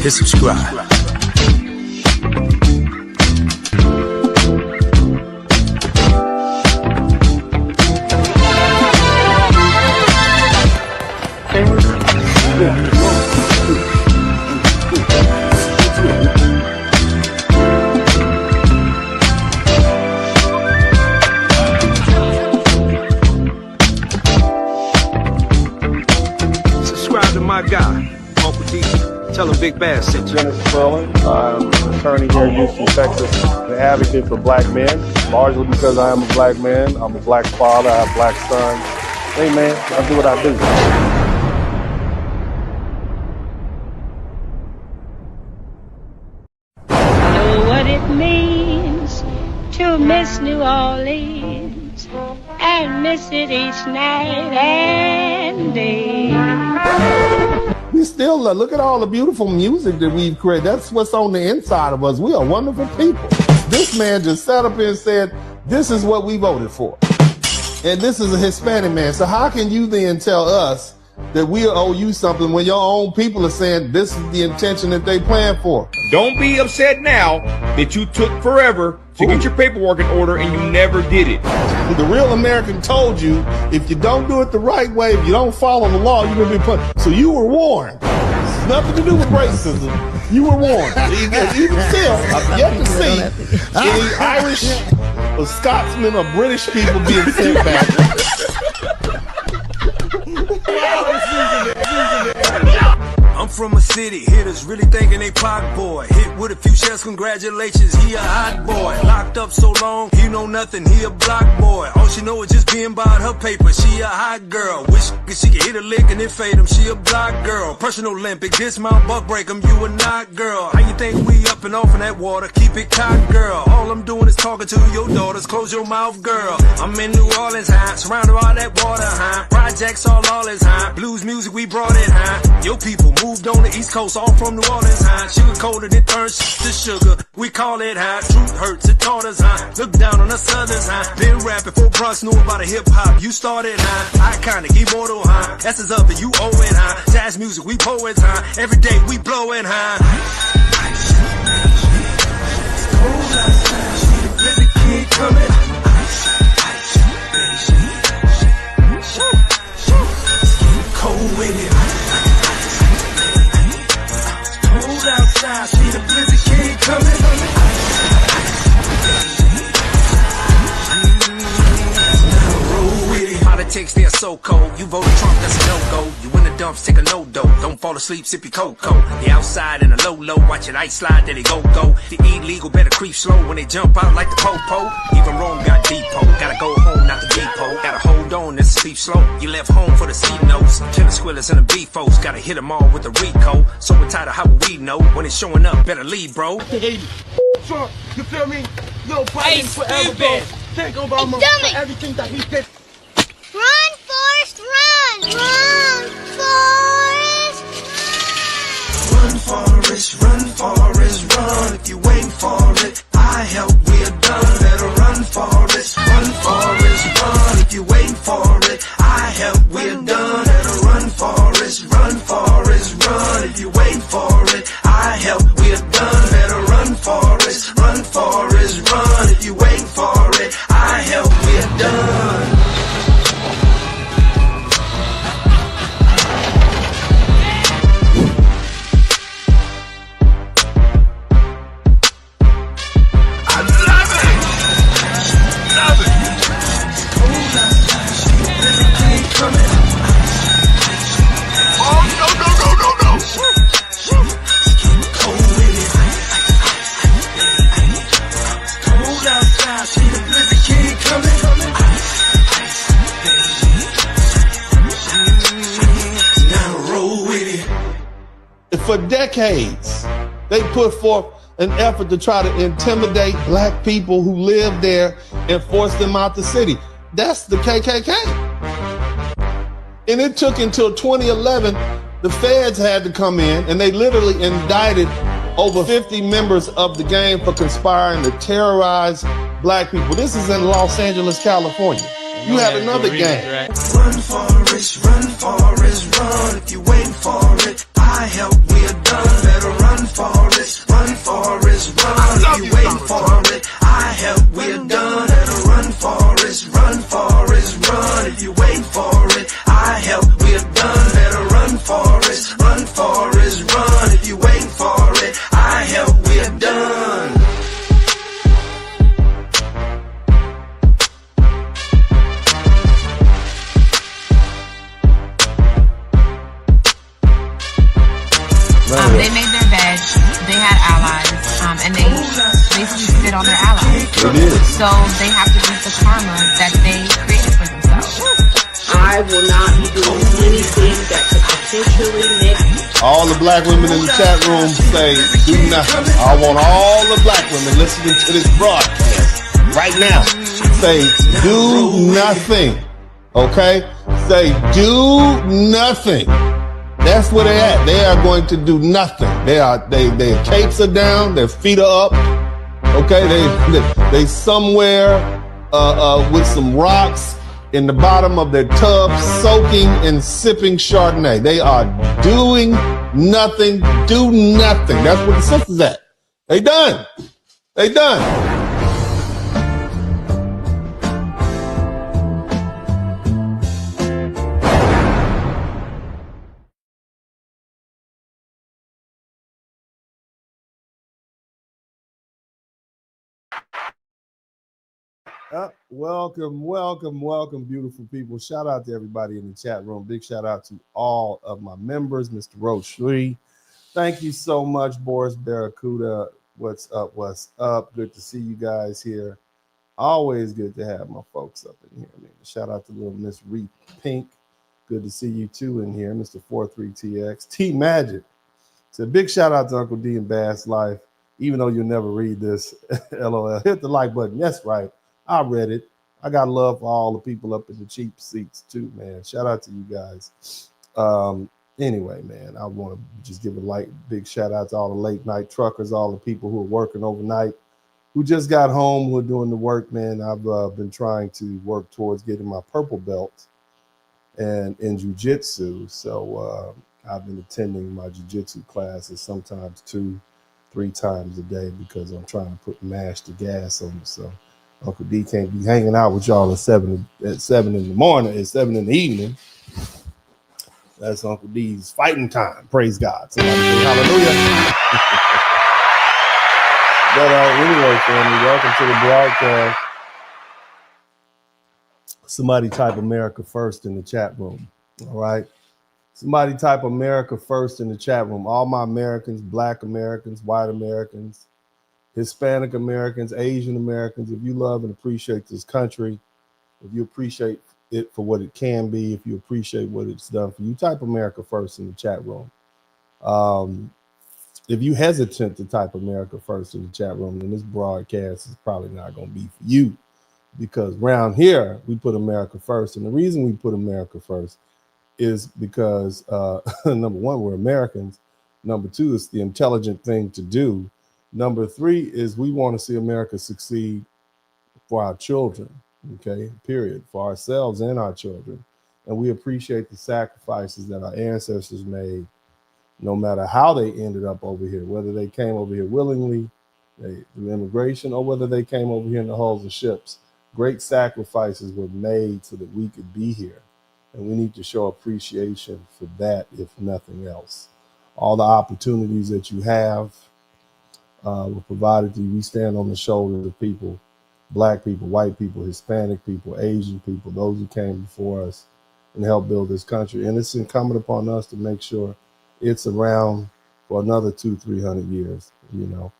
hit subscribe. Subscribe to my guy, Uncle D. Tell him Big Bass sent you. Dennis Sterling. I'm an attorney here in Houston, Texas. I'm an advocate for black men, largely because I am a black man. I'm a black father. I have black sons. Hey, man, I do what I do. Know what it means to miss New Orleans and miss it each night and day. We still look at all the beautiful music that we've created. That's what's on the inside of us. We are wonderful people. This man just sat up here and said, this is what we voted for. And this is a Hispanic man. So how can you then tell us that we owe you something when your own people are saying this is the intention that they planned for? Don't be upset now that you took forever to get your paperwork in order and you never did it. The real American told you, if you don't do it the right way, if you don't follow the law, you're going to be put. So you were warned. It's nothing to do with racism. You were warned. Even still, I've yet to see any Irish or Scotsman or British people being sent back. I'm from a city, hitters really thinking they pop boy. Hit with a few shells, congratulations, he a hot boy. Locked up so long, he know nothing, he a block boy. All she know is just being about her paper, she a hot girl. Wish she could hit a lick and then fade him, she a block girl. Personal Olympic, dismount, buck break him, you a not girl. How you think we up and off in that water, keep it cocked girl. All I'm doing is talking to your daughters, close your mouth girl. I'm in New Orleans high, surrounded by that water high. Projects all is high, blues music we brought it high. Your people moved on the East Coast, all from New Orleans high. Sugar coated, it turns to sugar, we call it high. Truth hurts, it taught us high. Look down on us others high. Been rapping before Bronx knew about a hip hop. You started high, iconic, immortal high. Essence of it, you owe it high. Jazz music, we poets high. Every day we blow it high. Coming. Cold with it. Cold outside, see the blizzard king coming. Politics, they're so cold. You voted Trump, that's a no-go. You in the dumps, take a no-dope. Don't fall asleep, sip your cocoa. They outside in a low-low, watch it ice slide, then they go-go. The illegal better creep slow when they jump out like the po-po. Even wrong got depot. Gotta go home, not the depot. Gotta hold on, this sleep slow. You left home for the C notes. Killer squillers and the B-folks. Gotta hit them all with the Rico. So we're tired of how we know. When it's showing up, better leave, bro. Trump, you feel me? Yo, Biden forever, bro. Take Obama for everything that he did. Run, Forrest, run! Run, Forrest, run! Run, Forrest, run, Forrest, run. If you wait for it, I help, we're done. Better run, Forrest, run, Forrest, run. If you wait for it, I help, we're done. Better run, Forrest, run, Forrest, run. If you wait for it, I help, we're done. Better run, Forrest, run, Forrest, run. If you wait for it, I help, we're done. For decades, they put forth an effort to try to intimidate black people who live there and force them out the city. That's the KKK. And it took until 2011, the feds had to come in and they literally indicted over 50 members of the gang for conspiring to terrorize black people. This is in Los Angeles, California. You have another gang. Run, Forrest, run, Forrest, run. If you wait for it, I help, we're done. Better run, allies, and they basically sit on their allies. It is. So they have to beat the karma that they created for themselves. I will not be doing anything that could potentially make All the black women in the chat room say, do nothing. I want all the black women listening to this broadcast right now. Say, do nothing. Okay? Say, do nothing. That's where they're at. They are going to do nothing. Their capes are down, their feet are up. Okay? They somewhere with some rocks in the bottom of their tub, soaking and sipping Chardonnay. They are doing nothing, do nothing. That's where the sisters at. They done. They done. Welcome, beautiful people. Shout out to everybody in the chat room. Big shout out to all of my members, Mr. Roche Lee. Thank you so much, Boris Barracuda. What's up? Good to see you guys here. Always good to have my folks up in here, man. Shout out to little Miss Reed Pink. Good to see you too in here, Mr. 43TX. T Magic. So a big shout out to Uncle D and Bass Life. Even though you'll never read this, LOL. Hit the like button. That's right. I read it. I got love for all the people up in the cheap seats too, man. Shout out to you guys. Anyway, man, I want to just give a big shout out to all the late night truckers, all the people who are working overnight, who just got home, who are doing the work, man. I've been trying to work towards getting my purple belt and in jiu-jitsu. So I've been attending my jiu-jitsu classes sometimes 2-3 times a day because I'm trying to put mash to gas on it. So Uncle D can't be hanging out with y'all at 7 in the morning, at 7 in the evening. That's Uncle D's fighting time. Praise God. Somebody say hallelujah. But anyway, family, welcome to the broadcast. Somebody type America first in the chat room. All right. Somebody type America first in the chat room. All my Americans, Black Americans, white Americans, Hispanic Americans, Asian Americans, if you love and appreciate this country, if you appreciate it for what it can be, if you appreciate what it's done for you, type America first in the chat room. If you hesitant to type America first in the chat room, then this broadcast is probably not going to be for you, because around here we put America first. And the reason we put America first is because number one, we're Americans. Number two, it's the intelligent thing to do. Number three is we want to see America succeed for our children, okay, period, for ourselves and our children. And we appreciate the sacrifices that our ancestors made, no matter how they ended up over here, whether they came over here willingly through immigration or whether they came over here in the hulls of ships. Great sacrifices were made so that we could be here. And we need to show appreciation for that, if nothing else. All the opportunities that you have were provided to you. We stand on the shoulders of people, Black people, white people, Hispanic people, Asian people, those who came before us and helped build this country. And it's incumbent upon us to make sure it's around for another 200-300 years, you know.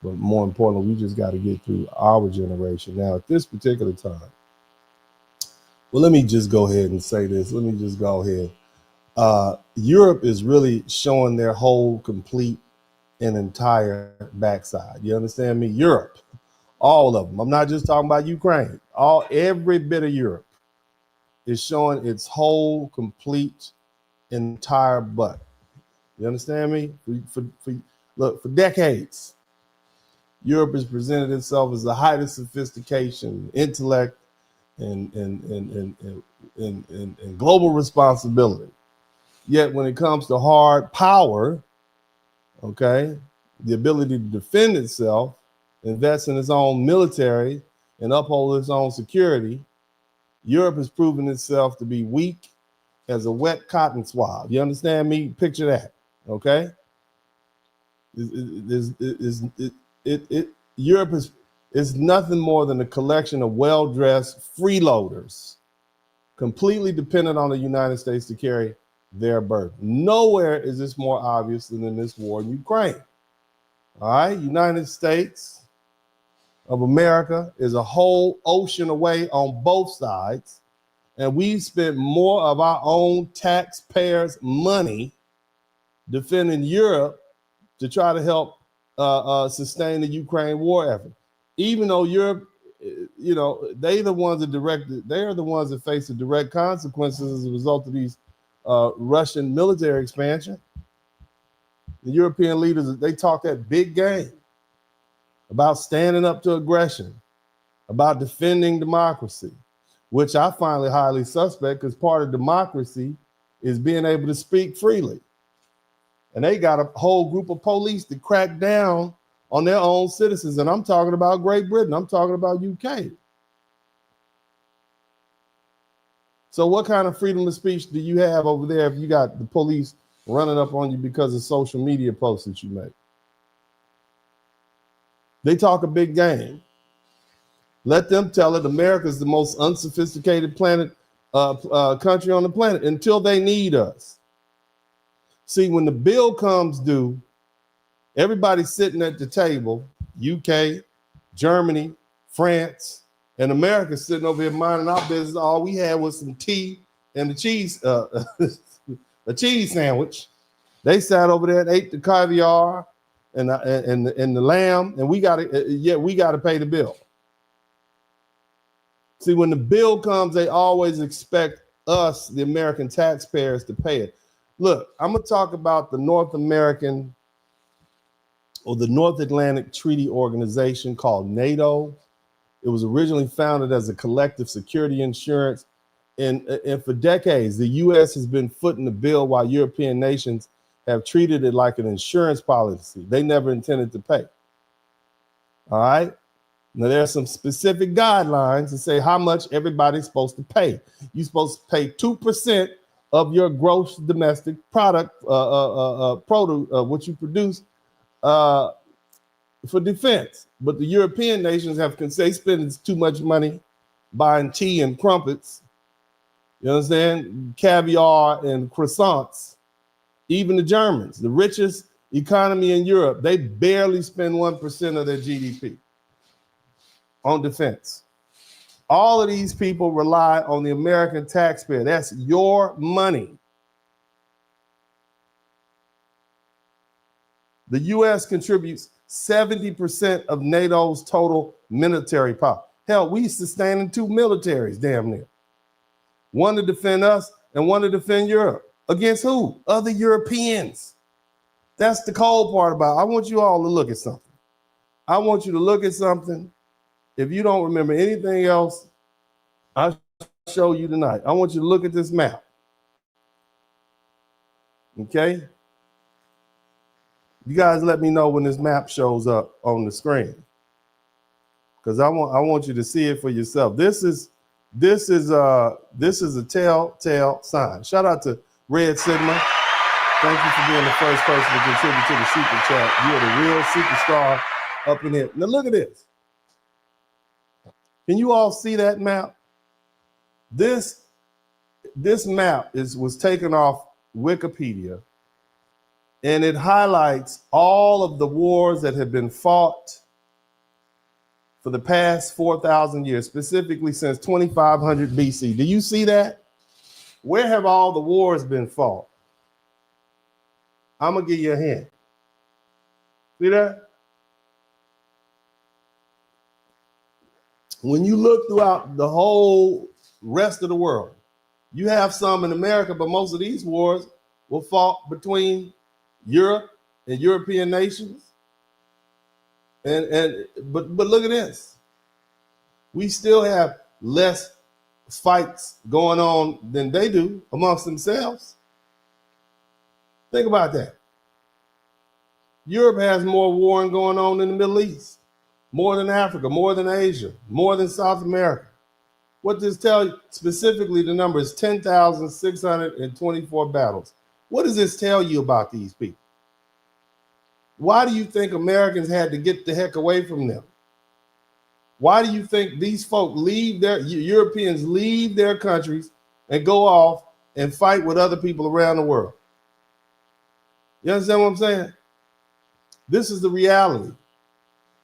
But more importantly, we just got to get through our generation. Now, at this particular time, well, let me just go ahead and say this. Let me just go ahead. Europe is really showing their whole complete and entire backside. You understand me? Europe, all of them. I'm not just talking about Ukraine. Every bit of Europe is showing its whole, complete, entire butt. You understand me? For decades, Europe has presented itself as the height of sophistication, intellect, and global responsibility. Yet when it comes to hard power, okay, the ability to defend itself, invest in its own military, and uphold its own security, Europe has proven itself to be weak as a wet cotton swab. You understand me? Picture that, okay? Europe is nothing more than a collection of well-dressed freeloaders, completely dependent on the United States to carry their burden. Nowhere is this more obvious than in this war in Ukraine. All right, United States of America is a whole ocean away on both sides, and we spent more of our own taxpayers' money defending Europe to try to help sustain the Ukraine war effort. Even though Europe, they're the ones that face the direct consequences as a result of these Russian military expansion. The European leaders, they talk that big game about standing up to aggression, about defending democracy, which I find highly suspect because part of democracy is being able to speak freely. And they got a whole group of police to crack down on their own citizens. And I'm talking about Great Britain. I'm talking about UK. So what kind of freedom of speech do you have over there if you got the police running up on you because of social media posts that you make? They talk a big game. Let them tell it. America's the most unsophisticated country on the planet until they need us. See, when the bill comes due, everybody's sitting at the table, UK, Germany, France, and America's sitting over here minding our business. All we had was some tea and the cheese, a cheese sandwich. They sat over there and ate the caviar and the lamb, and we got to pay the bill. See, when the bill comes, they always expect us, the American taxpayers, to pay it. Look, I'm going to talk about the North American or the North Atlantic Treaty Organization called NATO. It was originally founded as a collective security insurance. And for decades, the U.S. has been footing the bill while European nations have treated it like an insurance policy. They never intended to pay. All right. Now, there are some specific guidelines to say how much everybody's supposed to pay. You're supposed to pay 2% of your gross domestic product, what you produce for defense. But the European nations have they spend too much money buying tea and crumpets, you understand, caviar and croissants. Even the Germans, the richest economy in Europe, they barely spend 1% of their GDP on defense. All of these people rely on the American taxpayer. That's your money. The U.S. contributes 70% of NATO's total military power. Hell, we sustaining 2 militaries, damn near. One to defend us and one to defend Europe. Against who? Other Europeans. That's the cold part about it. I want you all to look at something. I want you to look at something. If you don't remember anything else, I'll show you tonight. I want you to look at this map. Okay? You guys let me know when this map shows up on the screen, because I want you to see it for yourself. This is a telltale sign. Shout out to Red Sigma. Thank you for being the first person to contribute to the super chat. You're the real superstar up in here. Now look at this. Can you all see that map? This map was taken off Wikipedia, and it highlights all of the wars that have been fought for the past 4,000 years, specifically since 2500 BC. Do you see that? Where have all the wars been fought? I'm going to give you a hint. See that? When you look throughout the whole rest of the world, you have some in America, but most of these wars were fought between Europe and European nations. But look at this. We still have less fights going on than they do amongst themselves. Think about that. Europe has more warring going on in the Middle East, more than Africa, more than Asia, more than South America. What does tell you? Specifically, the number is 10,624 battles. What does this tell you about these people? Why do you think Americans had to get the heck away from them? Why do you think these folk Europeans leave their countries and go off and fight with other people around the world? You understand what I'm saying? This is the reality.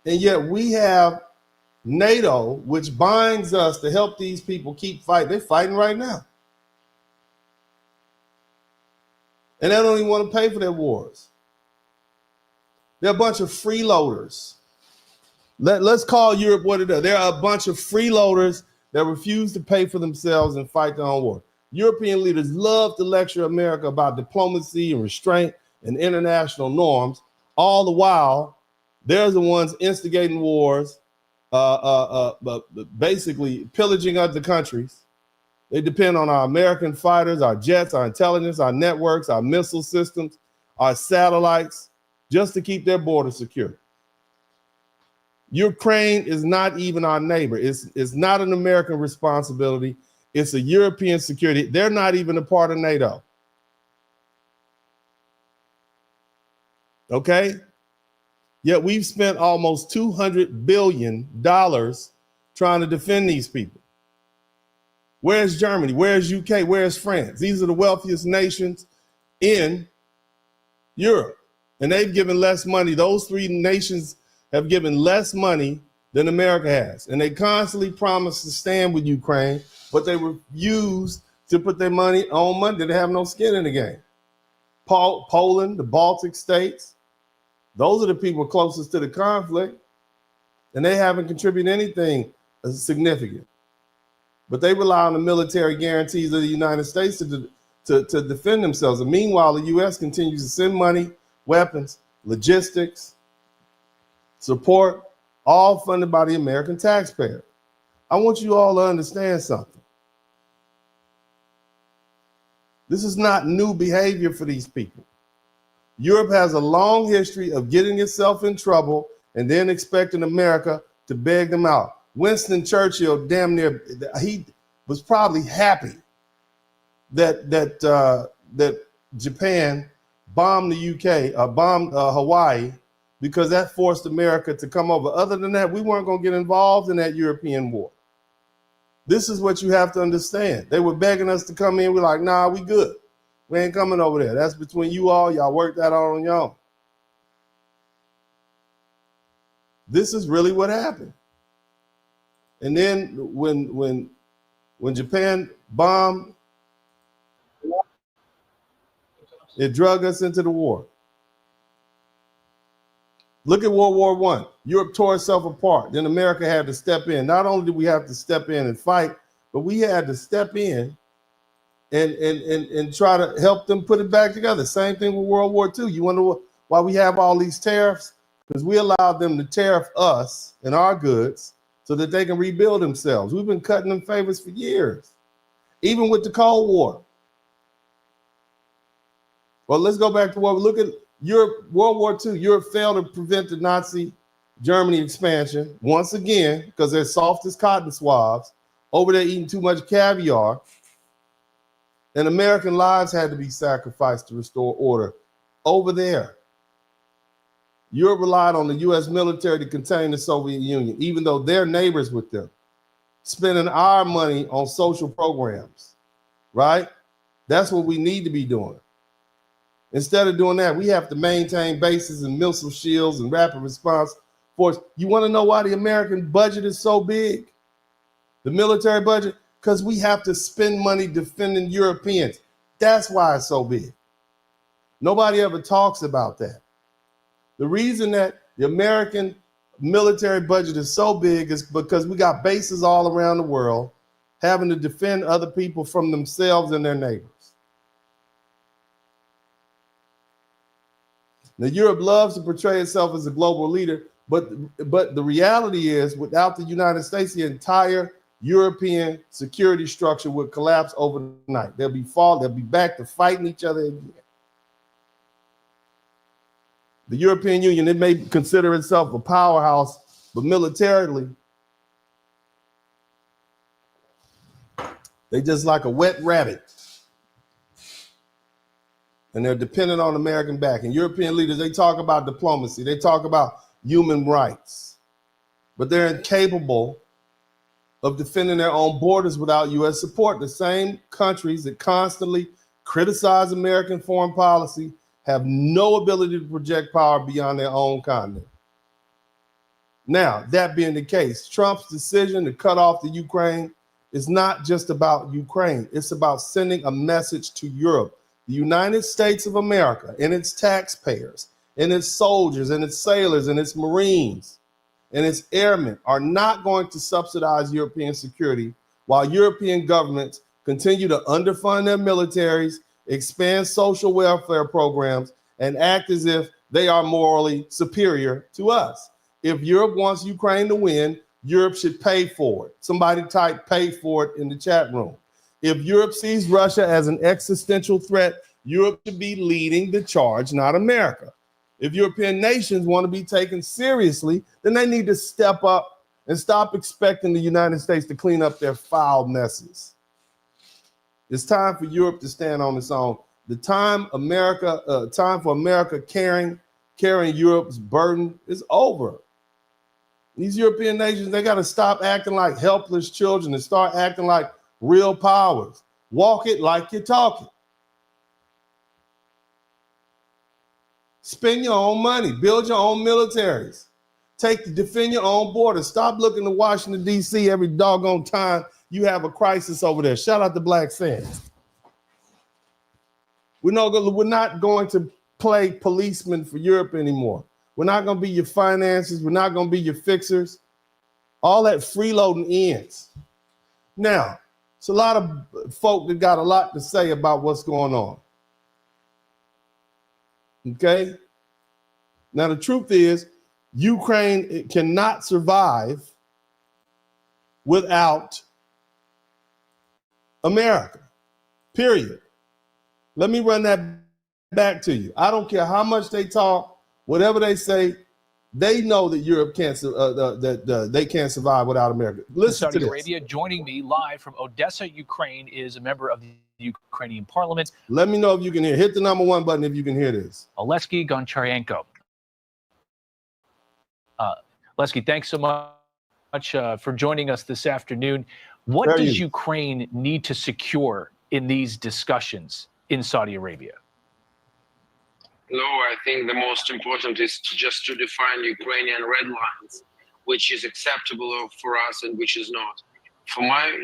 And yet we have NATO, which binds us to help these people keep fighting. They're fighting right now. And they don't even want to pay for their wars. They're a bunch of freeloaders. Let's call Europe what it is. They're a bunch of freeloaders that refuse to pay for themselves and fight their own war. European leaders love to lecture America about diplomacy and restraint and international norms. All the while, they're the ones instigating wars, basically pillaging other countries. They depend on our American fighters, our jets, our intelligence, our networks, our missile systems, our satellites, just to keep their border secure. Ukraine is not even our neighbor. It's not an American responsibility. It's a European security. They're not even a part of NATO. Okay? Yet we've spent almost $200 billion trying to defend these people. Where's Germany? Where's UK? Where's France? These are the wealthiest nations in Europe. And they've given less money. Those three nations have given less money than America has. And they constantly promise to stand with Ukraine, but they refuse to put their money on money that they have no skin in the game. Poland, the Baltic states, those are the people closest to the conflict, and they haven't contributed anything significant. But they rely on the military guarantees of the United States to defend themselves. And meanwhile, the U.S. continues to send money, weapons, logistics, support, all funded by the American taxpayer. I want you all to understand something. This is not new behavior for these people. Europe has a long history of getting itself in trouble and then expecting America to beg them out. Winston Churchill, damn near, he was probably happy that Japan bombed the UK, bombed Hawaii, because that forced America to come over. Other than that, we weren't going to get involved in that European war. This is what you have to understand. They were begging us to come in. We're like, nah, we good. We ain't coming over there. That's between you all. Y'all work that out on your own. This is really what happened. And then when Japan bombed, it drug us into the war. Look at World War I. Europe tore itself apart. Then America had to step in. Not only did we have to step in and fight, but we had to step in and try to help them put it back together. Same thing with World War II. You wonder why we have all these tariffs? Because we allowed them to tariff us and our goods so that they can rebuild themselves. We've been cutting them favors for years, even with the Cold War. Well, let's go back to what we look at. Europe, World War II, Europe failed to prevent the Nazi Germany expansion once again because they're soft as cotton swabs over there eating too much caviar, and American lives had to be sacrificed to restore order over there. Europe relied on the U.S. military to contain the Soviet Union, even though they're neighbors with them, spending our money on social programs, right? That's what we need to be doing. Instead of doing that, we have to maintain bases and missile shields and rapid response force. You want to know why the American budget is so big? The military budget? Because we have to spend money defending Europeans. That's why it's so big. Nobody ever talks about that. The reason that the American military budget is so big is because we got bases all around the world having to defend other people from themselves and their neighbors. Now, Europe loves to portray itself as a global leader, but the reality is, without the United States, the entire European security structure would collapse overnight. They'll be back to fighting each other again. The European Union, it may consider itself a powerhouse, but militarily, they just like a wet rabbit. And they're dependent on American back. And European leaders, they talk about diplomacy. They talk about human rights. But they're incapable of defending their own borders without U.S. support. The same countries that constantly criticize American foreign policy have no ability to project power beyond their own continent. Now, that being the case, Trump's decision to cut off the Ukraine is not just about Ukraine. It's about sending a message to Europe. The United States of America and its taxpayers and its soldiers and its sailors and its Marines and its airmen are not going to subsidize European security while European governments continue to underfund their militaries, expand social welfare programs, and act as if they are morally superior to us. If Europe wants Ukraine to win, Europe should pay for it. Somebody type pay for it in the chat room. If Europe sees Russia as an existential threat, Europe should be leading the charge, not America. If European nations want to be taken seriously, then they need to step up and stop expecting the United States to clean up their foul messes. It's time for Europe to stand on its own. The time for America carrying Europe's burden is over. These European nations, they got to stop acting like helpless children and start acting like real powers. Walk it like you talk it. Spend your own money. Build your own militaries. Defend your own borders. Stop looking to Washington, D.C. every doggone time you have a crisis over there. Shout out to Black Sands. We're not going to play policemen for Europe anymore. We're not going to be your finances. We're not going to be your fixers. All that freeloading ends. Now, it's a lot of folk that got a lot to say about what's going on. Okay? Now, the truth is, Ukraine cannot survive without America, period. Let me run that back to you. I don't care how much they talk, whatever they say, they know that Europe can't, they can't survive without America. Listen Saudi to this. Arabia. Joining me live from Odessa, Ukraine, is a member of the Ukrainian parliament. Let me know if you can hear. Hit the number 1 button if you can hear this. Oleksiy Goncharenko. Oleksiy, thanks so much for joining us this afternoon. What does Ukraine need to secure in these discussions in Saudi Arabia? No, I think the most important is just to define Ukrainian red lines, which is acceptable for us and which is not.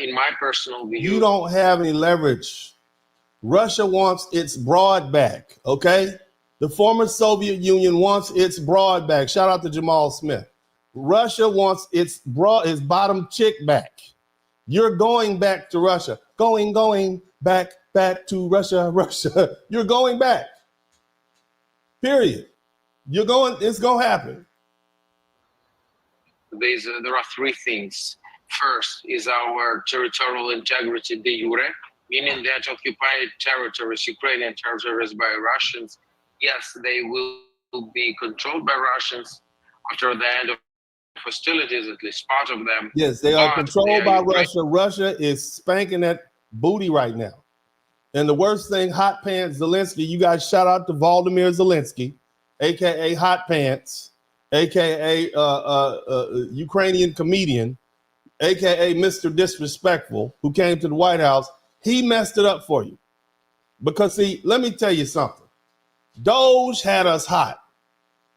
In my personal view, you don't have any leverage. Russia wants its broad back, okay? The former Soviet Union wants its broad back. Shout out to Jamal Smith. Russia wants its bottom chick back. You're going back to Russia. Going back to Russia. You're going back. Period. It's going to happen. There are 3 things. First is our territorial integrity de jure, meaning that occupied territories, Ukrainian territories by Russians, yes, they will be controlled by Russians after the end of hostilities, at least part of them. Yes, they are controlled by Russia. Russia is spanking that booty right now. And the worst thing, Hot Pants Zelensky, you guys shout out to Volodymyr Zelensky, a.k.a. Hot Pants, a.k.a. Ukrainian comedian, a.k.a. Mr. Disrespectful, who came to the White House. He messed it up for you. Because, see, let me tell you something. Doge had us hot.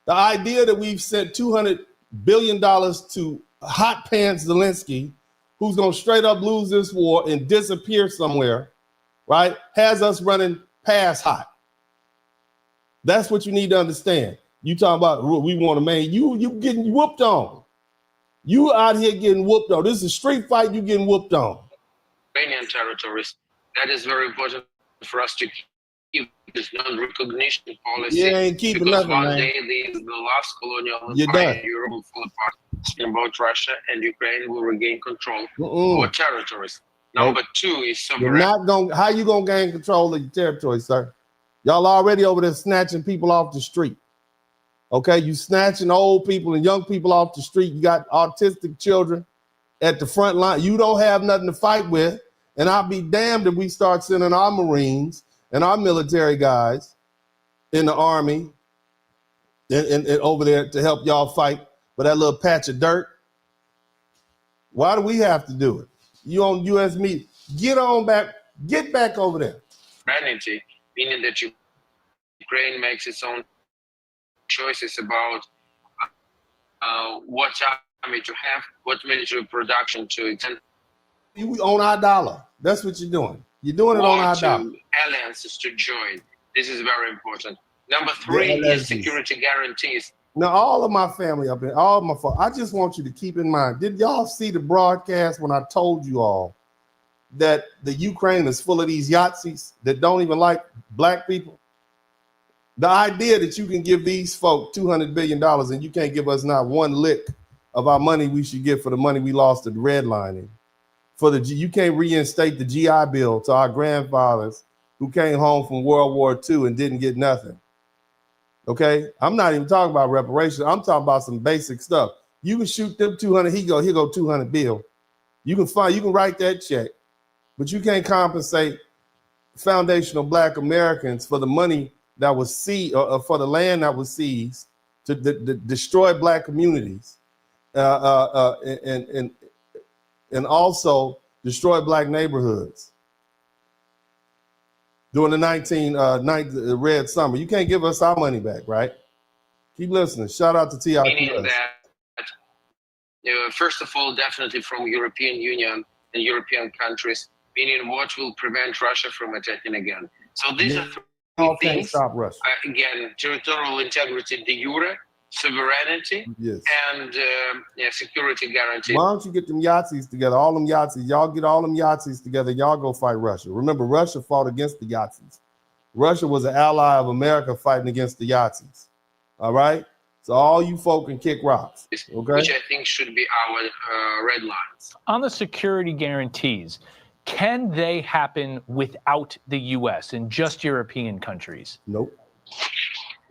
The idea that we've sent $200 billion to Hot Pants Zelensky, who's going to straight up lose this war and disappear somewhere, right, has us running past hot. That's what you need to understand. You talking about we want to man, you getting whooped on. You out here getting whooped on. This is a street fight, you getting whooped on. Ukrainian territories. That is very important for us to keep this non-recognition policy. You ain't keeping because nothing, one man. day the last colonial You're empire done. in Europe will fall apart. Speaking about Russia and Ukraine will regain control over territories. Number 2 is sovereignty. How you gonna gain control of your territory, sir? Y'all already over there snatching people off the street. Okay, you snatching old people and young people off the street. You got autistic children at the front line. You don't have nothing to fight with. And I'll be damned if we start sending our Marines and our military guys in the army and over there to help y'all fight for that little patch of dirt. Why do we have to do it? You on U.S. meat? Get back over there. Sovereignty, meaning that Ukraine makes its own choices about what army to have, what military production to extend. You own our dollar. That's what you're doing. You're doing it on our dollar. Alliances to join. This is very important. Number 3 is security guarantees. Now, all of my family up there, all of my folks, I just want you to keep in mind, did y'all see the broadcast when I told you all that the Ukraine is full of these Yahtzees that don't even like black people? The idea that you can give these folk $200 billion and you can't give us not one lick of our money we should get for the money we lost at redlining. You can't reinstate the GI Bill to our grandfathers who came home from World War II and didn't get nothing. Okay, I'm not even talking about reparations. I'm talking about some basic stuff. You can shoot them 200. Here go 200 bill. You can write that check, but you can't compensate foundational Black Americans for the money that was seized, or for the land that was seized to destroy Black communities, and also destroy Black neighborhoods during the Red Summer. You can't give us our money back, right? Keep listening. Shout out to TIP. Meaning that, first of all, definitely from European Union and European countries, meaning what will prevent Russia from attacking again. So these are three things. Stop Russia. Again, territorial integrity de jure, sovereignty, and security guarantee. Why don't you get them Yahtzees together? All them Yahtzees. Y'all get all them Yahtzees together. Y'all go fight Russia. Remember, Russia fought against the Yahtzees. Russia was an ally of America fighting against the Yahtzees. All right? So all you folk can kick rocks. Okay? Which I think should be our red lines. On the security guarantees, can they happen without the U.S. and just European countries? Nope.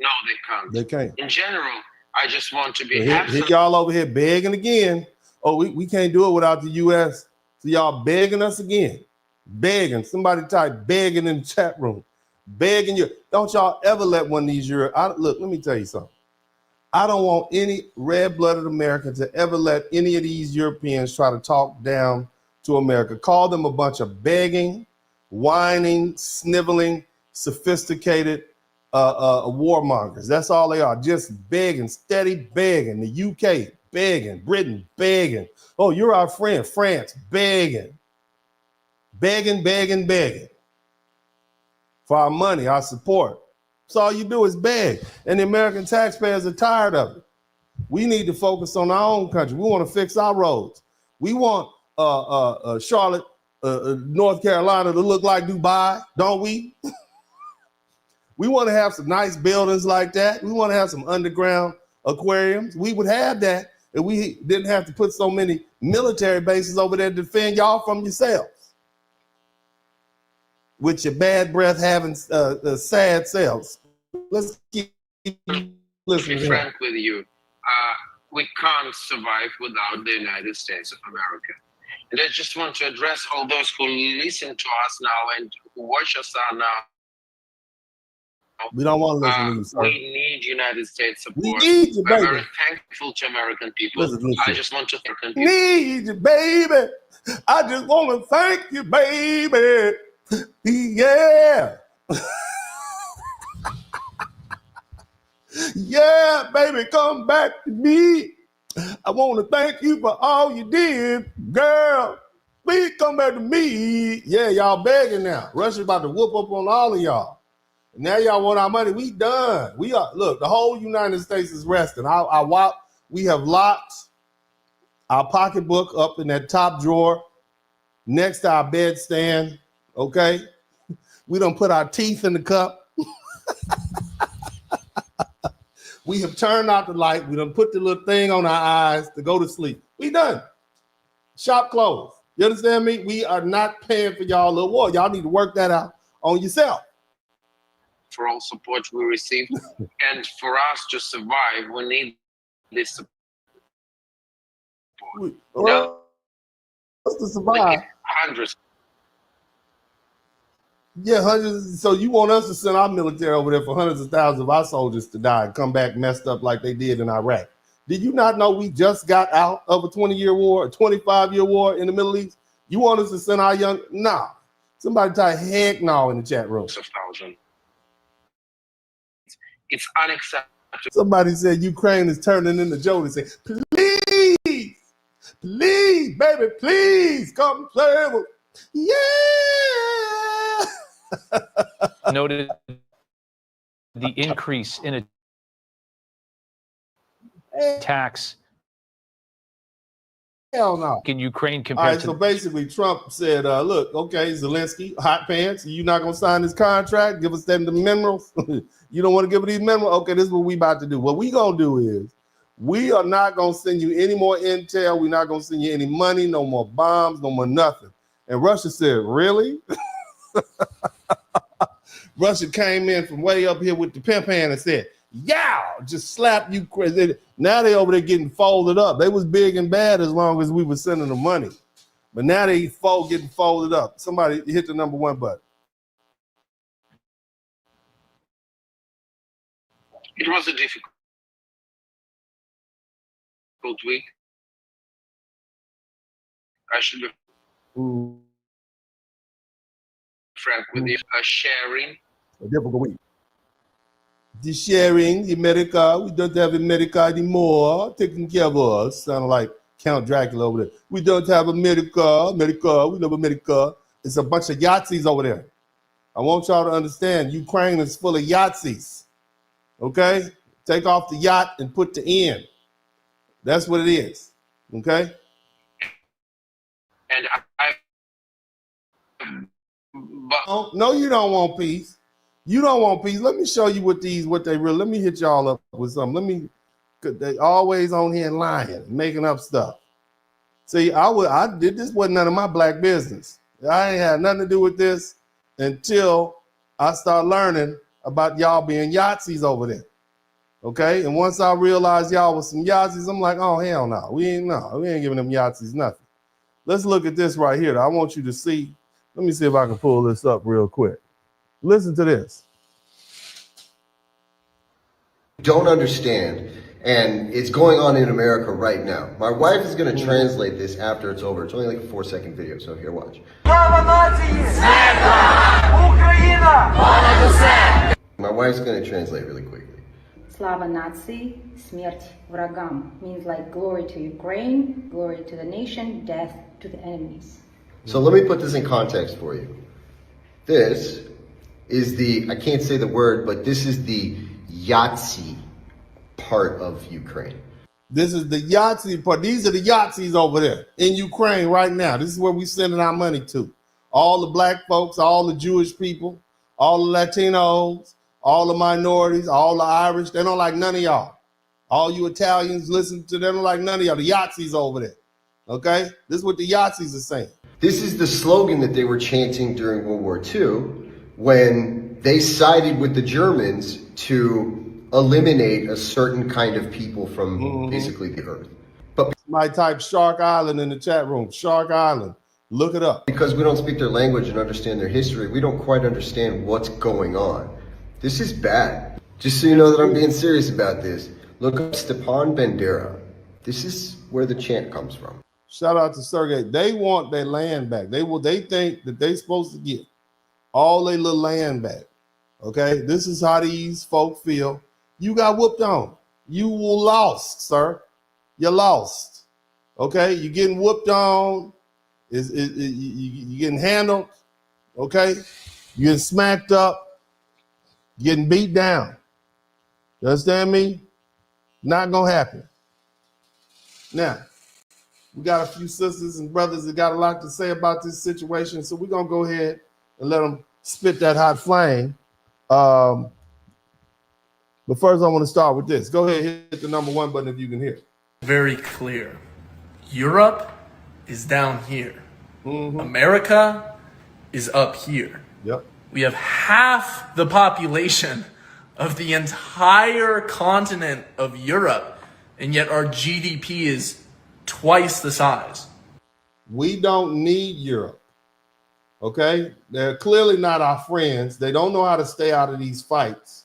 No, they can't. They can't. In general, I just want to be hit y'all over here begging again. Oh, we can't do it without the U.S. So y'all begging us again. Begging. Somebody type begging in the chat room. Begging you. Don't y'all ever let one of these look, let me tell you something. I don't want any red-blooded American to ever let any of these Europeans try to talk down to America. Call them a bunch of begging, whining, sniveling, sophisticated warmongers. That's all they are. Just begging, steady begging. The UK begging, Britain begging. Oh, you're our friend, France begging. Begging for our money, our support. So all you do is beg. And the American taxpayers are tired of it. We need to focus on our own country. We want to fix our roads. We want Charlotte, North Carolina to look like Dubai, don't we? We want to have some nice buildings like that. We want to have some underground aquariums. We would have that if we didn't have to put so many military bases over there to defend y'all from yourselves. With your bad breath having sad selves. Let's keep listening. To be frank with you, we can't survive without the United States of America. And I just want to address all those who listen to us now and who watch us now. We don't want to listen to you, sir. We need United States support. We need you, baby. I'm very thankful to American people. Listen. I just want to thank American people. Need you, baby. I just want to thank you, baby. Yeah. Yeah, baby, come back to me. I want to thank you for all you did, girl. Please come back to me. Yeah, y'all begging now. Russia's about to whoop up on all of y'all. Now y'all want our money. We done. We are. Look, the whole United States is resting. We have locked our pocketbook up in that top drawer next to our bedstand. Okay, we done put our teeth in the cup. We have turned out the light. We done put the little thing on our eyes to go to sleep. We done. Shop closed. You understand me? We are not paying for y'all little war. Y'all need to work that out on yourself. For all support we received, and for us to survive, we need this support. What's to survive? Hundreds. Yeah, hundreds. So you want us to send our military over there for hundreds of thousands of our soldiers to die and come back messed up like they did in Iraq? Did you not know we just got out of a 20-year war, a 25-year war in the Middle East? You want us to send our young? Nah. Somebody type heck no in the chat room. It's unacceptable. Somebody said Ukraine is turning into Joe to say, please, please, baby, please come play with. Yeah. Noted the increase in attacks Hell no. in Ukraine All compared right, to. so basically Trump said, look, okay, Zelensky, hot pants, you not going to sign this contract? Give us them the minerals? You don't want to give us these minerals? Okay, this is what we about to do. What we going to do is we are not going to send you any more intel. We're not going to send you any money, no more bombs, no more nothing. And Russia said, really? Russia came in from way up here with the pimp hand and said, yeah, just slap you crazy. Now they over there getting folded up. They was big and bad as long as we were sending them money. But now they getting folded up. Somebody hit the number 1 button. It was a difficult week. I should be frank with you. Sharing. A difficult week. The sharing, America, we don't have America anymore, taking care of us. Sound like Count Dracula over there. We don't have America, we love America. It's a bunch of Yahtzees over there. I want y'all to understand, Ukraine is full of Yahtzees, okay? Take off the yacht and put the N. That's what it is, okay? And No, you don't want peace. You don't want peace. Let me show you what they really. Let me hit y'all up with something. They always on here lying, making up stuff. See, I did this wasn't none of my black business. I ain't had nothing to do with this until I start learning about y'all being Yahtzees over there. Okay, and once I realized y'all was some Yahtzees, I'm like, oh hell no, we ain't giving them Yahtzees nothing. Let's look at this right here. I want you to see. Let me see if I can pull this up real quick. Listen to this. Don't understand, and it's going on in America right now. My wife is going to translate this after it's over. It's only like a 4-second video, so here, watch. My wife's going to translate really quickly. Slava Nazi, smert vragam means like glory to Ukraine, glory to the nation, death to the enemies. So let me put this in context for you. This is I can't say the word, but this is the Yahtzee part of Ukraine. This is the Yahtzee part. These are the Yahtzees over there in Ukraine right now. This is where we're sending our money to. All the black folks, all the Jewish people, all the Latinos, all the minorities, all the Irish. They don't like none of y'all. All you Italians listen to them, don't like none of y'all. The Yahtzees over there. Okay? This is what the Yahtzees are saying. This is the slogan that they were chanting during World War II when they sided with the Germans to eliminate a certain kind of people from basically the earth. But might type Shark Island in the chat room. Shark Island. Look it up. Because we don't speak their language and understand their history, we don't quite understand what's going on. This is bad. Just so you know that I'm being serious about this, look up Stepan Bandera. This is where the chant comes from. Shout out to Sergey. They want their land back. They think that they're supposed to get all their little land back. Okay? This is how these folk feel. You got whooped on. You were lost, sir. You're lost. Okay? You're getting whooped on. You're getting handled. Okay? You're getting smacked up. You're getting beat down. You understand me? Not gonna happen. Now, we got a few sisters and brothers that got a lot to say about this situation, so we're gonna go ahead and let them spit that hot flame. But first, I want to start with this. Go ahead, hit the number 1 button if you can hear. Very clear. Europe is down here. America is up here. Yep. We have half the population of the entire continent of Europe, and yet our GDP is twice the size. We don't need Europe. Okay? They're clearly not our friends. They don't know how to stay out of these fights.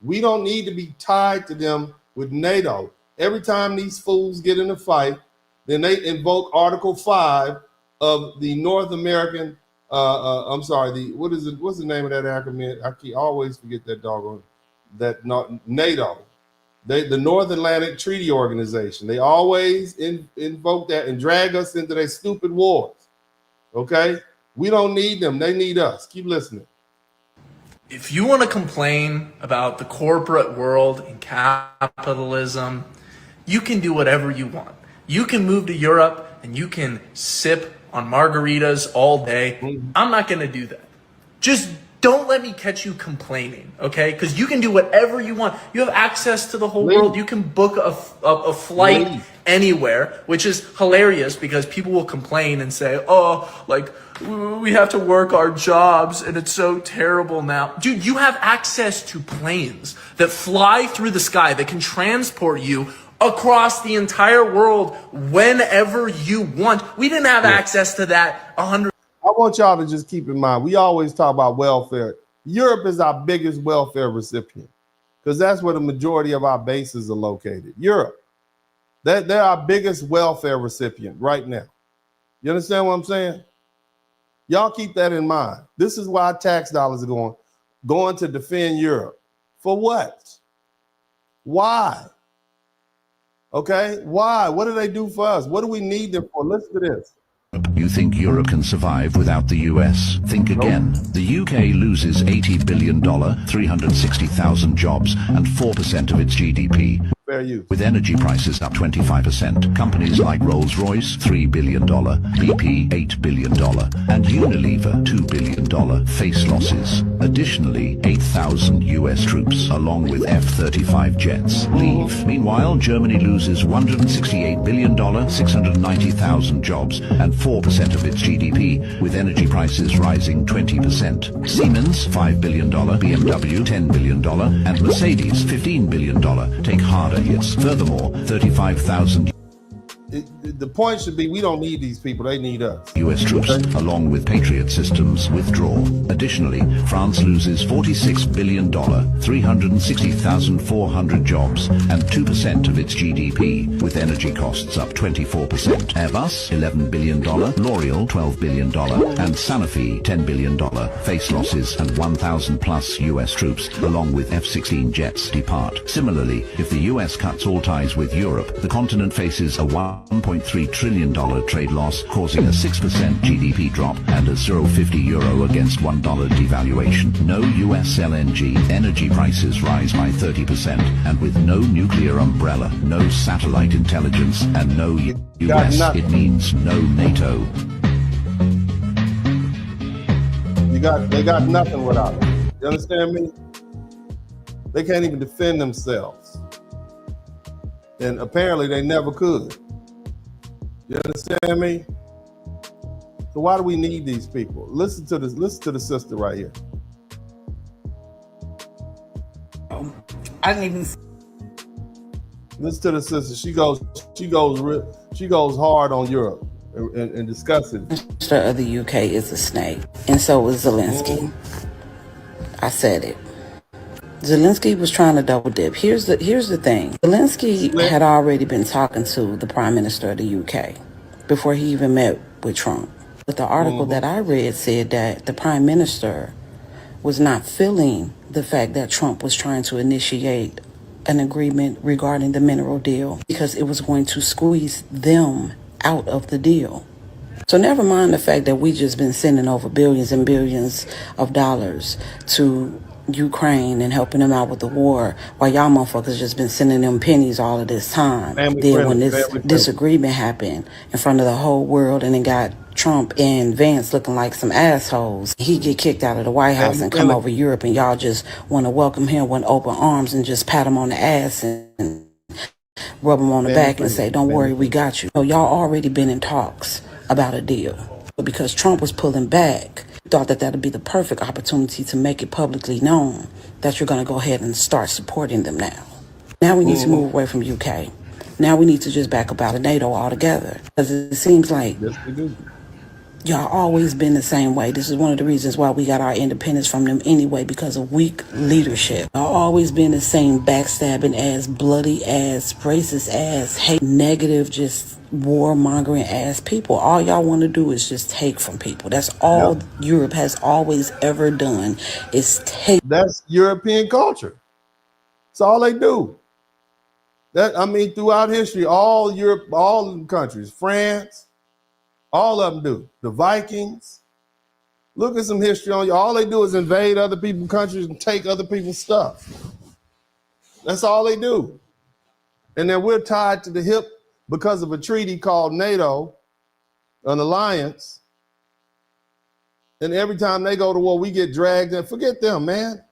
We don't need to be tied to them with NATO. Every time these fools get in a fight, then they invoke Article 5 of the North American, what's the name of that acronym? I always forget that doggone. NATO, the North Atlantic Treaty Organization, they always invoke that and drag us into their stupid wars. Okay? We don't need them. They need us. Keep listening. If you want to complain about the corporate world and capitalism, you can do whatever you want. You can move to Europe and you can sip on margaritas all day. I'm not going to do that. Just don't let me catch you complaining, okay? Because you can do whatever you want. You have access to the whole world. You can book a flight anywhere, which is hilarious because people will complain and say, oh, like, we have to work our jobs and it's so terrible now. Dude, you have access to planes that fly through the sky that can transport you across the entire world whenever you want. We didn't have access to that 100. I want y'all to just keep in mind, we always talk about welfare. Europe is our biggest welfare recipient because that's where the majority of our bases are located. Europe, they're our biggest welfare recipient right now. You understand what I'm saying? Y'all keep that in mind. This is why tax dollars are going to defend Europe. For what? Why? Okay, why? What do they do for us? What do we need them for? Listen to this. You think Europe can survive without the US? Think again. The UK loses $80 billion, 360,000 jobs, and 4% of its GDP. Fair use. With energy prices up 25%, companies like Rolls-Royce, $3 billion, BP, $8 billion, and Unilever, $2 billion face losses. Additionally, 8,000 US troops, along with F-35 jets, leave. Meanwhile, Germany loses $168 billion, 690,000 jobs, and 4% of its GDP, with energy prices rising 20%. Siemens, $5 billion, BMW, $10 billion, and Mercedes, $15 billion, take harder hits. Furthermore, 35,000 the point should be we don't need these people, they need us. US troops, along with Patriot systems, withdraw. Additionally, France loses $46 billion, 360,400 jobs, and 2% of its GDP, with energy costs up 24%. Airbus, $11 billion, L'Oreal, $12 billion, and Sanofi, $10 billion, face losses, and 1,000 plus US troops, along with F-16 jets, depart. Similarly, if the US cuts all ties with Europe, the continent faces a $1.3 trillion trade loss, causing a 6% GDP drop and a €0.50 against $1 devaluation. No US LNG, energy prices rise by 30%, and with no nuclear umbrella, no satellite intelligence, and no US, it means no NATO. They got nothing without it. You understand me? They can't even defend themselves. And apparently they never could. You understand me? So why do we need these people? Listen to the sister right here. I didn't even listen to the sister. She goes hard on Europe and discusses. The Minister of the UK is a snake, and so was Zelensky. I said it. Zelensky was trying to double dip. Here's the thing. Zelensky had already been talking to the Prime Minister of the UK before he even met with Trump. But the article that I read said that the Prime Minister was not feeling the fact that Trump was trying to initiate an agreement regarding the mineral deal because it was going to squeeze them out of the deal. So never mind the fact that we just been sending over billions and billions of dollars to Ukraine and helping them out with the war, while y'all motherfuckers just been sending them pennies all of this time. When this disagreement happened in front of the whole world and it got Trump and Vance looking like some assholes, he get kicked out of the White House and come over Europe, and y'all just want to welcome him with open arms and just pat him on the ass and rub him on the back and say, don't worry, we got you. So y'all already been in talks about a deal. But because Trump was pulling back, thought that would be the perfect opportunity to make it publicly known that you're going to go ahead and start supporting them now. Now we need to move away from UK. Now we need to just back up out of NATO altogether. Because it seems like y'all always been the same way. This is one of the reasons why we got our independence from them anyway, because of weak leadership. Y'all always been the same backstabbing ass, bloody ass, racist ass, hate, negative, just warmongering ass people. All y'all want to do is just take from people. That's all Europe has always ever done is take. That's European culture. That's all they do. Throughout history, all Europe, all the countries, France, all of them do. The Vikings. Look at some history on you. All they do is invade other people's countries and take other people's stuff. That's all they do. And then we're tied to the hip because of a treaty called NATO, an alliance. And every time they go to war, we get dragged in. Forget them, man.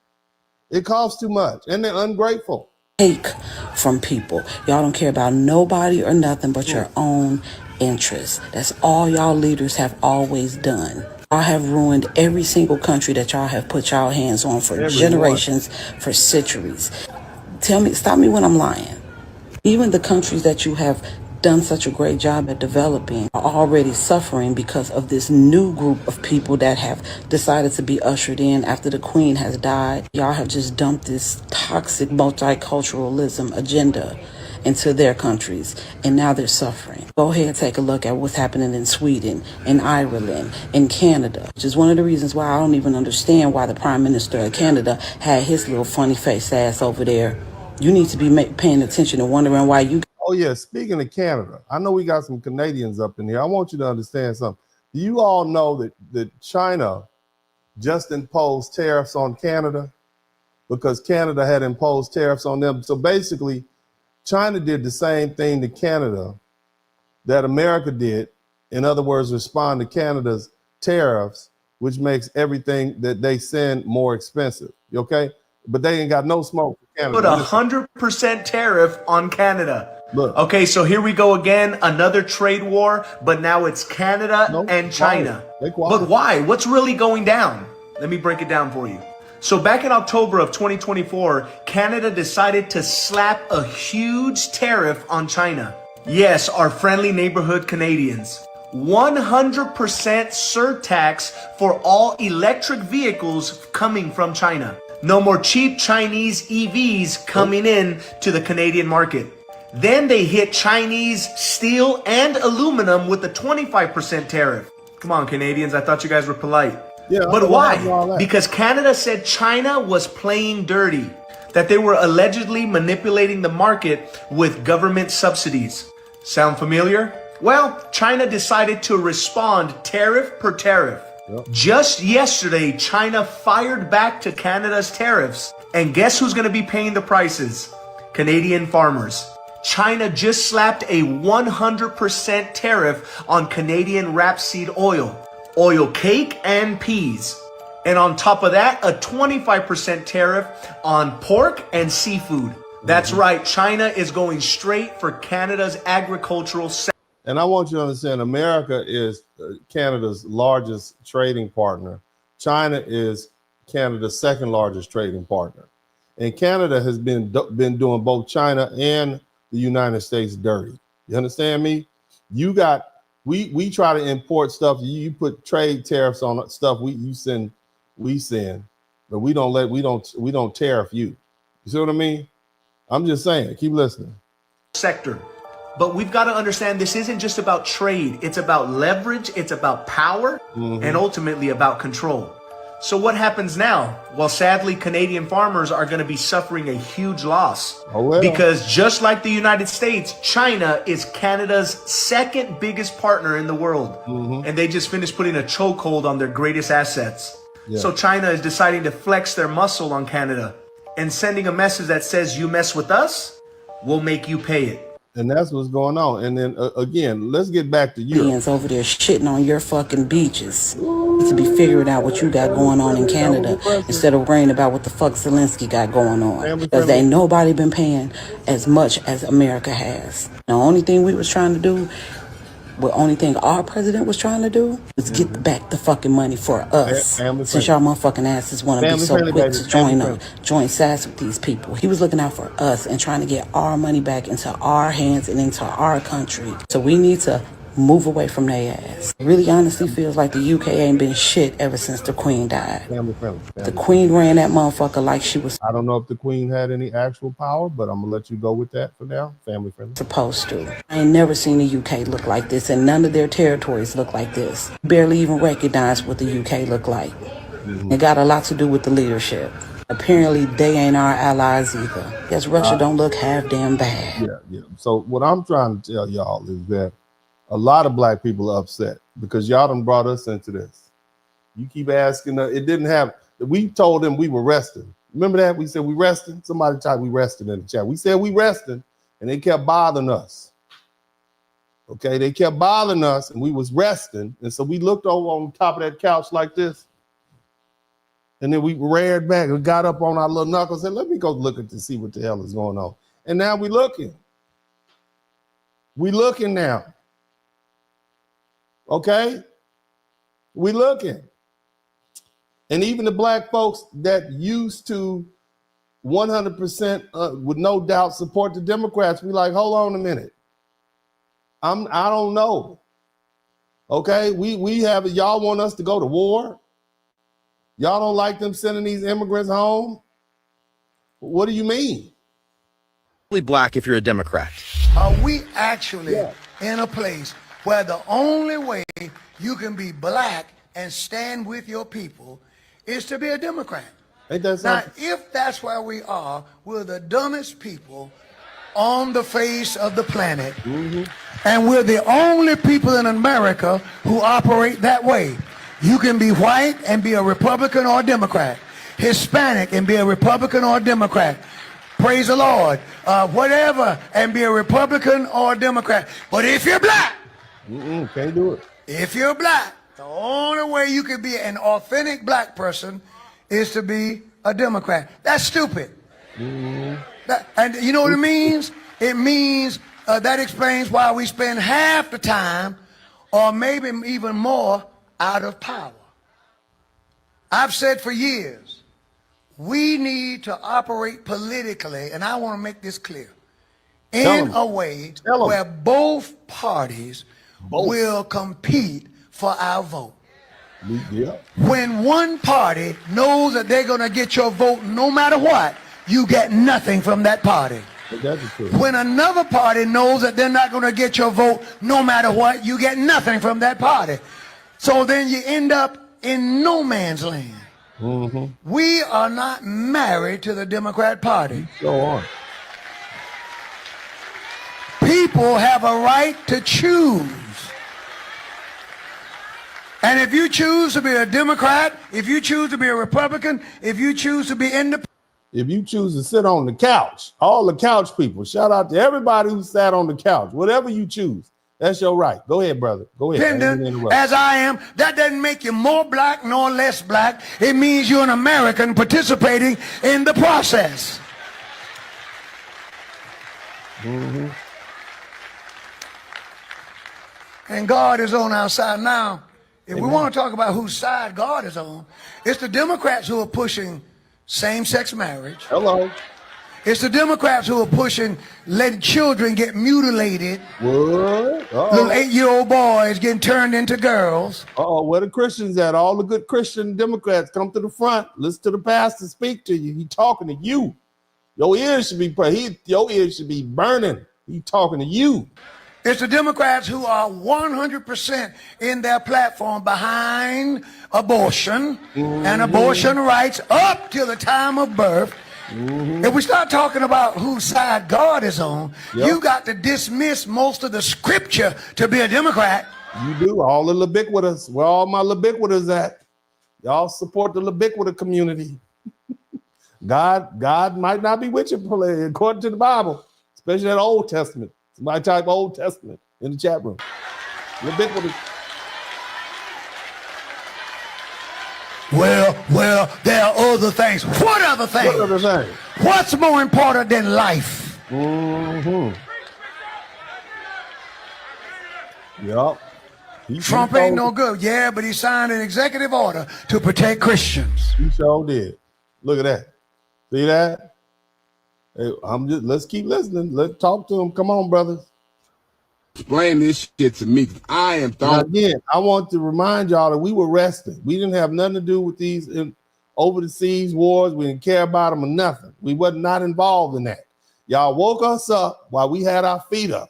It costs too much, and they're ungrateful. Take from people. Y'all don't care about nobody or nothing but your own interests. That's all y'all leaders have always done. Y'all have ruined every single country that y'all have put y'all hands on for generations, for centuries. Stop me when I'm lying. Even the countries that you have done such a great job at developing are already suffering because of this new group of people that have decided to be ushered in after the queen has died. Y'all have just dumped this toxic multiculturalism agenda into their countries, and now they're suffering. Go ahead and take a look at what's happening in Sweden, in Ireland, in Canada, which is one of the reasons why I don't even understand why the Prime Minister of Canada had his little funny face ass over there. You need to be paying attention and wondering why you... Oh, yeah. Speaking of Canada, I know we got some Canadians up in here. I want you to understand something. Do you all know that China just imposed tariffs on Canada because Canada had imposed tariffs on them? So basically, China did the same thing to Canada that America did. In other words, respond to Canada's tariffs, which makes everything that they send more expensive. Okay? But they ain't got no smoke for Canada. Put 100% tariff on Canada. Look. Okay, so here we go again, another trade war, but now it's Canada and China. But why? What's really going down? Let me break it down for you. So back in October of 2024, Canada decided to slap a huge tariff on China. Yes, our friendly neighborhood Canadians. 100% surtax for all electric vehicles coming from China. No more cheap Chinese EVs coming in to the Canadian market. Then they hit Chinese steel and aluminum with a 25% tariff. Come on, Canadians, I thought you guys were polite. Yeah, but why? Because Canada said China was playing dirty, that they were allegedly manipulating the market with government subsidies. Sound familiar? Well, China decided to respond tariff per tariff. Yep. Just yesterday, China fired back to Canada's tariffs. And guess who's going to be paying the prices? Canadian farmers. China just slapped a 100% tariff on Canadian rapeseed oil cake and peas. And on top of that, a 25% tariff on pork and seafood. That's right, China is going straight for Canada's agricultural sector. And I want you to understand, America is Canada's largest trading partner. China is Canada's second largest trading partner. And Canada has been doing both China and the United States dirty. You understand me? We try to import stuff. You put trade tariffs on stuff we send, but we don't tariff you. You see what I mean? I'm just saying, keep listening. Sector. But we've got to understand this isn't just about trade. It's about leverage. It's about power and ultimately about control. So what happens now? Well, sadly, Canadian farmers are going to be suffering a huge loss because just like the United States, China is Canada's second biggest partner in the world. And they just finished putting a chokehold on their greatest assets. Yeah. So China is deciding to flex their muscle on Canada and sending a message that says, you mess with us, we'll make you pay it. And that's what's going on. And then again, let's get back to Europe. Over there shitting on your fucking beaches. To be figuring out what you got going on in Canada instead of worrying about what the fuck Zelensky got going on. Because ain't nobody been paying as much as America has. The only thing we was trying to do, the only thing our president was trying to do was get back the fucking money for us. Since y'all motherfucking asses want to be so quick to join sides with these people. He was looking out for us and trying to get our money back into our hands and into our country. So we need to move away from their ass. Really honestly feels like the UK ain't been shit ever since the Queen died. The Queen ran that motherfucker like she was... I don't know if the Queen had any actual power, but I'm going to let you go with that for now. Family friendly. Supposed to. I ain't never seen the UK look like this, and none of their territories look like this. Barely even recognize what the UK look like. It got a lot to do with the leadership. Apparently, they ain't our allies either. Yes, Russia don't look half damn bad. Yeah. So what I'm trying to tell y'all is that a lot of black people are upset because y'all done brought us into this. You keep asking, it didn't have, we told them we were resting. Remember that? We said we resting? Somebody typed we resting in the chat. We said we resting, and they kept bothering us. Okay, they kept bothering us, and we was resting, and so we looked over on top of that couch like this, and then we reared back and got up on our little knuckles and said, let me go look at to see what the hell is going on. And now we looking. We looking now. Okay? We looking. And even the black folks that used to 100% with no doubt support the Democrats, we like, hold on a minute. I don't know. Okay, we have, y'all want us to go to war? Y'all don't like them sending these immigrants home? What do you mean? Black if you're a Democrat. Are we actually in a place where the only way you can be black and stand with your people is to be a Democrat? Now, if that's where we are, we're the dumbest people on the face of the planet. And we're the only people in America who operate that way. You can be white and be a Republican or a Democrat. Hispanic and be a Republican or a Democrat. Praise the Lord. Whatever, and be a Republican or a Democrat. But if you're black, can't do it. If you're black, the only way you can be an authentic black person is to be a Democrat. That's stupid. And you know what it means? It means that explains why we spend half the time, or maybe even more, out of power. I've said for years, we need to operate politically, and I want to make this clear, in a way where both parties will compete for our vote. When one party knows that they're going to get your vote no matter what, you get nothing from that party. When another party knows that they're not going to get your vote no matter what, you get nothing from that party. So then you end up in no man's land. We are not married to the Democrat Party. Go on. People have a right to choose. And if you choose to be a Democrat, if you choose to be a Republican, if you choose to be independent, if you choose to sit on the couch, all the couch people, shout out to everybody who sat on the couch, whatever you choose, that's your right. Go ahead, brother. Go ahead. As I am, that doesn't make you more black nor less black. It means you're an American participating in the process. And God is on our side. Now, if we want to talk about whose side God is on, it's the Democrats who are pushing same-sex marriage. Hello. It's the Democrats who are pushing letting children get mutilated. What? Little 8-year-old boys getting turned into girls. Where the Christians at? All the good Christian Democrats come to the front. Listen to the pastor speak to you. He talking to you. Your ears should be burning. He talking to you. It's the Democrats who are 100% in their platform behind abortion and abortion rights up till the time of birth. If we start talking about whose side God is on, you got to dismiss most of the scripture to be a Democrat. You do. All the ubiquitous. Where all my ubiquitous at? Y'all support the ubiquitous community. God might not be with you according to the Bible, especially that Old Testament. Somebody type Old Testament in the chat room. Ubiquitous. Well, there are other things. What other things? What other things? What's more important than life? Yup. Trump ain't no good. Yeah, but he signed an executive order to protect Christians. He sure did. Look at that. See that? Hey, let's keep listening. Let's talk to him. Come on, brothers. Explain this shit to me. I am throwing. Again, I want to remind y'all that we were resting. We didn't have nothing to do with these over the seas wars. We didn't care about them or nothing. We were not involved in that. Y'all woke us up while we had our feet up.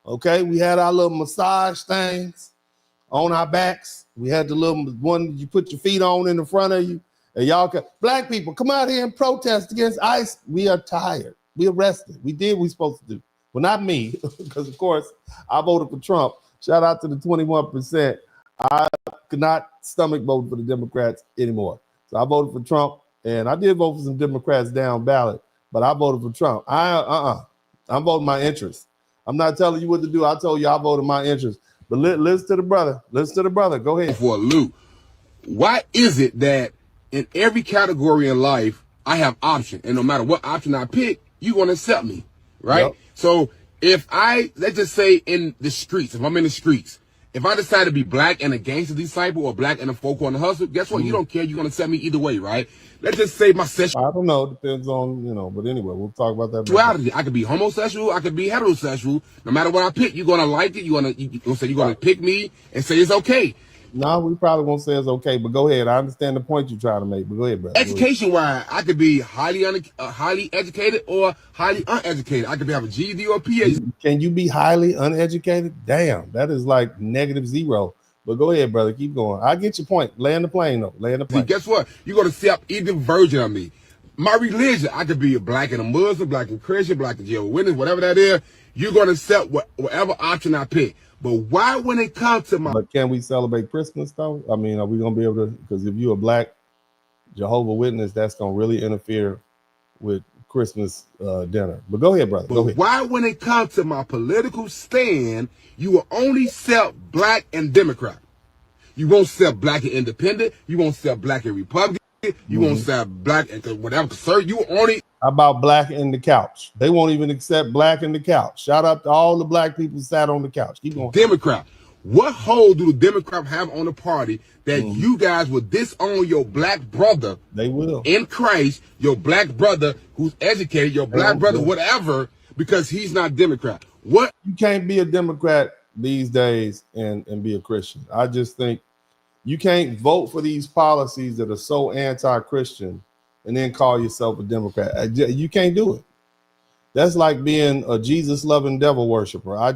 Okay, we had our little massage things on our backs. We had the little one you put your feet on in the front of you, And y'all, black people, come out here and protest against ICE. We are tired. We arrested. We did what we supposed to do. Well, not me, because of course I voted for Trump. Shout out to the 21%. I could not stomach vote for the Democrats anymore. So I voted for Trump, and I did vote for some Democrats down ballot, but I voted for Trump. I'm voting my interest. I'm not telling you what to do. I told you I voted my interest. But listen to the brother. Listen to the brother. Go ahead. For a loop. Why is it that in every category in life, I have option, and no matter what option I pick, you're going to accept me, right? Yep. So if let's just say in the streets, if I'm in the streets, if I decide to be black and a gangster disciple or black and a folk on the hustle, guess what? You don't care. You're going to accept me either way, right? Let's just say my sexuality. I don't know. Depends on, but anyway, we'll talk about that. Sexuality. I could be homosexual. I could be heterosexual. No matter what I pick, you're going to like it. You're going to pick me and say it's okay. No, we probably won't say it's okay, but go ahead. I understand the point you're trying to make, but go ahead, brother. Education-wise, I could be highly educated or highly uneducated. I could have a GED or a PhD. Can you be highly uneducated? Damn, that is like -0. But go ahead, brother. Keep going. I get your point. Land the plane, though. Land the plane. See, guess what? You're going to accept either version of me. My religion, I could be a black and a Muslim, black and Christian, black and Jehovah's Witness, whatever that is. You're going to accept whatever option I pick. But why, when it comes to But can we celebrate Christmas though? I mean, are we gonna be able to? Because if you're a black Jehovah's Witness, that's gonna really interfere with Christmas dinner. But go ahead, brother. Go ahead. Why, when it comes to my political stand, you will only accept black and Democrat? You won't accept black and independent. You won't accept black and Republican. You won't accept black and whatever. Sir, you only. How about black in the couch? They won't even accept black in the couch. Shout out to all the black people who sat on the couch. Keep going. Democrat. What hold do the Democrats have on the party that you guys will disown your black brother? They will. In Christ, your black brother who's educated, your black brother, whatever, because he's not Democrat. What? You can't be a Democrat these days and be a Christian. I just think you can't vote for these policies that are so anti-Christian and then call yourself a Democrat. You can't do it. That's like being a Jesus-loving devil worshiper. How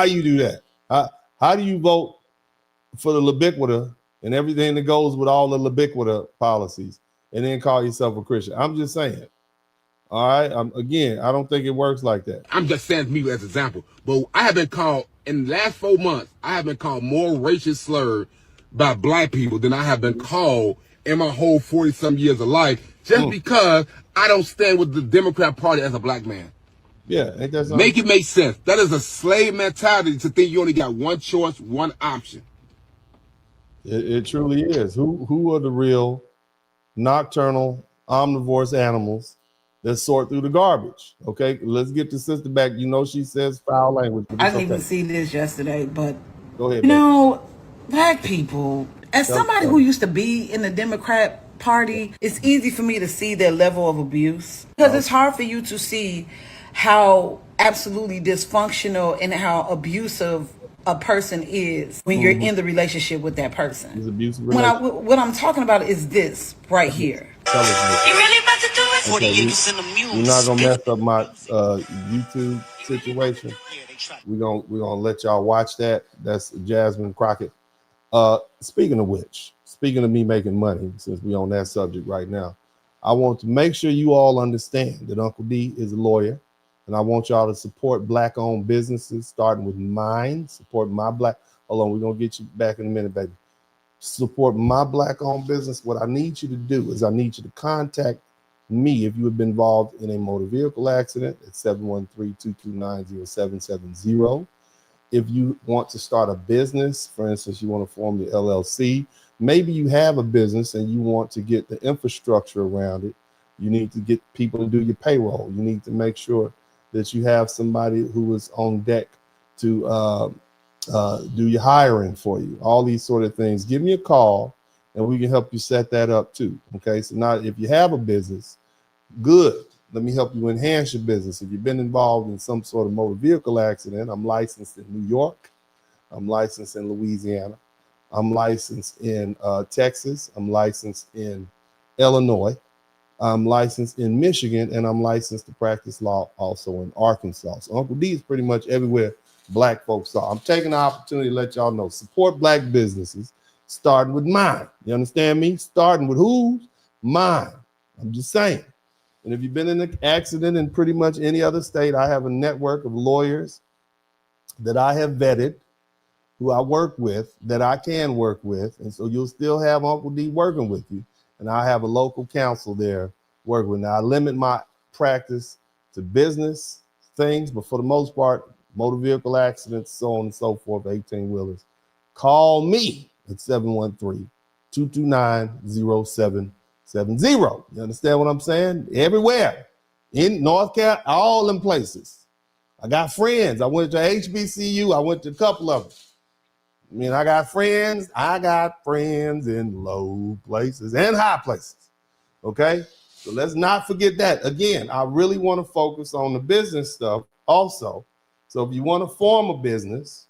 you do that? How do you vote for the ubiquitous and everything that goes with all the ubiquitous policies and then call yourself a Christian? I'm just saying. All right. Again, I don't think it works like that. I'm just saying me as an example. But I have been called, in the last 4 months, I have been called more racist slur by black people than I have been called in my whole 40-some years of life, just because I don't stand with the Democrat Party as a black man. Yeah, ain't that something? Make it make sense. That is a slave mentality to think you only got one choice, one option. It truly is. Who are the real nocturnal, omnivorous animals that sort through the garbage? Okay, let's get the sister back. You know she says foul language. I didn't even see this yesterday, but go ahead. Black people, as somebody who used to be in the Democrat Party, it's easy for me to see their level of abuse because it's hard for you to see how absolutely dysfunctional and how abusive a person is when you're in the relationship with that person. It's abusive. What I'm talking about is this right here. You really about to do it? 40 acres in the mule. You're not gonna mess up my YouTube situation. We're gonna let y'all watch that. That's Jasmine Crockett. Speaking of which, speaking of me making money, since we're on that subject right now, I want to make sure you all understand that Uncle D is a lawyer, and I want y'all to support black-owned businesses, starting with mine. Support my black. Hold on, we're gonna get you back in a minute, baby. Support my black-owned business. What I need you to do is I need you to contact me if you have been involved in a motor vehicle accident at 713-229-0770. If you want to start a business, for instance, you want to form the LLC, maybe you have a business and you want to get the infrastructure around it. You need to get people to do your payroll. You need to make sure that you have somebody who is on deck to do your hiring for you, all these sort of things. Give me a call and we can help you set that up too. Okay, so now if you have a business, good. Let me help you enhance your business. If you've been involved in some sort of motor vehicle accident, I'm licensed in New York. I'm licensed in Louisiana. I'm licensed in Texas. I'm licensed in Illinois. I'm licensed in Michigan, and I'm licensed to practice law also in Arkansas. So Uncle D is pretty much everywhere black folks are. I'm taking the opportunity to let y'all know, support black businesses, starting with mine. You understand me? Starting with who's? Mine. I'm just saying. And if you've been in an accident in pretty much any other state, I have a network of lawyers that I have vetted, who I work with, that I can work with. And so you'll still have Uncle D working with you. And I have a local counsel there working with. Now, I limit my practice to business things, but for the most part, motor vehicle accidents, so on and so forth, 18-wheelers. Call me at 713-229-0770. You understand what I'm saying? Everywhere. In North Carolina, all them places. I got friends. I went to HBCU. I went to a couple of them. I mean, I got friends in low places and high places, okay? So let's not forget that. Again, I really want to focus on the business stuff also. So if you want to form a business,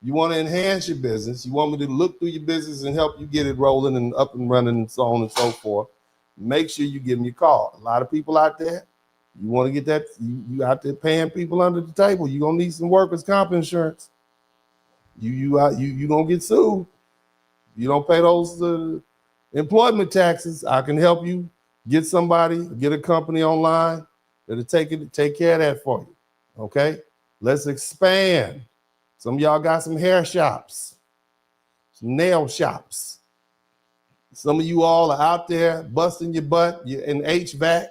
you want to enhance your business, you want me to look through your business and help you get it rolling and up and running and so on and so forth, make sure you give me a call. A lot of people out there, you want to get that, you out there paying people under the table, you're going to need some workers' comp insurance. You gonna get sued. You don't pay those employment taxes. I can help you get somebody, get a company online that'll take care of that for you. Okay, let's expand. Some of y'all got some hair shops, some nail shops. Some of you all are out there busting your butt. You're in HVAC,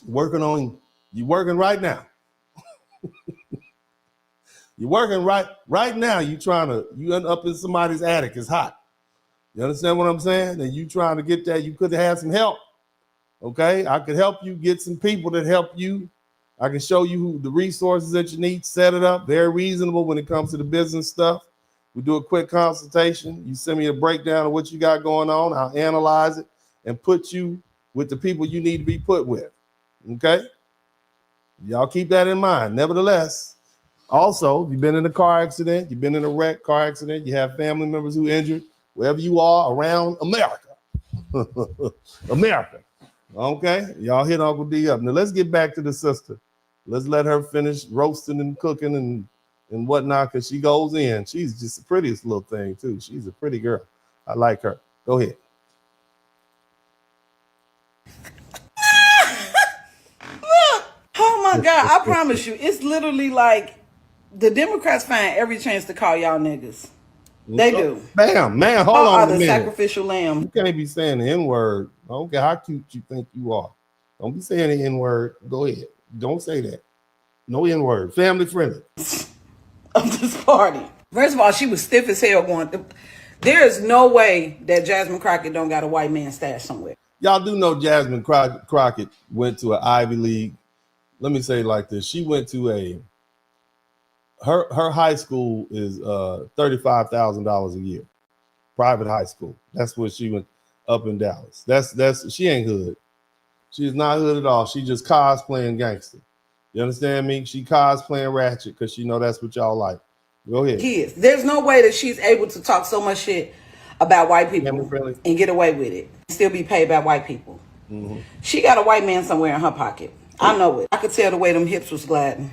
working right now. You're working right now. You end up in somebody's attic. It's hot. You understand what I'm saying? And you trying to get that. You could have some help. Okay, I could help you get some people that help you. I can show you the resources that you need. Set it up. Very reasonable when it comes to the business stuff. We do a quick consultation. You send me a breakdown of what you got going on. I'll analyze it and put you with the people you need to be put with. Okay, y'all keep that in mind. Nevertheless. Also, if you've been in a car accident, you've been in a wreck, car accident, you have family members who injured, wherever you are around America. America. Okay? Y'all hit Uncle D up. Now let's get back to the sister. Let's let her finish roasting and cooking and whatnot, because she goes in. She's just the prettiest little thing, too. She's a pretty girl. I like her. Go ahead. Look. Oh, my God. I promise you, it's literally like, the Democrats find every chance to call y'all niggas. They do. Bam, man, hold on a minute. Sacrificial lamb. You can't be saying the N-word. I don't care how cute you think you are. Don't be saying the N-word. Go ahead. Don't say that. No N-word. Family friendly. Of this party. First of all, she was stiff as hell going. There is no way that Jasmine Crockett don't got a white man stash somewhere. Y'all do know Jasmine Crockett went to an Ivy League. Let me say it like this. She went to her high school is $35,000 a year, private high school. That's where she went up in Dallas. That's she ain't hood. She's not hood at all. She just cosplaying gangster. You understand me? She cosplaying ratchet because she know that's what y'all like. Go ahead. Kids. There's no way that she's able to talk so much shit about white people and get away with it and still be paid by white people. Mm-hmm. She got a white man somewhere in her pocket. I know it. I could tell the way them hips was gliding.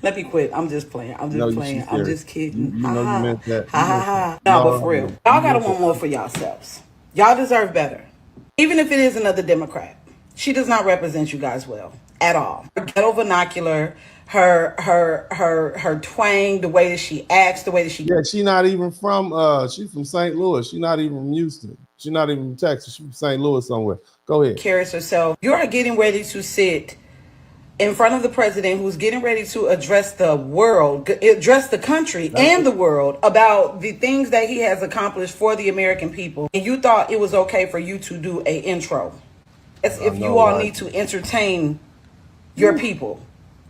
Let me quit. I'm just playing. I'm just kidding. You know you meant that. No, but for real. Y'all gotta want more for yourselves. Y'all deserve better. Even if it is another Democrat. She does not represent you guys well at all. Her ghetto vernacular, her twang, the way that she acts, the way that she... Yeah, she's not even from, she's from St. Louis. She's not even from Houston. She's not even from Texas. She's from St. Louis somewhere. Go ahead. Carries herself. You are getting ready to sit in front of the president who's getting ready to address the world, address the country and the world about the things that he has accomplished for the American people. And you thought it was okay for you to do an intro. As if you all need to entertain your people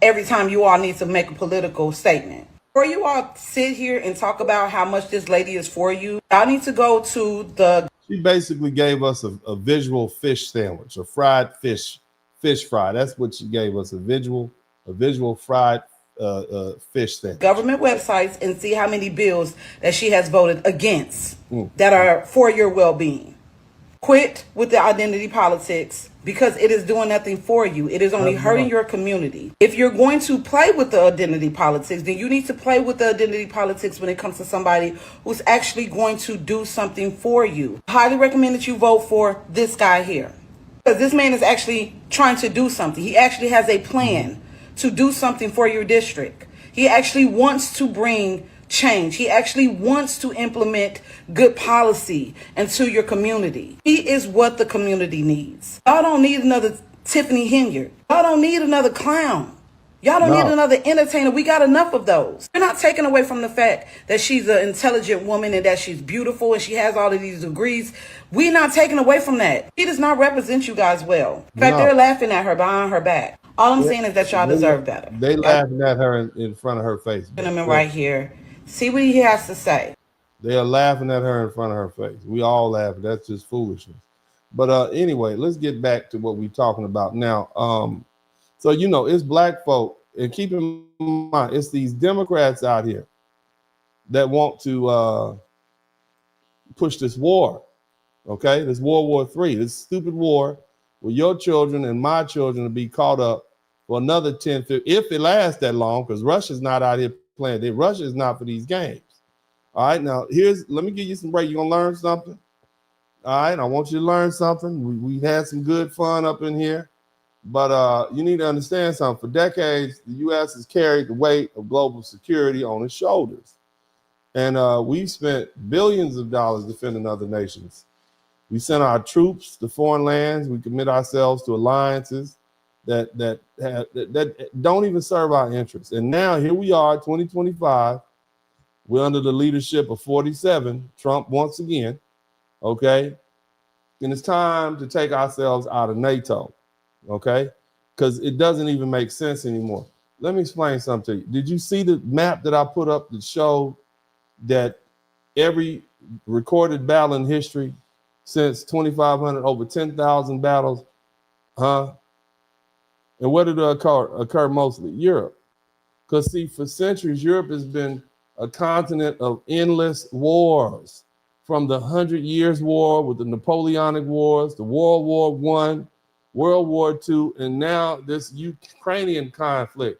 every time you all need to make a political statement. Before you all sit here and talk about how much this lady is for you, y'all need to go to the... She basically gave us a visual fish sandwich, a fried fish fry. That's what she gave us, a visual fried fish sandwich. Government websites and see how many bills that she has voted against that are for your well-being. Quit with the identity politics because it is doing nothing for you. It is only hurting your community. If you're going to play with the identity politics, then you need to play with the identity politics when it comes to somebody who's actually going to do something for you. I highly recommend that you vote for this guy here. Because this man is actually trying to do something. He actually has a plan to do something for your district. He actually wants to bring change. He actually wants to implement good policy into your community. He is what the community needs. Y'all don't need another Tiffany Henyard. Y'all don't need another clown. Y'all don't need another entertainer. We got enough of those. We're not taking away from the fact that she's an intelligent woman and that she's beautiful and she has all of these degrees. We're not taking away from that. She does not represent you guys well. In fact, they're laughing at her behind her back. All I'm saying is that y'all deserve better. They laughing at her in front of her face. Gentleman right here. See what he has to say. They are laughing at her in front of her face. We all laugh. That's just foolishness. But anyway, let's get back to what we're talking about now. So, you know, it's black folk. And keep in mind, it's these Democrats out here that want to push this war. Okay? This World War III, this stupid war where your children and my children will be caught up for another 10, 15, if it lasts that long, because Russia's not out here playing. Russia is not for these games. All right, now let me give you some break. You're gonna learn something. All right, I want you to learn something. We had some good fun up in here, but you need to understand something. For decades, the U.S. has carried the weight of global security on its shoulders, and we've spent billions of dollars defending other nations. We send our troops to foreign lands. We commit ourselves to alliances that don't even serve our interests. And now here we are, 2025. We're under the leadership of 47, Trump once again, okay? And it's time to take ourselves out of NATO, okay? Because it doesn't even make sense anymore. Let me explain something to you. Did you see the map that I put up that showed that every recorded battle in history since 2,500, over 10,000 battles, huh? And where did it occur mostly? Europe. Because see, for centuries, Europe has been a continent of endless wars, from the 100 Years' War with the Napoleonic Wars, the World War I, World War II, and now this Ukrainian conflict.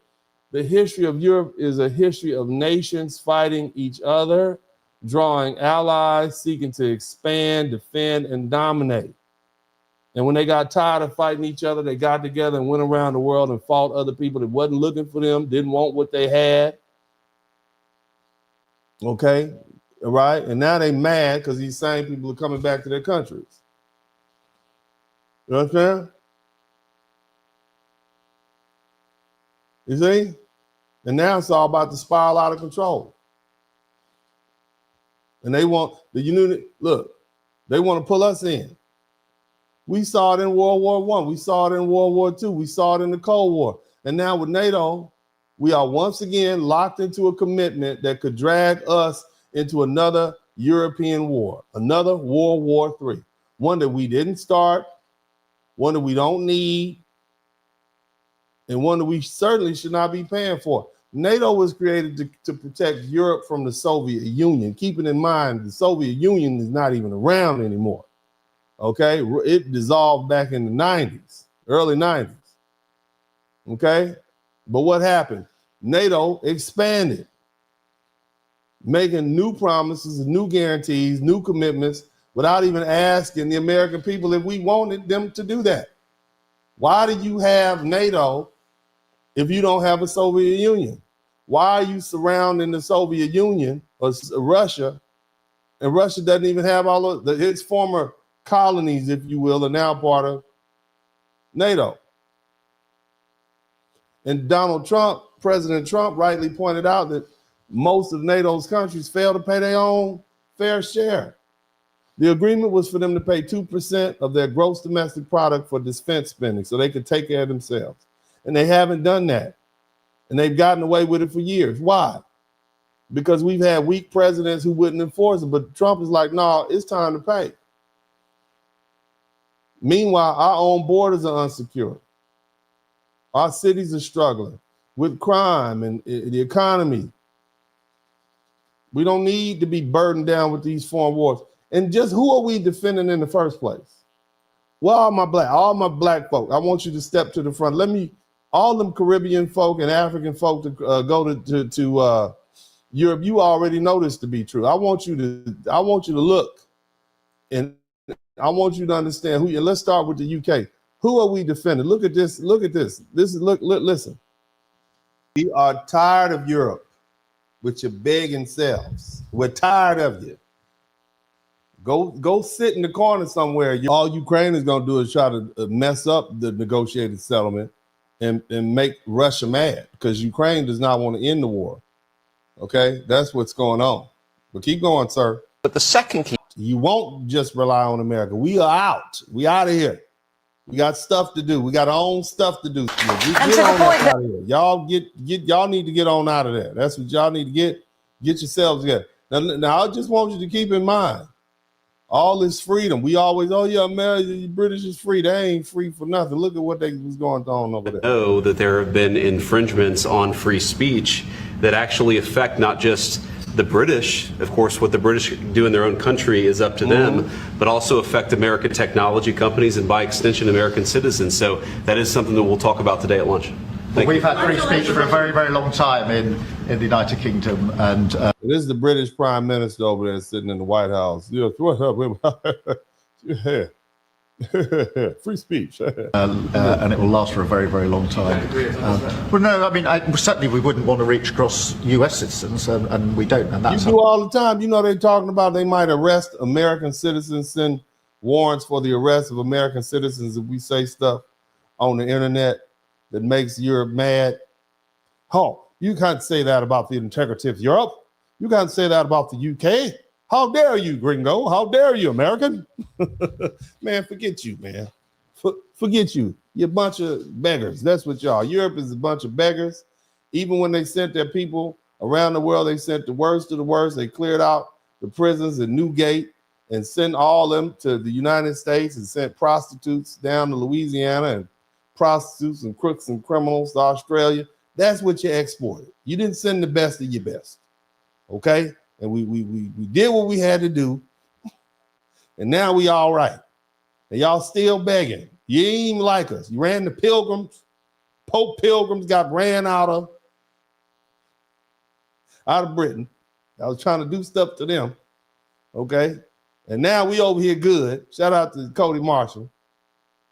The history of Europe is a history of nations fighting each other, drawing allies, seeking to expand, defend, and dominate. And when they got tired of fighting each other, they got together and went around the world and fought other people that wasn't looking for them, didn't want what they had. Okay, right? And now they mad because these same people are coming back to their countries. You understand? You see? And now it's all about to spiral out of control. And they want the unit, look, they want to pull us in. We saw it in World War I. We saw it in World War II. We saw it in the Cold War. And now with NATO, we are once again locked into a commitment that could drag us into another European war, another World War III, one that we didn't start, one that we don't need, and one that we certainly should not be paying for. NATO was created to protect Europe from the Soviet Union. Keeping in mind, the Soviet Union is not even around anymore. Okay, it dissolved back in the 90s, early 90s. Okay, but what happened? NATO expanded, making new promises, new guarantees, new commitments without even asking the American people if we wanted them to do that. Why do you have NATO if you don't have a Soviet Union? Why are you surrounding the Soviet Union or Russia, and Russia doesn't even have all of its former colonies, if you will, are now part of NATO. And Donald Trump, President Trump, rightly pointed out that most of NATO's countries fail to pay their own fair share. The agreement was for them to pay 2% of their gross domestic product for defense spending so they could take care of themselves. And they haven't done that. And they've gotten away with it for years. Why? Because we've had weak presidents who wouldn't enforce it. But Trump is like, no, it's time to pay. Meanwhile, our own borders are unsecured. Our cities are struggling with crime and the economy. We don't need to be burdened down with these foreign wars. And just who are we defending in the first place? Well, all my black folk, I want you to step to the front. All them Caribbean folk and African folk to go to Europe. You already know this to be true. I want you to look, and I want you to understand who. And let's start with the UK. Who are we defending? Look at this. Look at this. Listen. We are tired of Europe with your begging selves. We're tired of you. Go sit in the corner somewhere. All Ukraine is going to do is try to mess up the negotiated settlement and make Russia mad, because Ukraine does not want to end the war. Okay, that's what's going on. But keep going, sir. But the second key, you won't just rely on America. We are out. We out of here. We got stuff to do. We got our own stuff to do. Y'all need to get on out of there. That's what y'all need to get yourselves together. Now I just want you to keep in mind, all this freedom. We always, America, the British is free. They ain't free for nothing. Look at what was going on over there. Know that there have been infringements on free speech that actually affect not just the British. Of course, what the British do in their own country is up to them, but also affect American technology companies and by extension American citizens. So that is something that we'll talk about today at lunch. We've had free speech for a very, very long time in the United Kingdom, and this is the British Prime Minister over there sitting in the White House. What's up? Free speech. And it will last for a very, very long time. Well, no, I mean, certainly we wouldn't want to reach across US citizens, and we don't. And that's you do all the time. You know, they're talking about they might arrest American citizens, send warrants for the arrest of American citizens if we say stuff on the internet that makes Europe mad. You can't say that about the integrity of Europe. You can't say that about the UK. How dare you, gringo? How dare you, American? Man, forget you, man. Forget you. You're a bunch of beggars. That's what y'all. Europe is a bunch of beggars. Even when they sent their people around the world, they sent the worst of the worst. They cleared out the prisons in Newgate and sent all them to the United States and sent prostitutes down to Louisiana and prostitutes and crooks and criminals to Australia. That's what you exported. You didn't send the best of your best. Okay? And we did what we had to do. And now we all right. And y'all still begging. You ain't even like us. You ran the pilgrims. Pope pilgrims got ran out of Britain. I was trying to do stuff to them. Okay? And now we over here good. Shout out to Cody Marshall.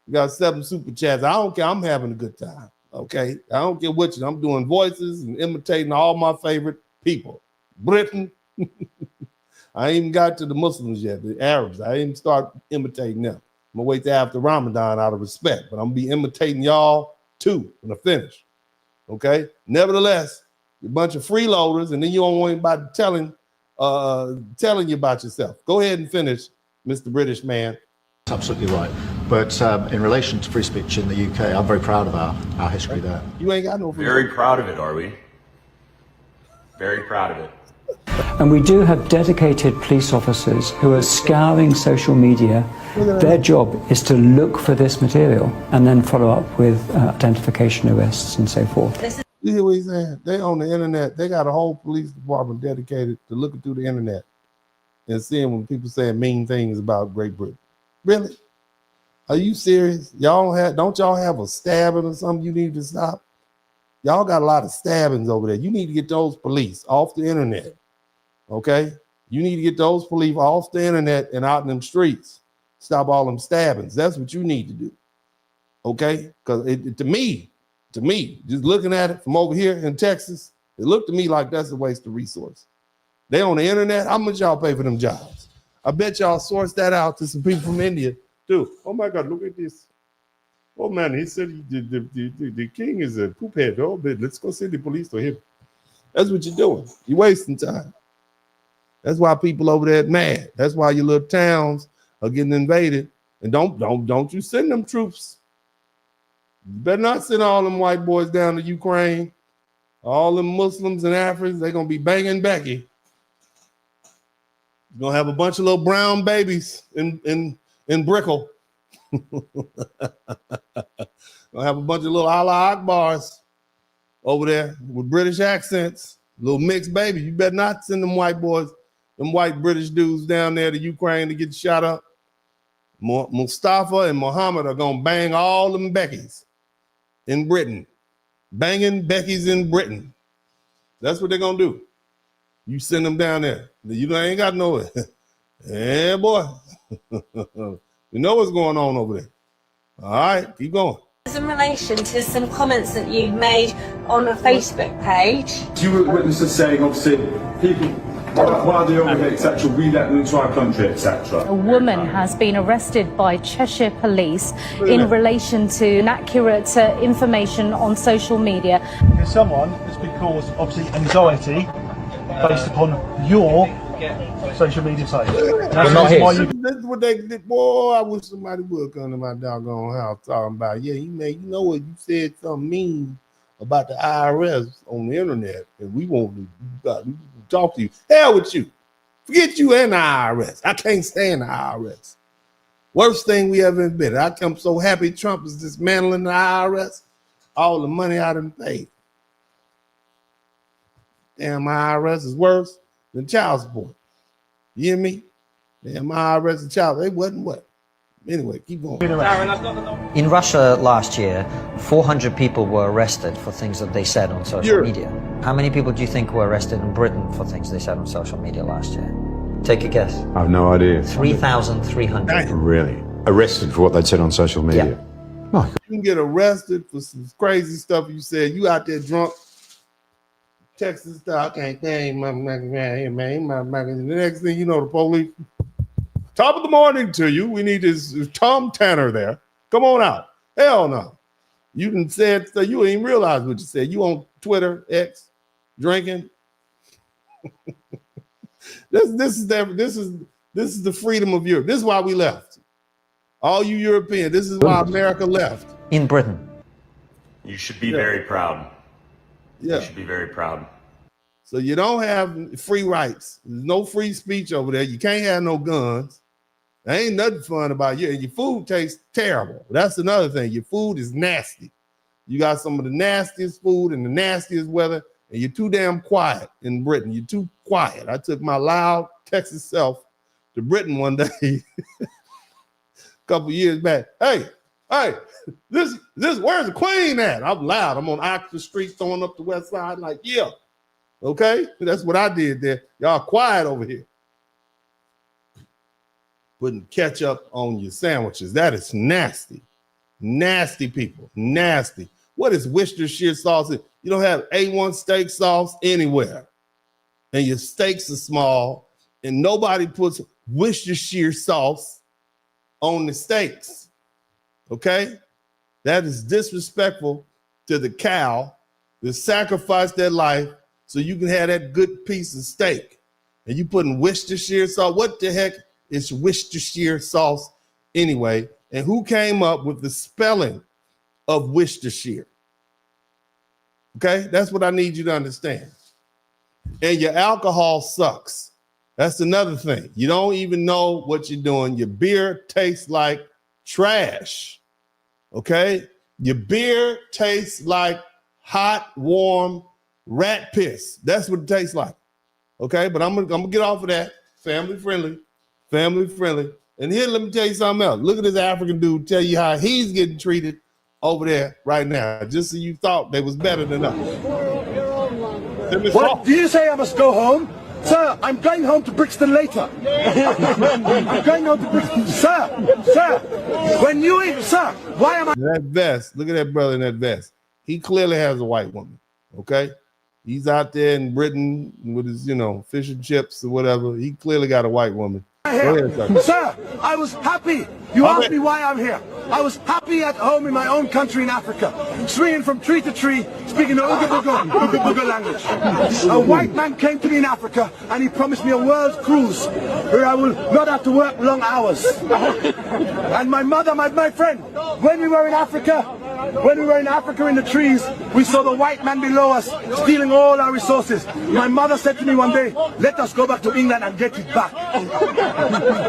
We got 7 super chats. I don't care. I'm having a good time. Okay? I don't care what I'm doing voices and imitating all my favorite people. Britain. I ain't even got to the Muslims yet, the Arabs. I ain't start imitating them. I'm gonna wait till after Ramadan out of respect, but I'm gonna be imitating y'all too when I finish. Okay? Nevertheless, you're a bunch of freeloaders, and then you don't want anybody telling you about yourself. Go ahead and finish, Mr. British man. That's absolutely right. But in relation to free speech in the UK, I'm very proud of our history there. You ain't got no free Very proud of it, are we? Very proud of it. And we do have dedicated police officers who are scouring social media. Their job is to look for this material and then follow up with identification arrests and so forth. You hear what he's saying? They on the internet. They got a whole police department dedicated to looking through the internet and seeing when people saying mean things about Great Britain. Really? Are you serious? Don't y'all have a stabbing or something you need to stop? Y'all got a lot of stabbings over there. You need to get those police off the internet. Okay? You need to get those police off the internet and out in them streets. Stop all them stabbings. That's what you need to do. Okay? Because to me, just looking at it from over here in Texas, it looked to me like that's a waste of resource. They on the internet. How much y'all pay for them jobs? I bet y'all source that out to some people from India too. Oh my God, look at this. Oh man, he said the king is a poop head. Oh, but let's go send the police to him. That's what you're doing. You're wasting time. That's why people over there are mad. That's why your little towns are getting invaded. And don't you send them troops. You better not send all them white boys down to Ukraine. All them Muslims and Africans, they're gonna be banging Becky. You're gonna have a bunch of little brown babies in Brickell. Gonna have a bunch of little Allah Akbars over there with British accents, little mixed babies. You better not send them white boys, them white British dudes down there to Ukraine to get shot up. Mustafa and Muhammad are going to bang all them Beckys in Britain. Banging Beckys in Britain. That's what they're going to do. You send them down there. You ain't got no... Yeah, boy. You know what's going on over there. All right, keep going. In relation to some comments that you made on a Facebook page. You were witnesses saying, obviously, people, why are they over here, etc., we let them into our country, etc. A woman has been arrested by Cheshire Police in relation to inaccurate information on social media. Someone has been caused, obviously, anxiety based upon your social media site. That's what they did. Boy, I wish somebody would come to my doggone house talking about, yeah, you know what, you said something mean about the IRS on the internet, and we want to talk to you. Hell with you. Forget you and the IRS. I can't stand the IRS. Worst thing we ever invented. I'm so happy Trump is dismantling the IRS. All the money I done paid. Damn, my IRS is worse than child support. You hear me? Damn, my IRS and child, they wasn't what? Anyway, keep going. In Russia last year, 400 people were arrested for things that they said on social media. How many people do you think were arrested in Britain for things they said on social media last year? Take a guess. I have no idea. 3,300. Really? Arrested for what they'd said on social media? Yeah. You can get arrested for some crazy stuff you said. You out there drunk, Texas style, can't stand my man. The next thing you know, the police, top of the morning to you. We need this Tom Tanner there. Come on out. Hell no. You done said so you ain't realize what you said. You on Twitter, X, drinking. This is the freedom of Europe. This is why we left. All you Europeans, this is why America left. In Britain. You should be very proud. Yeah. You should be very proud. So you don't have free rights. There's no free speech over there. You can't have no guns. There ain't nothing fun about you. And your food tastes terrible. That's another thing. Your food is nasty. You got some of the nastiest food and the nastiest weather, and you're too damn quiet in Britain. You're too quiet. I took my loud Texas self to Britain one day a couple years back. Hey, this where's the Queen at? I'm loud. I'm on Oxford Street throwing up the west side like, yeah. Okay? That's what I did there. Y'all quiet over here. Putting ketchup on your sandwiches. That is nasty. Nasty people. Nasty. What is Worcestershire sauce? You don't have A1 steak sauce anywhere. And your steaks are small. And nobody puts Worcestershire sauce on the steaks. Okay? That is disrespectful to the cow that sacrificed their life so you can have that good piece of steak. And you putting Worcestershire sauce. What the heck is Worcestershire sauce anyway? And who came up with the spelling of Worcestershire? Okay? That's what I need you to understand. And your alcohol sucks. That's another thing. You don't even know what you're doing. Your beer tastes like trash. Okay? Your beer tastes like hot, warm rat piss. That's what it tastes like. Okay? But I'm gonna get off of that. Family friendly. Family friendly. And here, let me tell you something else. Look at this African dude tell you how he's getting treated over there right now. Just so you thought they was better than us. What? Do you say I must go home? Sir, I'm going home to Brixton later. I'm going home to Brixton. Sir, when you, sir, why am I? That vest, look at that brother in that vest. He clearly has a white woman, okay? He's out there in Britain with his, fish and chips or whatever. He clearly got a white woman. Go ahead, sir, I was happy. You asked me why I'm here. I was happy at home in my own country in Africa, swinging from tree to tree, speaking the Uga language. A white man came to me in Africa and he promised me a world cruise where I will not have to work long hours. And my mother, my friend, when we were in Africa, When we were in Africa in the trees, we saw the white man below us stealing all our resources. My mother said to me one day, let us go back to England and get it back.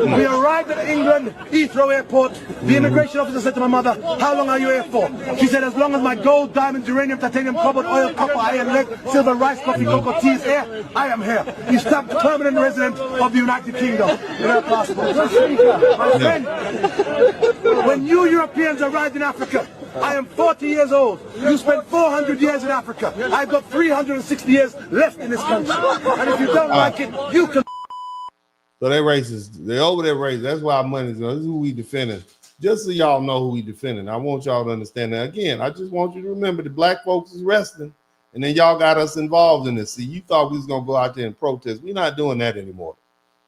We arrived at England, Heathrow Airport. The immigration officer said to my mother, how long are you here for? She said, as long as my gold, diamond, uranium, titanium, cobalt, oil, copper, iron, lead, silver, rice, coffee, cocoa, tea is here. I am here. You stamped permanent resident of the United Kingdom in our passport. My friend, when you Europeans arrived in Africa, I am 40 years old. You spent 400 years in Africa. I've got 360 years left in this country. And if you don't like it, you can... So they're racist. They're over there racist. That's why our money's going. This is who we defending. Just so y'all know who we defending. I want y'all to understand that. Again, I just want you to remember the black folks is wrestling, and then y'all got us involved in this. See, you thought we was going to go out there and protest. We're not doing that anymore.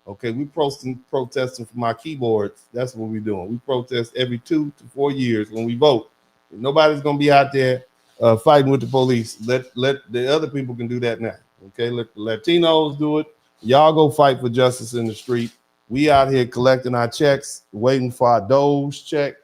Okay, we protesting from our keyboards. That's what we're doing. We protest every 2 to 4 years when we vote. Nobody's going to be out there fighting with the police. Let the other people can do that now. Okay, let the Latinos do it. Y'all go fight for justice in the street. We out here collecting our checks, waiting for our Doge check.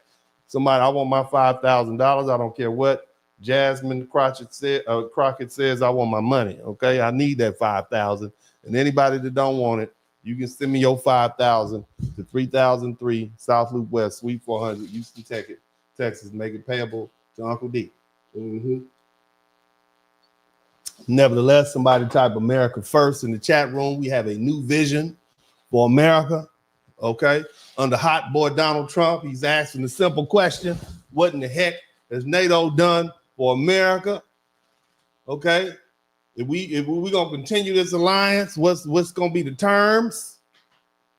Somebody, I want my $5,000. I don't care what Jasmine Crockett says. I want my money. Okay, I need that $5,000. And anybody that don't want it, you can send me your $5,000 to 3003 South Loop West, Suite 400, Houston, Texas. Make it payable to Uncle D. Nevertheless, somebody type America first in the chat room. We have a new vision for America. Okay. Under hot boy Donald Trump, he's asking the simple question: what in the heck has NATO done for America? Okay. If we're gonna continue this alliance, what's gonna be the terms?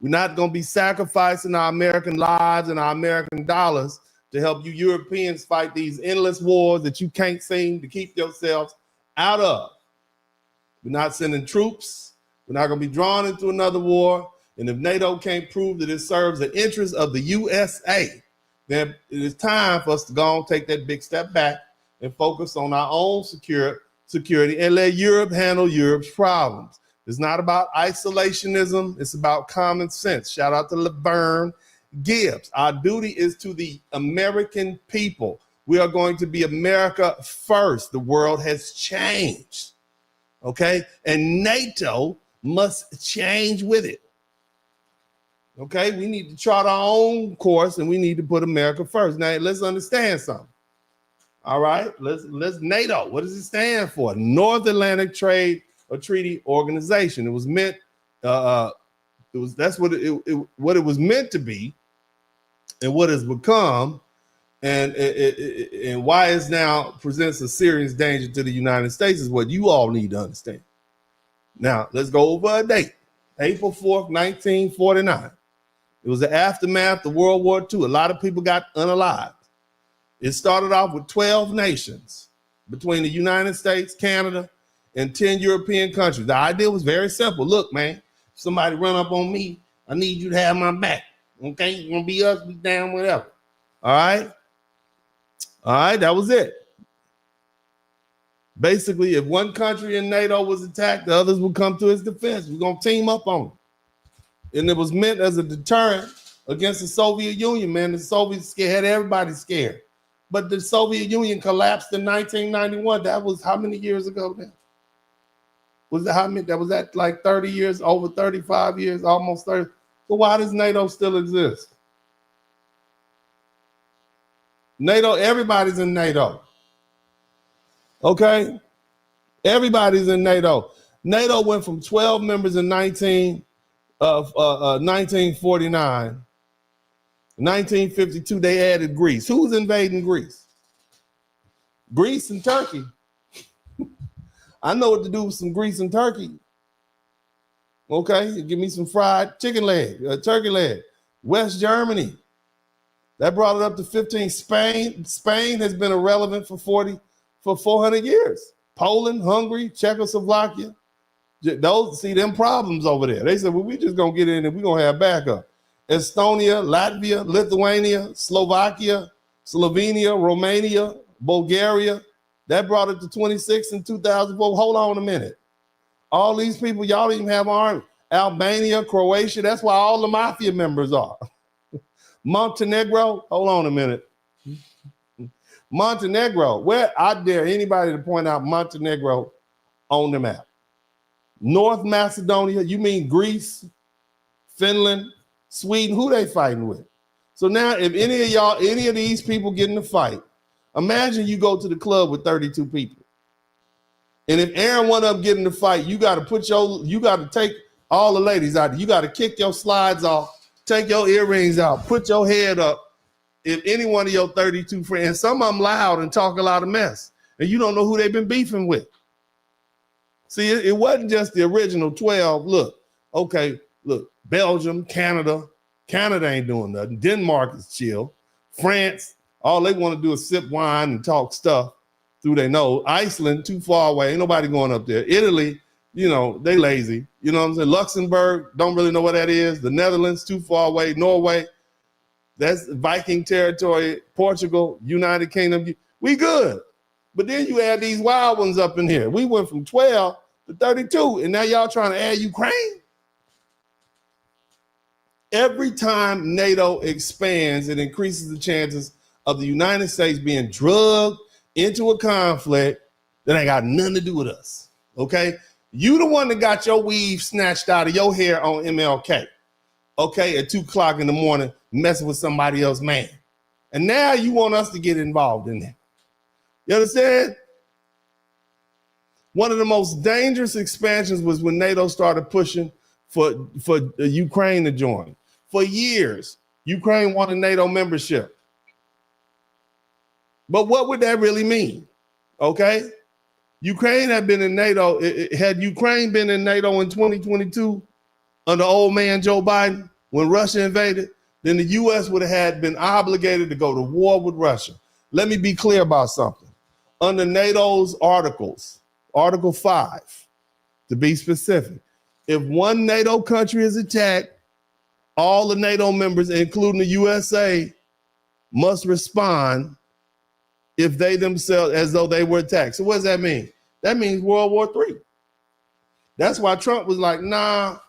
We're not gonna be sacrificing our American lives and our American dollars to help you Europeans fight these endless wars that you can't seem to keep yourselves out of. We're not sending troops. We're not gonna be drawn into another war. And if NATO can't prove that it serves the interests of the USA, then it is time for us to go and take that big step back and focus on our own security and let Europe handle Europe's problems. It's not about isolationism. It's about common sense. Shout out to Laverne Gibbs. Our duty is to the American people. We are going to be America first. The world has changed. Okay. And NATO must change with it. Okay. We need to chart our own course and we need to put America first. Now let's understand something. All right, let's NATO. What does it stand for? North Atlantic Trade or Treaty Organization. It was meant. That's what it was meant to be, and what it's become, and why it now presents a serious danger to the United States is what you all need to understand. Now let's go over a date: April 4th, 1949. It was the aftermath of World War II. A lot of people got unalived. It started off with 12 nations between the United States, Canada, and 10 European countries. The idea was very simple. Look, man, if somebody run up on me, I need you to have my back. Okay, it's gonna be us, be down, whatever. All right, that was it. Basically, if one country in NATO was attacked, the others would come to its defense. We're gonna team up on it. And it was meant as a deterrent against the Soviet Union, man. The Soviets had everybody scared. But the Soviet Union collapsed in 1991. That was how many years ago now? Was it how many? That was at like 30 years, over 35 years, almost 30. So why does NATO still exist? NATO, everybody's in NATO. Okay? Everybody's in NATO. NATO went from 12 members in 1949. 1952, they added Greece. Who's invading Greece? Greece and Turkey. I know what to do with some Greece and Turkey. Okay, give me some fried chicken leg, turkey leg. West Germany. That brought it up to 15. Spain has been irrelevant for 400 years. Poland, Hungary, Czechoslovakia. Those, see them problems over there. They said, well, we just gonna get in and we're gonna have backup. Estonia, Latvia, Lithuania, Slovakia, Slovenia, Romania, Bulgaria. That brought it to 26 in 2004. Hold on a minute. All these people, y'all don't even have army. Albania, Croatia, that's why all the mafia members are. Montenegro, hold on a minute. Montenegro, where I dare anybody to point out Montenegro on the map. North Macedonia, you mean Greece, Finland, Sweden, who they fighting with? So now if any of these people get in a fight, imagine you go to the club with 32 people. And if Aaron one of them get in the fight, you got to take all the ladies out. You got to kick your slides off, take your earrings out, put your head up. If any one of your 32 friends, some of them loud and talk a lot of mess, and you don't know who they've been beefing with. See, it wasn't just the original 12. Look, Belgium, Canada ain't doing nothing. Denmark is chill. France, all they want to do is sip wine and talk stuff through their nose. Iceland, too far away. Ain't nobody going up there. Italy, they lazy. You know what I'm saying? Luxembourg, don't really know what that is. The Netherlands, too far away. Norway, that's Viking territory. Portugal, United Kingdom, we good. But then you add these wild ones up in here. We went from 12 to 32, and now y'all trying to add Ukraine? Every time NATO expands, it increases the chances of the United States being drugged into a conflict that ain't got nothing to do with us, okay? You the one that got your weave snatched out of your hair on MLK, okay, at 2 o'clock in the morning, messing with somebody else's man. And now you want us to get involved in that. You understand? One of the most dangerous expansions was when NATO started pushing for Ukraine to join. For years, Ukraine wanted NATO membership. But what would that really mean? Okay? Ukraine had been in NATO. Had Ukraine been in NATO in 2022 under old man Joe Biden when Russia invaded, then the U.S. would have been obligated to go to war with Russia. Let me be clear about something. Under NATO's articles, Article 5, to be specific, if one NATO country is attacked, all the NATO members, including the USA, must respond if they themselves, as though they were attacked. So what does that mean? That means World War III. That's why Trump was like, nah,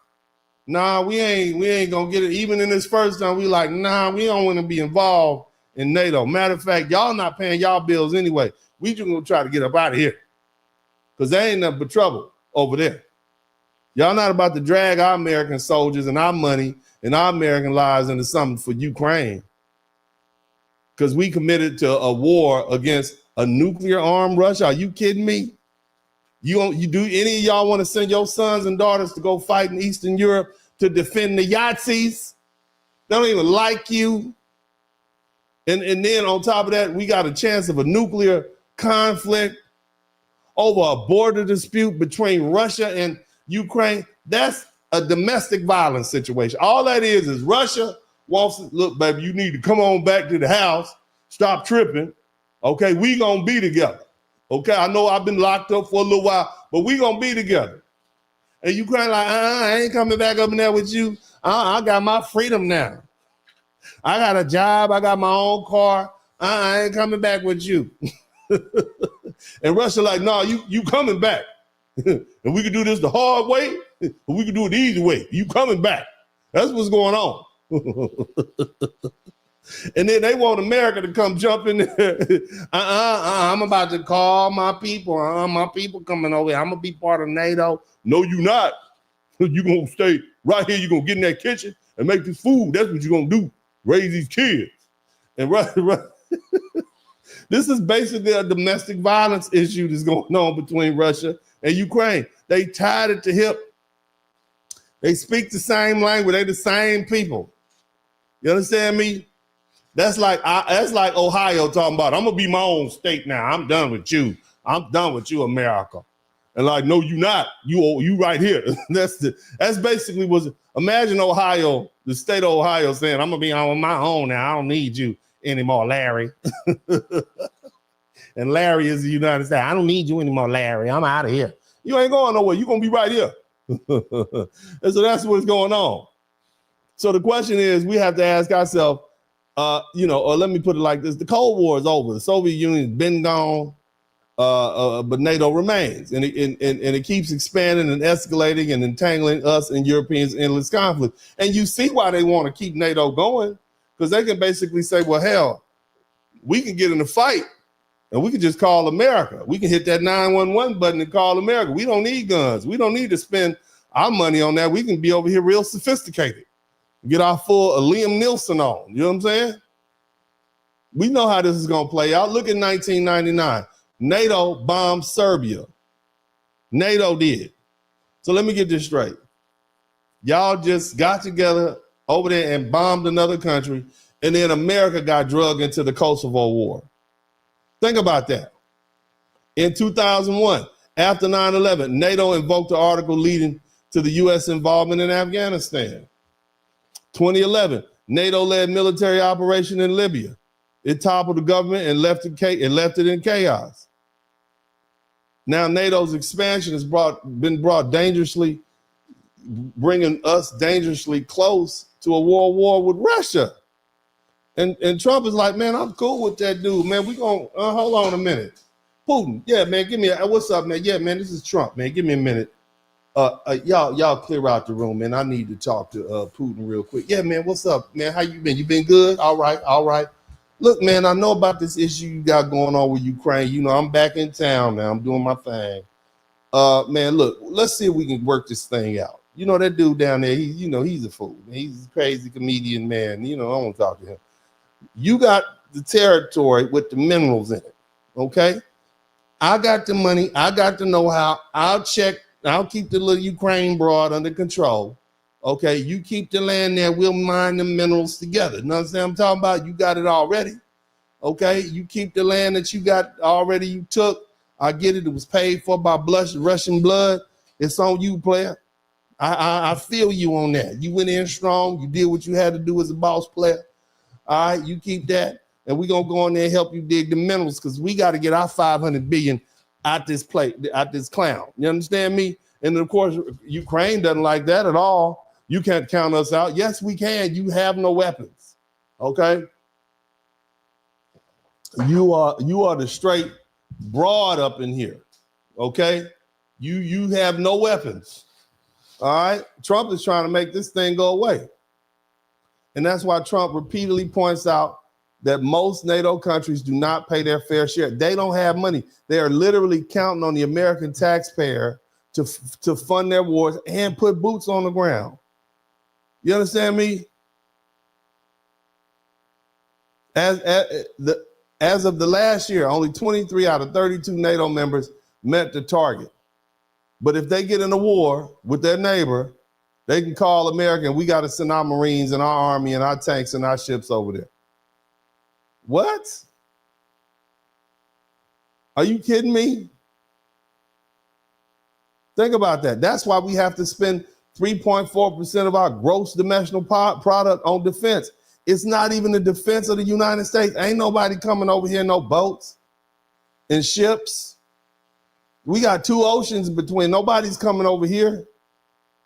we ain't gonna get it. Even in this first time, we like, nah, we don't want to be involved in NATO. Matter of fact, y'all not paying y'all bills anyway. We just gonna try to get up out of here. Because there ain't nothing but trouble over there. Y'all not about to drag our American soldiers and our money and our American lives into something for Ukraine. Because we committed to a war against a nuclear armed Russia. Are you kidding me? You do any of y'all want to send your sons and daughters to go fight in Eastern Europe to defend the Yazidis? They don't even like you. And then on top of that, we got a chance of a nuclear conflict over a border dispute between Russia and Ukraine. That's a domestic violence situation. All that is Russia wants to, look, baby, you need to come on back to the house, stop tripping. Okay, we gonna be together. Okay, I know I've been locked up for a little while, but we gonna be together. And Ukraine like, I ain't coming back up in there with you. I got my freedom now. I got a job, I got my own car. I ain't coming back with you. And Russia like, no, you coming back. And we can do this the hard way, or we can do it the easy way. You coming back. That's what's going on. And then they want America to come jump in there. I'm about to call my people. My people coming over here. I'm going to be part of NATO. No, you not. You're going to stay right here. You're going to get in that kitchen and make this food. That's what you're going to do. Raise these kids. And this is basically a domestic violence issue that's going on between Russia and Ukraine. They tied it to hip. They speak the same language. They the same people. You understand me? That's like Ohio talking about, I'm gonna be my own state now. I'm done with you. I'm done with you, America. And like, no, you not. You right here. That's basically was. Imagine Ohio, the state of Ohio, saying, I'm gonna be on my own now. I don't need you anymore, Larry. And Larry is the United States. I don't need you anymore, Larry. I'm out of here. You ain't going nowhere. You're gonna be right here. And so that's what's going on. So the question is, we have to ask ourselves, or let me put it like this: the Cold War is over. The Soviet Union's been gone, but NATO remains, and it keeps expanding and escalating and entangling us and Europeans in endless conflict. And you see why they want to keep NATO going, because they can basically say, well, hell, we can get in a fight And we can just call America. We can hit that 911 button and call America. We don't need guns. We don't need to spend our money on that. We can be over here real sophisticated. Get our full Liam Nielsen on. You know what I'm saying? We know how this is going to play out. Look at 1999. NATO bombed Serbia. NATO did. So let me get this straight. Y'all just got together over there and bombed another country, and then America got drugged into the Kosovo War. Think about that. In 2001, after 9/11, NATO invoked the article leading to the U.S. involvement in Afghanistan. 2011, NATO-led military operation in Libya. It toppled the government and left it in chaos. Now NATO's expansion has been brought dangerously, bringing us dangerously close to a world war with Russia. And Trump is like, man, I'm cool with that dude, man. We gonna hold on a minute. Putin, yeah, man, give me what's up, man? Yeah, man, this is Trump, man. Give me a minute. Y'all clear out the room, man. I need to talk to Putin real quick. Yeah, man, what's up, man? How you been? You been good? All right. Look, man, I know about this issue you got going on with Ukraine. You know, I'm back in town now. I'm doing my thing. Man, look, let's see if we can work this thing out. You know, that dude down there, he's a fool. He's a crazy comedian, man. You know, I want to talk to him. You got the territory with the minerals in it, okay? I got the money. I got the know-how. I'll keep the little Ukraine broad under control. Okay, you keep the land there. We'll mine the minerals together. You know what I'm talking about? You got it already. Okay, you keep the land that you got already. You took. I get it. It was paid for by Russian blood. It's on you, player. I feel you on that. You went in strong. You did what you had to do as a boss player. All right, you keep that, and we're gonna go in there and help you dig the minerals because we got to get our 500 billion out this clown. You understand me? And of course, Ukraine doesn't like that at all. You can't count us out. Yes, we can. You have no weapons. Okay. You are the straight broad up in here. Okay. You have no weapons. All right. Trump is trying to make this thing go away. And that's why Trump repeatedly points out that most NATO countries do not pay their fair share. They don't have money. They are literally counting on the American taxpayer to fund their wars and put boots on the ground. You understand me? As of the last year, only 23 out of 32 NATO members met the target. But if they get in a war with their neighbor, they can call America and we got to send our Marines and our Army and our tanks and our ships over there. What? Are you kidding me? Think about that. That's why we have to spend 3.4% of our gross domestic product on defense. It's not even the defense of the United States. Ain't nobody coming over here, no boats and ships. We got two oceans between. Nobody's coming over here.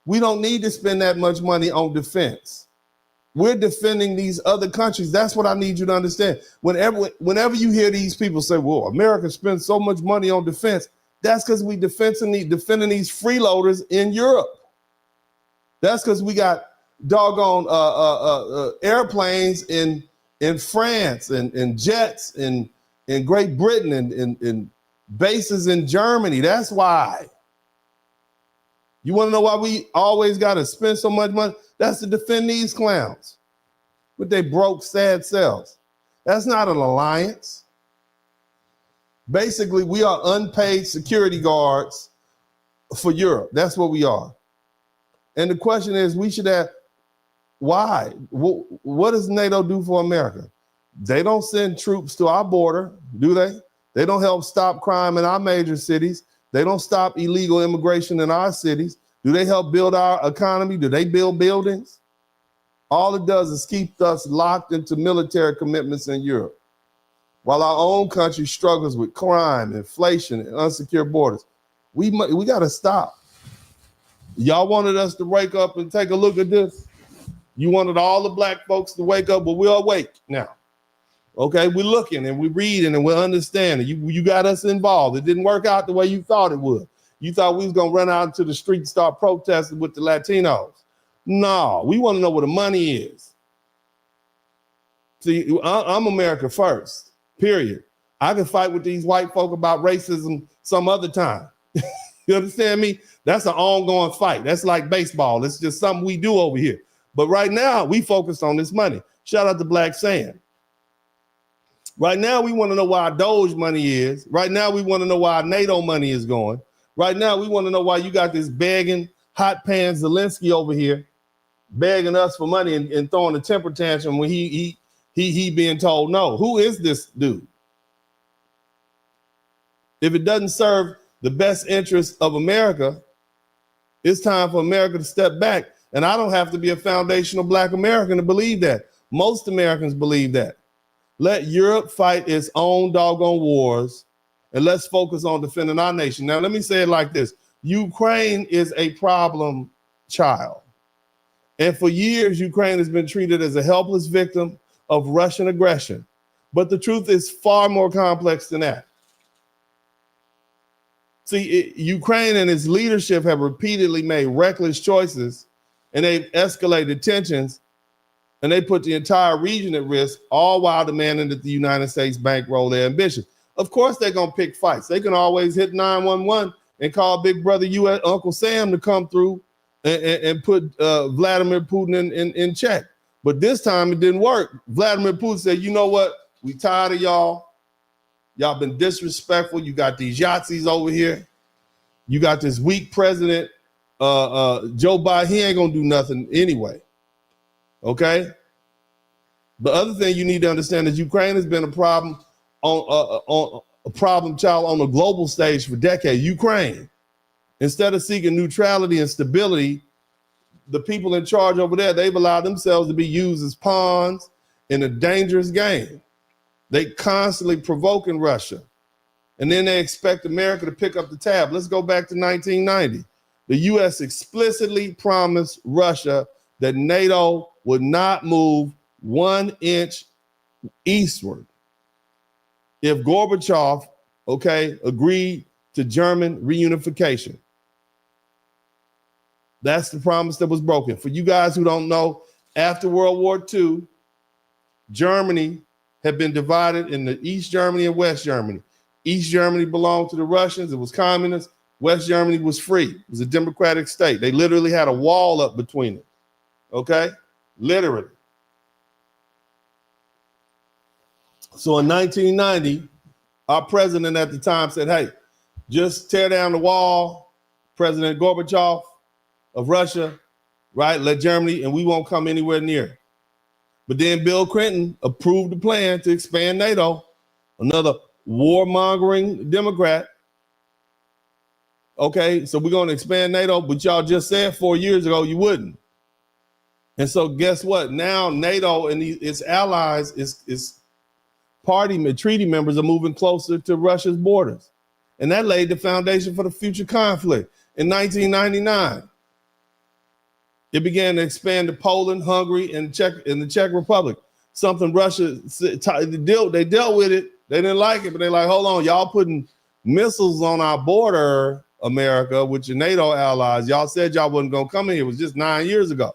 We don't need to spend that much money on defense. We're defending these other countries. That's what I need you to understand. Whenever you hear these people say, well, America spends so much money on defense, that's because we defending these freeloaders in Europe. That's because we got doggone airplanes in France and jets in Great Britain and bases in Germany. That's why. You want to know why we always got to spend so much money? That's to defend these clowns with their broke, sad selves. That's not an alliance. Basically, we are unpaid security guards for Europe. That's what we are. And the question is, we should ask, why? What does NATO do for America? They don't send troops to our border, do they? They don't help stop crime in our major cities. They don't stop illegal immigration in our cities. Do they help build our economy? Do they build buildings? All it does is keep us locked into military commitments in Europe, while our own country struggles with crime, inflation, and unsecured borders. We got to stop. Y'all wanted us to wake up and take a look at this. You wanted all the black folks to wake up, but we're awake now. Okay, we're looking and we're reading and we're understanding. You got us involved. It didn't work out the way you thought it would. You thought we was going to run out into the street and start protesting with the Latinos. No, we want to know where the money is. See, I'm America first, period. I can fight with these white folk about racism some other time. You understand me? That's an ongoing fight. That's like baseball. It's just something we do over here. But right now, we focused on this money. Shout out to Black Sand. Right now, we want to know why our Doge money is. Right now, we want to know why our NATO money is going. Right now, we want to know why you got this begging, hot pan Zelensky over here begging us for money and throwing a temper tantrum when he being told no. Who is this dude? If it doesn't serve the best interest of America, it's time for America to step back. And I don't have to be a foundational Black American to believe that. Most Americans believe that. Let Europe fight its own doggone wars, and let's focus on defending our nation. Now, let me say it like this. Ukraine is a problem child. And for years, Ukraine has been treated as a helpless victim of Russian aggression. But the truth is far more complex than that. See, Ukraine and its leadership have repeatedly made reckless choices, and they've escalated tensions, and they put the entire region at risk, all while demanding that the United States bankroll their ambition. Of course, they're going to pick fights. They can always hit 911 and call Big Brother U.S. Uncle Sam to come through and put Vladimir Putin in check. But this time it didn't work. Vladimir Putin said, you know what? We tired of y'all. Y'all been disrespectful. You got these Yahtzees over here. You got this weak president, Joe Biden. He ain't going to do nothing anyway. Okay? The other thing you need to understand is Ukraine has been a problem on a problem child on the global stage for decades. Ukraine, instead of seeking neutrality and stability, the people in charge over there, they've allowed themselves to be used as pawns in a dangerous game. They constantly provoking Russia. And then they expect America to pick up the tab. Let's go back to 1990. The U.S. explicitly promised Russia that NATO would not move 1 inch eastward if Gorbachev, agreed to German reunification. That's the promise that was broken. For you guys who don't know, after World War II, Germany had been divided into East Germany and West Germany. East Germany belonged to the Russians. It was communist. West Germany was free. It was a democratic state. They literally had a wall up between it. Okay? Literally. So in 1990, our president at the time said, hey, just tear down the wall, President Gorbachev of Russia, right? Let Germany, and we won't come anywhere near. But then Bill Clinton approved the plan to expand NATO, another warmongering Democrat. Okay, so we're going to expand NATO, but y'all just said 4 years ago you wouldn't. And so guess what? Now NATO and its allies, its treaty members are moving closer to Russia's borders. And that laid the foundation for the future conflict. In 1999, it began to expand to Poland, Hungary, and the Czech Republic. Something Russia, they dealt with it. They didn't like it, but they're like, hold on, y'all putting missiles on our border, America, with your NATO allies. Y'all said y'all wasn't going to come in here. It was just 9 years ago.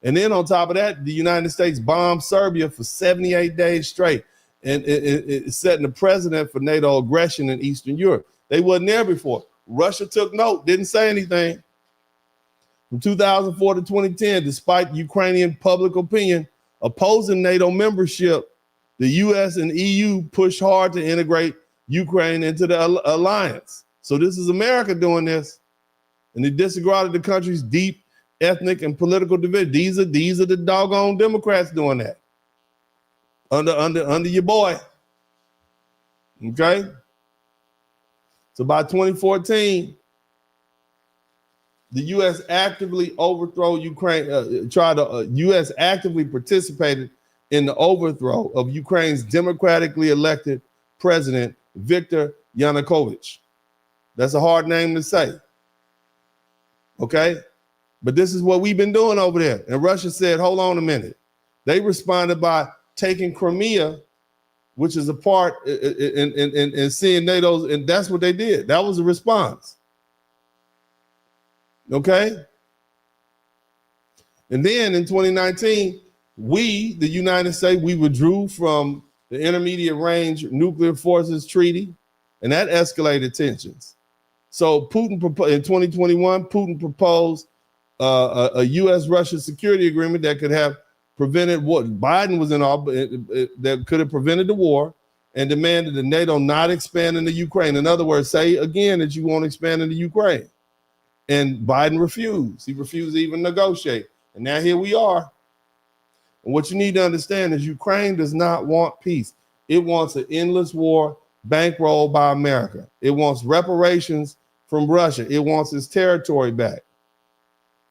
And then on top of that, the United States bombed Serbia for 78 days straight and it setting the precedent for NATO aggression in Eastern Europe. They wasn't there before. Russia took note, didn't say anything. From 2004 to 2010, despite Ukrainian public opinion opposing NATO membership, the U.S. and EU pushed hard to integrate Ukraine into the alliance. So this is America doing this. And they disregarded the country's deep ethnic and political division. These are the doggone Democrats doing that. Under your boy. Okay? So by 2014, the U.S. actively overthrow Ukraine, U.S. actively participated in the overthrow of Ukraine's democratically elected president, Viktor Yanukovych. That's a hard name to say. Okay? But this is what we've been doing over there. And Russia said, hold on a minute. They responded by taking Crimea, which is a part in seeing NATO's, and that's what they did. That was a response. Okay? And then in 2019, the United States, we withdrew from the Intermediate Range Nuclear Forces Treaty, and that escalated tensions. So Putin in 2021, Putin proposed a U.S.-Russia security agreement that could have prevented what Biden was in all that could have prevented the war, and demanded that NATO not expand into Ukraine. In other words, say again that you won't expand into Ukraine. And Biden refused. He refused to even negotiate. And now here we are. And what you need to understand is Ukraine does not want peace. It wants an endless war bankrolled by America. It wants reparations from Russia. It wants its territory back.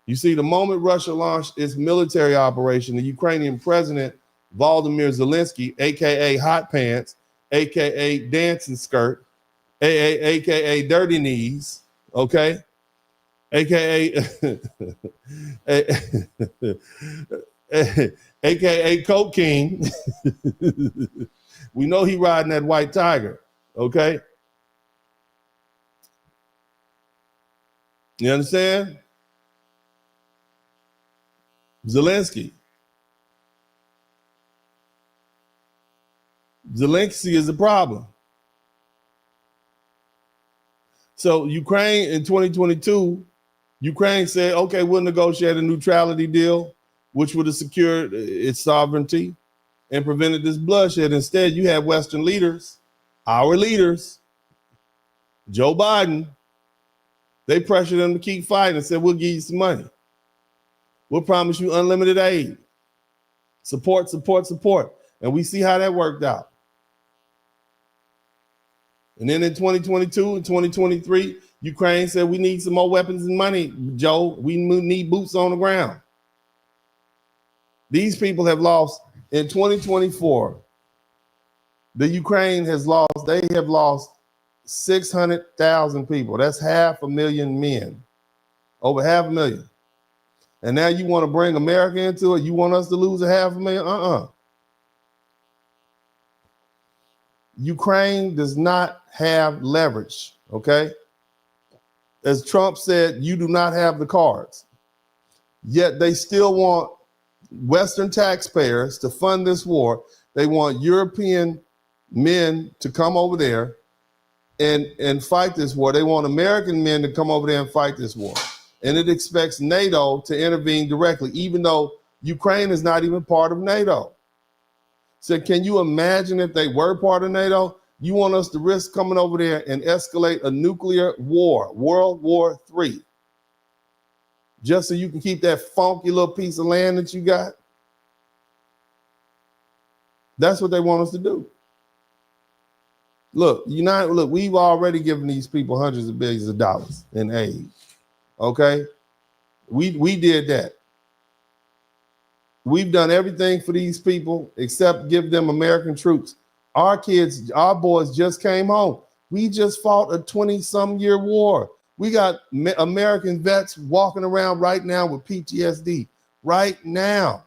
You see, the moment Russia launched its military operation, the Ukrainian president, Volodymyr Zelensky, aka Hot Pants, aka Dancing Skirt, aka Dirty Knees, okay, aka aka Coke King. We know he riding that white tiger, okay? You understand? Zelensky is the problem. So Ukraine in 2022, Ukraine said, okay, we'll negotiate a neutrality deal, which would have secured its sovereignty and prevented this bloodshed. Instead, you have Western leaders, our leaders, Joe Biden, they pressured them to keep fighting and said, we'll give you some money. We'll promise you unlimited aid. Support, support, support. And we see how that worked out. And then in 2022 and 2023, Ukraine said, we need some more weapons and money, Joe. We need boots on the ground. These people have lost in 2024. The Ukraine has lost, they have lost 600,000 people. That's 500,000 men, over 500,000. And now you want to bring America into it? You want us to lose 500,000? Ukraine does not have leverage, okay? As Trump said, you do not have the cards. Yet they still want Western taxpayers to fund this war. They want European men to come over there and fight this war. They want American men to come over there and fight this war. And it expects NATO to intervene directly, even though Ukraine is not even part of NATO. So can you imagine if they were part of NATO? You want us to risk coming over there and escalate a nuclear war, World War III, just so you can keep that funky little piece of land that you got? That's what they want us to do. Look, we've already given these people hundreds of billions of dollars in aid. Okay, we did that. We've done everything for these people except give them American troops. Our kids, our boys just came home. We just fought a 20-some-year war. We got American vets walking around right now with PTSD, right now.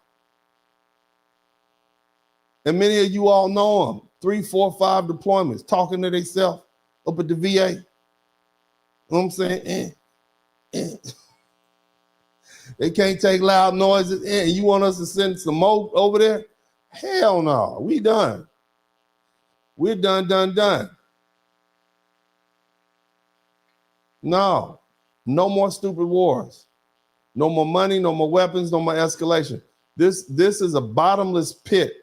And many of you all know them. 3, 4, 5 deployments, talking to themselves up at the VA. You know what I'm saying? They can't take loud noises. You want us to send some more over there? Hell no. We done. We're done. No more stupid wars. No more money, no more weapons, no more escalation. This is a bottomless pit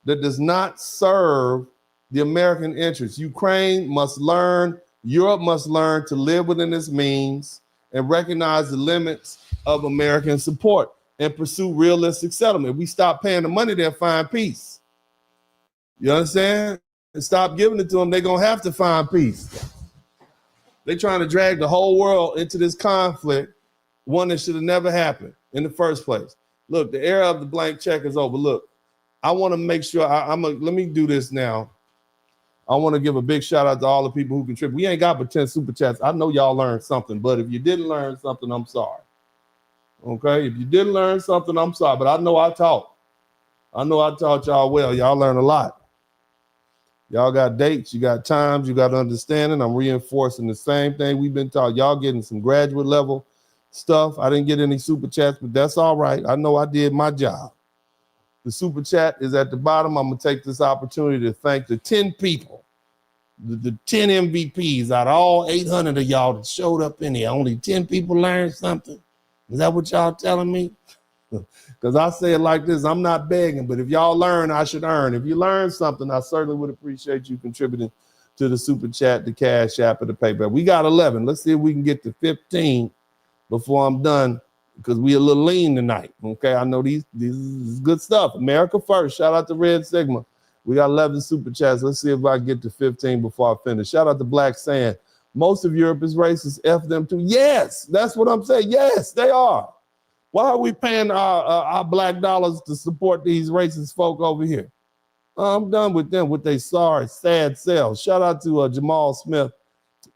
that does not serve the American interests. Ukraine must learn, Europe must learn to live within its means and recognize the limits of American support and pursue realistic settlement. If we stop paying the money, they'll find peace. You understand? And stop giving it to them, they're going to have to find peace. They're trying to drag the whole world into this conflict, one that should have never happened in the first place. Look, the era of the blank check is over. Look, I want to make sure, let me do this now. I want to give a big shout out to all the people who contribute. We ain't got but 10 super chats. I know y'all learned something, but if you didn't learn something, I'm sorry. Okay, if you didn't learn something, I'm sorry, but I know I taught. I know I taught y'all well. Y'all learned a lot. Y'all got dates, you got times, you got understanding. I'm reinforcing the same thing we've been taught. Y'all getting some graduate level stuff. I didn't get any super chats, but that's all right. I know I did my job. The super chat is at the bottom. I'm going to take this opportunity to thank the 10 people, the 10 MVPs out of all 800 of y'all that showed up in here. Only 10 people learned something. Is that what y'all telling me? Because I say it like this, I'm not begging, but if y'all learn, I should earn. If you learn something, I certainly would appreciate you contributing to the super chat, the cash app, or the PayPal. We got 11. Let's see if we can get to 15 before I'm done, because we a little lean tonight. Okay, I know these is good stuff. America first. Shout out to Red Sigma. We got 11 super chats. Let's see if I get to 15 before I finish. Shout out to Black Sand. Most of Europe is racist. F them too. Yes, that's what I'm saying. Yes, they are. Why are we paying our black dollars to support these racist folk over here? I'm done with them, with their sorry, sad selves. Shout out to Jamal Smith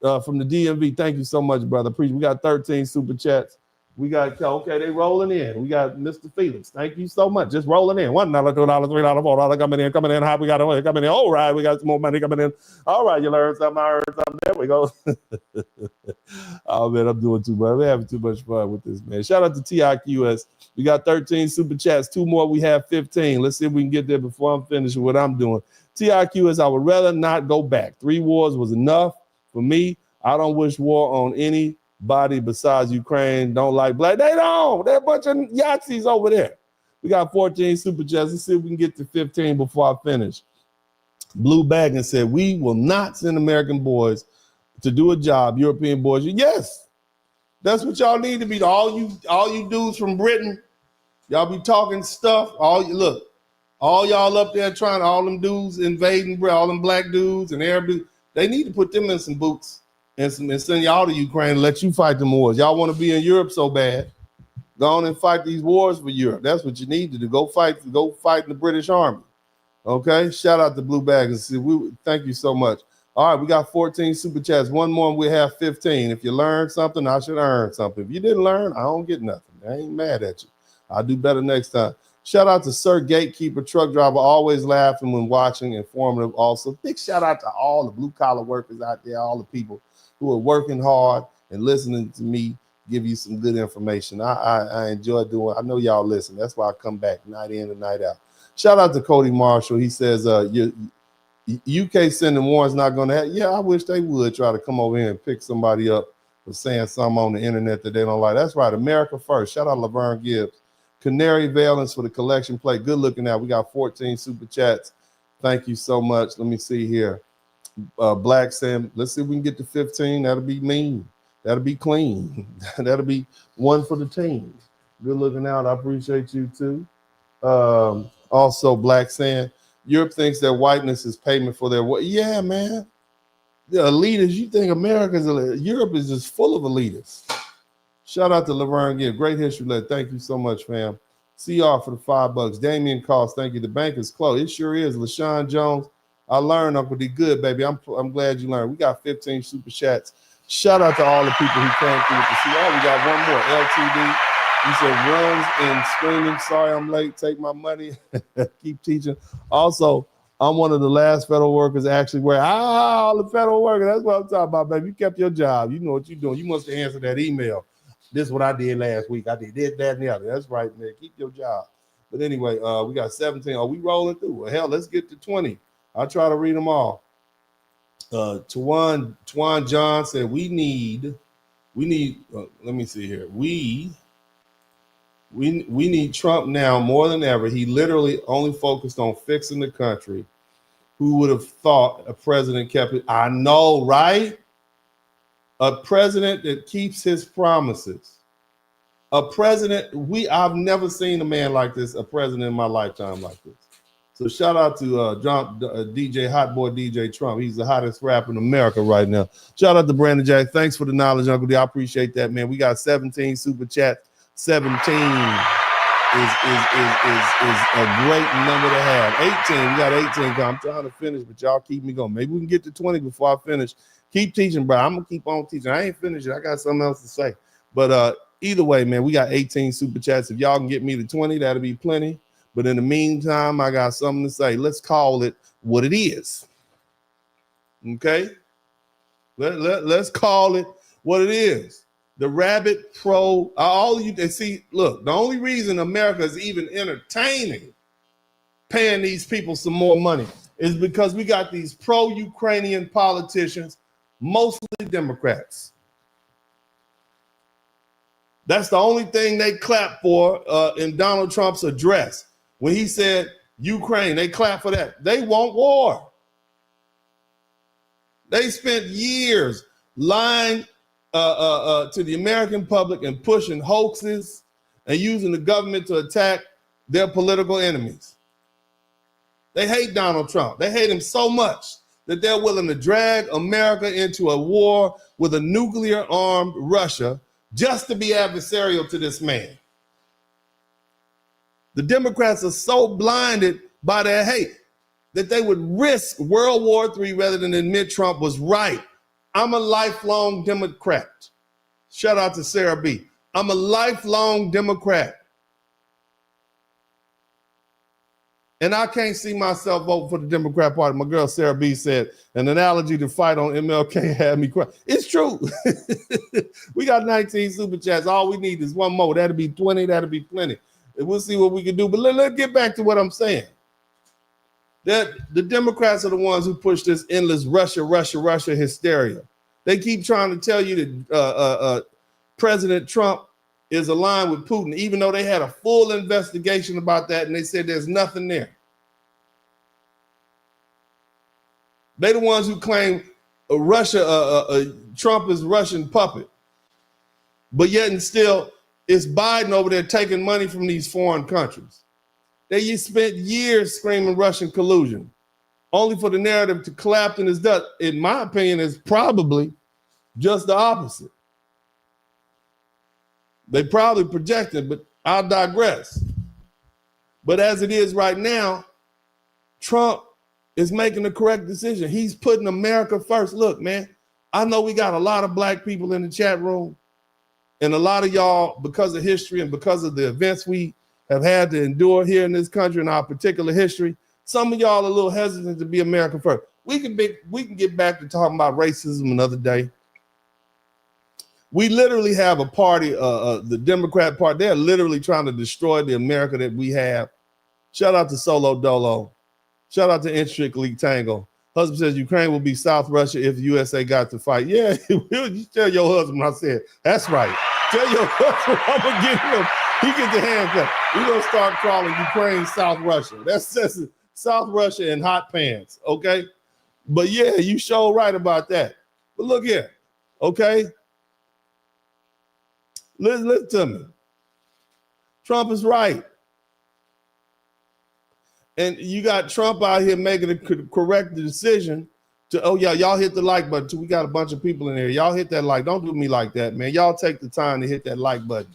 from the DMV. Thank you so much, brother. We got 13 super chats. We got, okay, they rolling in. We got Mr. Felix. Thank you so much. Just rolling in. $1, $2, $3, $4 coming in. How we got it coming in? All right, we got some more money coming in. All right, you learned something. I heard something. There we go. Oh, man, I'm doing too much. We're having too much fun with this, man. Shout out to TIQS. We got 13 super chats. 2 more. We have 15. Let's see if we can get there before I'm finished with what I'm doing. TIQS, I would rather not go back. 3 wars was enough for me. I don't wish war on any body besides Ukraine. Don't like black. They don't. They're a bunch of Yahtzees over there. We got 14 super chats. Let's see if we can get to 15 before I finish. Blue Baggin said, we will not send American boys to do a job. European boys. Yes, that's what y'all need to be. All you dudes from Britain, y'all be talking stuff. All y'all up there trying, all them dudes invading, all them black dudes and Arab dudes, they need to put them in some boots and send y'all to Ukraine and let you fight them wars. Y'all want to be in Europe so bad, go on and fight these wars for Europe. That's what you need to do. Go fight in the British Army. Okay, shout out to Blue Baggers. Thank you so much. All right, we got 14 super chats. One more and we have 15. If you learned something, I should earn something. If you didn't learn, I don't get nothing. I ain't mad at you. I'll do better next time. Shout out to Sir Gatekeeper, truck driver, always laughing when watching, informative also. Big shout out to all the blue collar workers out there, all the people who are working hard and listening to me give you some good information. I enjoy doing. I know y'all listen. That's why I come back night in and night out. Shout out to Cody Marshall. He says, UK sending warrants not going to happen. Yeah, I wish they would try to come over here and pick somebody up for saying something on the internet that they don't like. That's right. America first. Shout out Laverne Gibbs. Canary Valence for the collection plate. Good looking out. We got 14 super chats. Thank you so much. Let me see here. Black Sam. Let's see if we can get to 15. That'll be mean. That'll be clean. That'll be one for the team. Good looking out. I appreciate you too. Also, Black Sam. Europe thinks their whiteness is payment for their what? Yeah, man. The elitists. You think Europe is just full of elitists. Shout out to Laverne Gibb. Great history lesson. Thank you so much, fam. CR for the $5. Damian Cost. Thank you. The bank is closed. It sure is. LaShawn Jones. I learned, Uncle D. Good, baby. I'm glad you learned. We got 15 super chats. Shout out to all the people who came through with the CR. We got one more. LTD. He said, runs and screaming, sorry I'm late, take my money, keep teaching. Also, I'm one of the last federal workers actually where, all the federal workers, that's what I'm talking about, baby. You kept your job. You know what you're doing. You must have answered that email. This is what I did last week. I did this, that, and the other. That's right, man. Keep your job. But anyway, we got 17. Are we rolling through? Well, hell, let's get to 20. I'll try to read them all. Twan John said, we need, let me see here. We need Trump now more than ever. He literally only focused on fixing the country. Who would have thought a president kept it? I know, right? A president that keeps his promises. A president, I've never seen a man like this, a president in my lifetime like this. So shout out to DJ Hot Boy DJ Trump. He's the hottest rapper in America right now. Shout out to Brandon Jack. Thanks for the knowledge, Uncle D. I appreciate that, man. We got 17 super chats. 17 is a great number to have. 18, we got 18. I'm trying to finish, but y'all keep me going. Maybe we can get to 20 before I finish. Keep teaching, bro. I'm gonna keep on teaching. I ain't finished yet. I got something else to say. But either way, man, we got 18 super chats. If y'all can get me to 20, that'll be plenty. But in the meantime, I got something to say. Let's call it what it is. Okay? Let's call it what it is. The Rabbit Pro, all of you, see, look, the only reason America is even entertaining paying these people some more money is because we got these pro-Ukrainian politicians, mostly Democrats. That's the only thing they clap for in Donald Trump's address. When he said Ukraine, they clap for that. They want war. They spent years lying to the American public and pushing hoaxes and using the government to attack their political enemies. They hate Donald Trump. They hate him so much that they're willing to drag America into a war with a nuclear-armed Russia just to be adversarial to this man. The Democrats are so blinded by their hate that they would risk World War III rather than admit Trump was right. I'm a lifelong Democrat. Shout out to Sarah B. I'm a lifelong Democrat. And I can't see myself voting for the Democrat Party. My girl Sarah B said, an analogy to fight on MLK had me cry. It's true. We got 19 super chats. All we need is one more. That'll be 20. That'll be plenty. And we'll see what we can do. But let's get back to what I'm saying. That the Democrats are the ones who push this endless Russia hysteria. They keep trying to tell you that President Trump is aligned with Putin, even though they had a full investigation about that and they said there's nothing there. They're the ones who claim Trump is Russian puppet. But yet and still, it's Biden over there taking money from these foreign countries. They spent years screaming Russian collusion, only for the narrative to collapse in his dust. In my opinion, is probably just the opposite. They probably projected, but I'll digress. But as it is right now, Trump is making the correct decision. He's putting America first. Look, man, I know we got a lot of black people in the chat room, and a lot of y'all, because of history and because of the events we have had to endure here in this country in our particular history, some of y'all are a little hesitant to be America first. We can get back to talking about racism another day. We literally have a party, the Democrat Party. They're literally trying to destroy the America that we have. Shout out to Solo Dolo. Shout out to Intricately Tango. Husband says Ukraine will be South Russia if the USA got to fight. Yeah, you tell your husband I said, that's right. Tell your husband I'm going to get him. He gets the handcuff. We're going to start calling Ukraine South Russia. That's South Russia in hot pants, okay? But yeah, you sure right about that. But look here, okay? Listen to me. Trump is right. And you got Trump out here making a correct decision to, oh yeah, y'all hit the like button too. We got a bunch of people in here. Y'all hit that like. Don't do me like that, man. Y'all take the time to hit that like button.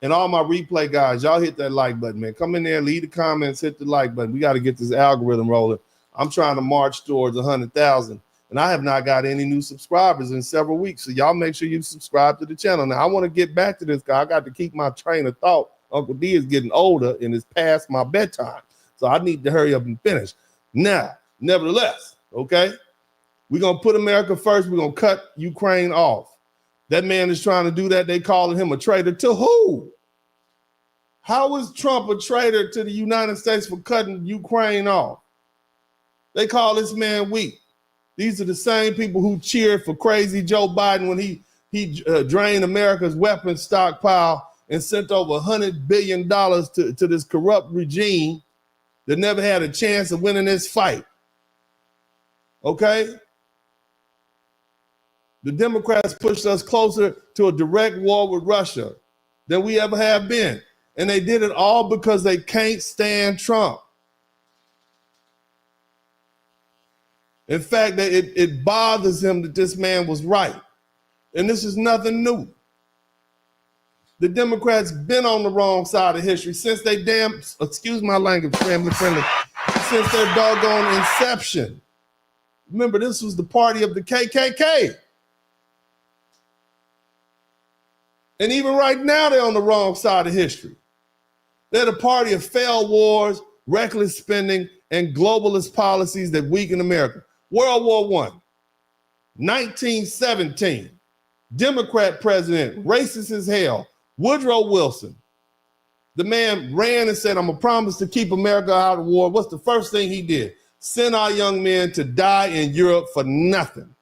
And all my replay guys, y'all hit that like button, man. Come in there, leave the comments, hit the like button. We got to get this algorithm rolling. I'm trying to march towards 100,000. And I have not got any new subscribers in several weeks. So y'all make sure you subscribe to the channel. Now, I want to get back to this guy. I got to keep my train of thought. Uncle D is getting older and it's past my bedtime. So I need to hurry up and finish. Now, nevertheless, okay, we're going to put America first. We're going to cut Ukraine off. That man is trying to do that. They calling him a traitor to who? How is Trump a traitor to the United States for cutting Ukraine off? They call this man weak. These are the same people who cheered for crazy Joe Biden when he drained America's weapons stockpile and sent over $100 billion to this corrupt regime that never had a chance of winning this fight. Okay? The Democrats pushed us closer to a direct war with Russia than we ever have been. And they did it all because they can't stand Trump. In fact, it bothers him that this man was right. And this is nothing new. The Democrats been on the wrong side of history since they excuse my language, family friendly, since their doggone inception. Remember, this was the party of the KKK. And even right now, they're on the wrong side of history. They're the party of failed wars, reckless spending, and globalist policies that weaken America. World War I, 1917, Democrat president, racist as hell, Woodrow Wilson, The man ran and said, I'm going to promise to keep America out of war. What's the first thing he did? Send our young men to die in Europe for nothing.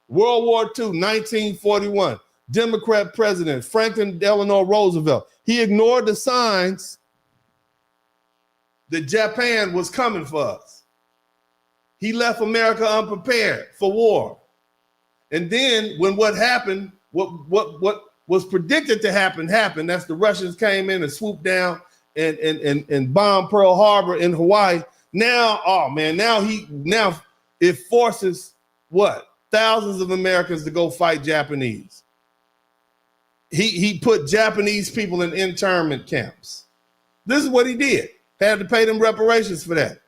World War II, 1941, Democrat president Franklin Delano Roosevelt. He ignored the signs that Japan was coming for us. He left America unprepared for war. And then when what happened, what was predicted to happen happened. That's the Russians came in and swooped down and bombed Pearl Harbor in Hawaii. Now, oh man, now it forces what? Thousands of Americans to go fight Japanese. He put Japanese people in internment camps. This is what he did. Had to pay them reparations for that.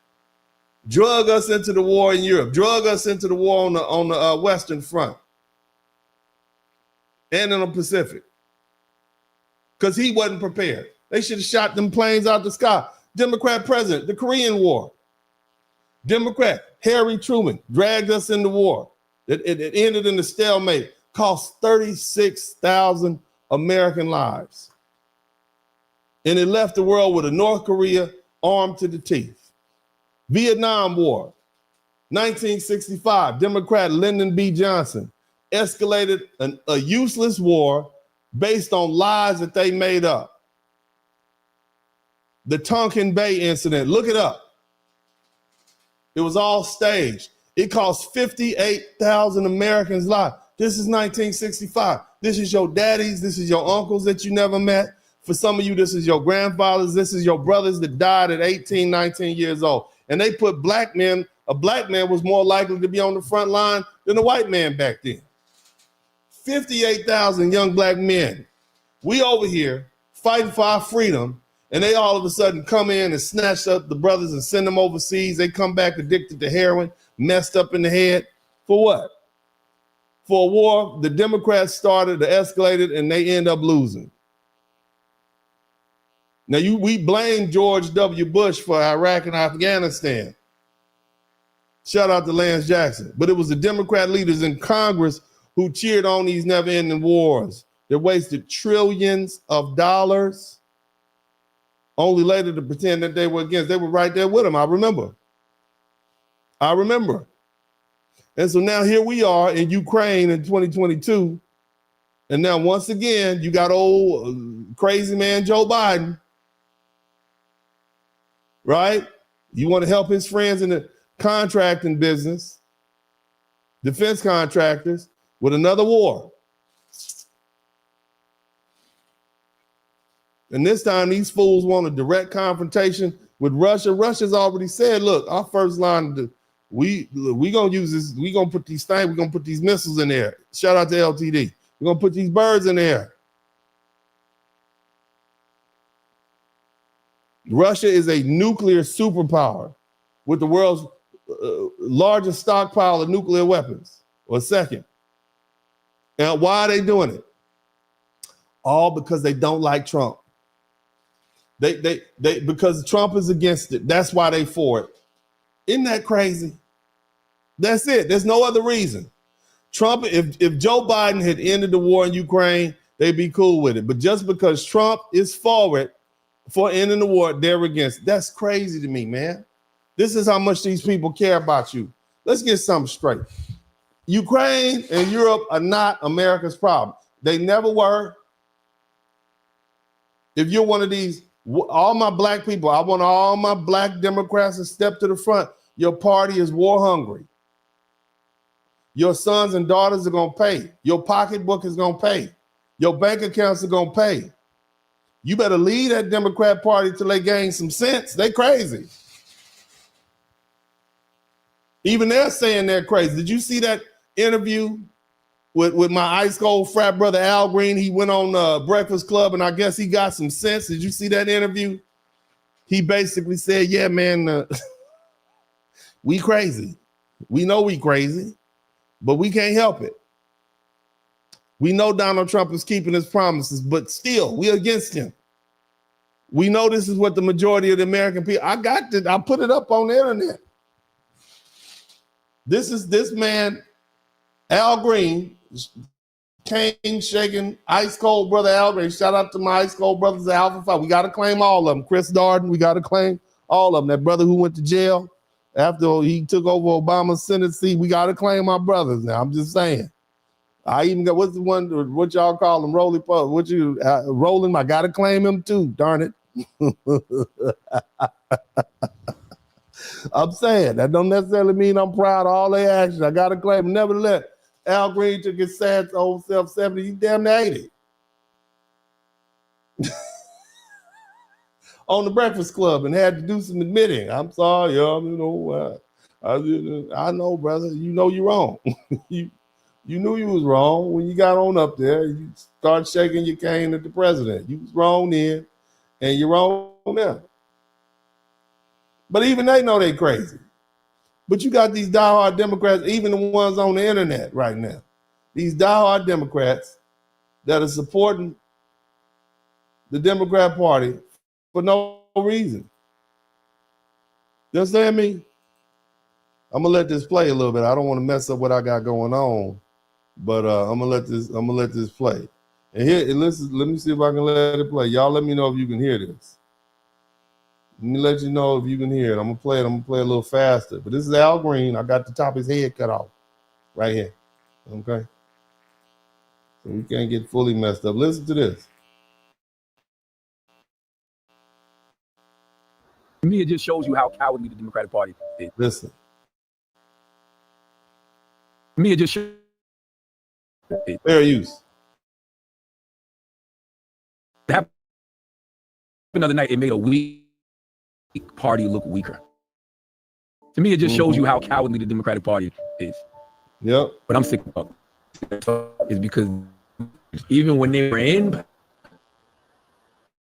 Drug us into the war in Europe. Drug us into the war on the Western Front and in the Pacific. Because he wasn't prepared. They should have shot them planes out the sky. Democrat president, the Korean War. Democrat Harry Truman dragged us into war. It ended in a stalemate. Cost 36,000 American lives. And it left the world with a North Korea armed to the teeth. Vietnam War, 1965, Democrat Lyndon B. Johnson escalated a useless war based on lies that they made up. The Tonkin Bay incident, look it up. It was all staged. It cost 58,000 Americans lives. This is 1965. This is your daddies. This is your uncles that you never met. For some of you, this is your grandfathers. This is your brothers that died at 18, 19 years old. And they put black men, a black man was more likely to be on the front line than a white man back then. 58,000 young black men. We over here fighting for our freedom, and they all of a sudden come in and snatch up the brothers and send them overseas. They come back addicted to heroin, messed up in the head. For what? For a war the Democrats started, that escalated, and they end up losing. Now, we blame George W. Bush for Iraq and Afghanistan. Shout out to Lance Jackson. But it was the Democrat leaders in Congress who cheered on these never-ending wars that wasted trillions of dollars, only later to pretend that they were against. They were right there with them. I remember. And so now here we are in Ukraine in 2022. And now once again, you got old crazy man Joe Biden. Right? You want to help his friends in the contracting business, defense contractors, with another war. And this time, these fools want a direct confrontation with Russia. Russia's already said, look, our first line, we gonna use this, we gonna put these things, we're gonna put these missiles in there. Shout out to LTD. We're gonna put these birds in there. Russia is a nuclear superpower with the world's largest stockpile of nuclear weapons, or second. And why are they doing it? All because they don't like Trump. They because Trump is against it. That's why they for it. Isn't that crazy? That's it. There's no other reason. Trump, if Joe Biden had ended the war in Ukraine, they'd be cool with it. But just because Trump is for it, for ending the war, they're against. That's crazy to me, man. This is how much these people care about you. Let's get something straight. Ukraine and Europe are not America's problem. They never were. If you're one of these, all my black people, I want all my black Democrats to step to the front. Your party is war hungry. Your sons and daughters are going to pay. Your pocketbook is going to pay. Your bank accounts are going to pay. You better lead that Democrat Party till they gain some sense. They crazy. Even they're saying they're crazy. Did you see that interview with my ice cold frat brother Al Green? He went on Breakfast Club, and I guess he got some sense. Did you see that interview? He basically said, yeah, man, we crazy. We know we crazy, but we can't help it. We know Donald Trump is keeping his promises, but still, we're against him. We know this is what the majority of the American people, I put it up on the internet. This man, Al Green, cane shaking, ice cold brother Al Green. Shout out to my ice cold brothers at Alpha Phi. We got to claim all of them. Chris Darden, we got to claim all of them. That brother who went to jail after he took over Obama's Senate seat, we got to claim our brothers now. I'm just saying. I even got, what's the one, what y'all call him, Rolly Pup? What you, Rolling? I got to claim him too, darn it. I'm saying, that don't necessarily mean I'm proud of all their actions. I got to claim them. Nevertheless, Al Green took his sad old self 70, he's damn near 80. On the Breakfast Club and had to do some admitting. I'm sorry, y'all, you know, I know, brother, you know you're wrong. You knew you was wrong when you got on up there. You start shaking your cane at the president. You was wrong then, and you're wrong now. But even they know they crazy. But you got these diehard Democrats, even the ones on the internet right now. These diehard Democrats that are supporting the Democrat Party for no reason. You understand me? I'm gonna let this play a little bit. I don't want to mess up what I got going on. But I'm gonna let this play. And here, listen, let me see if I can let it play. Y'all let me know if you can hear this. Let me let you know if you can hear it. I'm gonna play a little faster. But this is Al Green. I got the top of his head cut off right here. Okay. So we can't get fully messed up. Listen to this. To me, it just shows you how cowardly the Democratic Party is. Listen. To me, it just shows. Fair use. It happened the other night. It made a weak party look weaker. To me, it just shows you how cowardly the Democratic Party is. Yep. But I'm sick of it. Is because even when they were in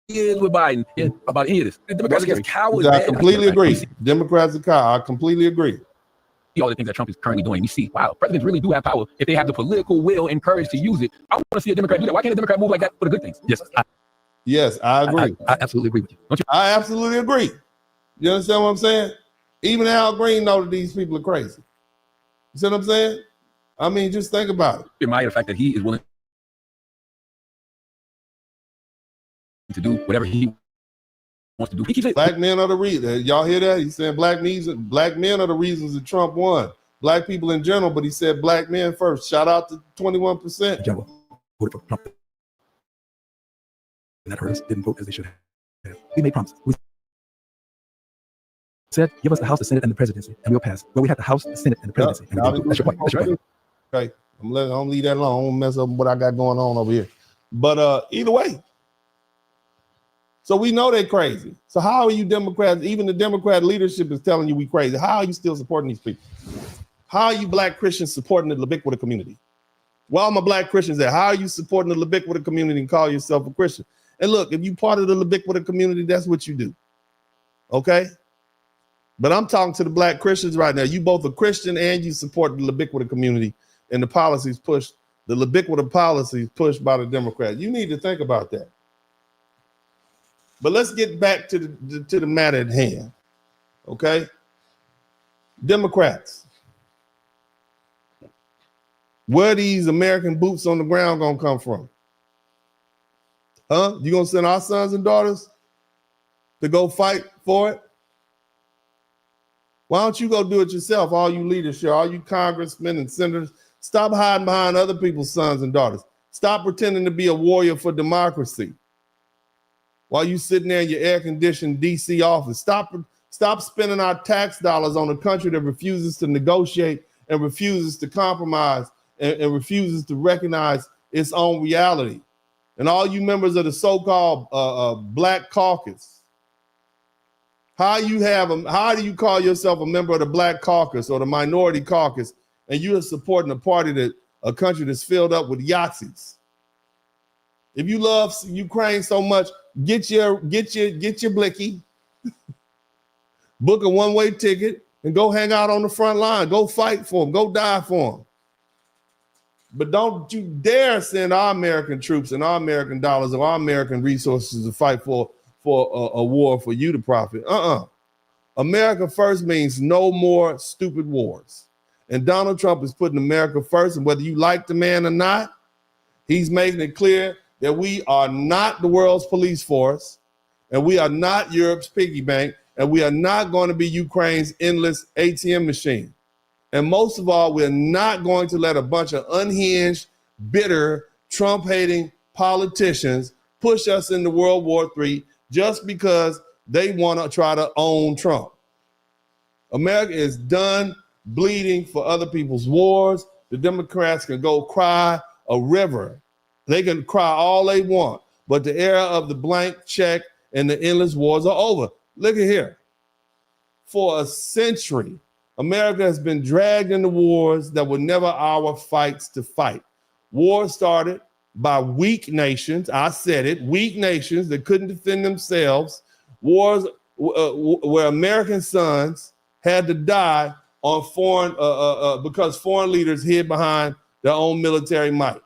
years with Biden, about any of this, the Democrats are cowards. I completely agree. Democrats are cowards. I completely agree. All the things that Trump is currently doing, we see, wow, presidents really do have power if they have the political will and courage to use it. I want to see a Democrat do that. Why can't a Democrat move like that for the good things? Yes, I agree. I absolutely agree with you. Don't you? I absolutely agree. You understand what I'm saying? Even Al Green knows that these people are crazy. You see what I'm saying? I mean, just think about it. Admire the fact that he is willing to do whatever he wants to do. He keeps black men are the reason. Y'all hear that? He's saying black men are the reasons that Trump won. Black people in general, but he said black men first. Shout out to 21%. General voted for Trump. And that hurt us. Didn't vote as they should have. We made promises. We said, give us the House, the Senate, and the presidency, and we'll pass. Well, we had the House, the Senate, and the presidency. And we that's your point. That's your point. Okay. I'm gonna leave that alone. I don't mess up what I got going on over here. But either way. So we know they're crazy. So how are you Democrats? Even the Democrat leadership is telling you we crazy. How are you still supporting these people? How are you black Christians supporting the Labiquita community? Well, I'm a black Christian there. How are you supporting the Labiquita community and call yourself a Christian? And look, if you part of the Labiquita community, that's what you do. Okay? But I'm talking to the black Christians right now. You both a Christian and you support the Labiquita community and the policies pushed, the Labiquita policies pushed by the Democrats. You need to think about that. But let's get back to the matter at hand, okay? Democrats, where these American boots on the ground gonna come from? Huh? You gonna send our sons and daughters to go fight for it? Why don't you go do it yourself, all you leaders here, all you congressmen and senators? Stop hiding behind other people's sons and daughters. Stop pretending to be a warrior for democracy. While you sitting there in your air-conditioned DC office, stop spending our tax dollars on a country that refuses to negotiate and refuses to compromise and refuses to recognize its own reality. And all you members of the so-called Black Caucus, how do you call yourself a member of the Black Caucus or the Minority Caucus, and you are supporting a country that's filled up with Yahtzees? If you love Ukraine so much, get your blicky, book a one-way ticket, and go hang out on the front line. Go fight for them. Go die for them. But don't you dare send our American troops and our American dollars or our American resources to fight for a war for you to profit. America first means no more stupid wars. And Donald Trump is putting America first, and whether you like the man or not, He's making it clear that we are not the world's police force, and we are not Europe's piggy bank, and we are not going to be Ukraine's endless ATM machine. And most of all, we're not going to let a bunch of unhinged, bitter, Trump-hating politicians push us into World War III just because they want to try to own Trump. America is done bleeding for other people's wars. The Democrats can go cry a river. They can cry all they want, but the era of the blank check and the endless wars are over. Look at here. For a century, America has been dragged into wars that were never our fights to fight. Wars started by weak nations. I said it, weak nations that couldn't defend themselves. Wars where American sons had to die on foreign because foreign leaders hid behind their own military might.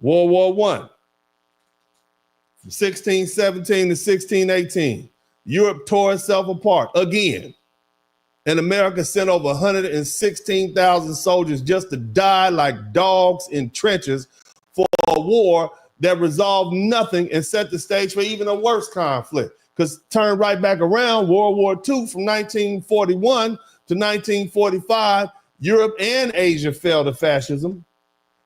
World War I, from 1617 to 1618, Europe tore itself apart again. And America sent over 116,000 soldiers just to die like dogs in trenches for a war that resolved nothing and set the stage for even a worse conflict. Because turn right back around, World War II from 1941 to 1945, Europe and Asia fell to fascism.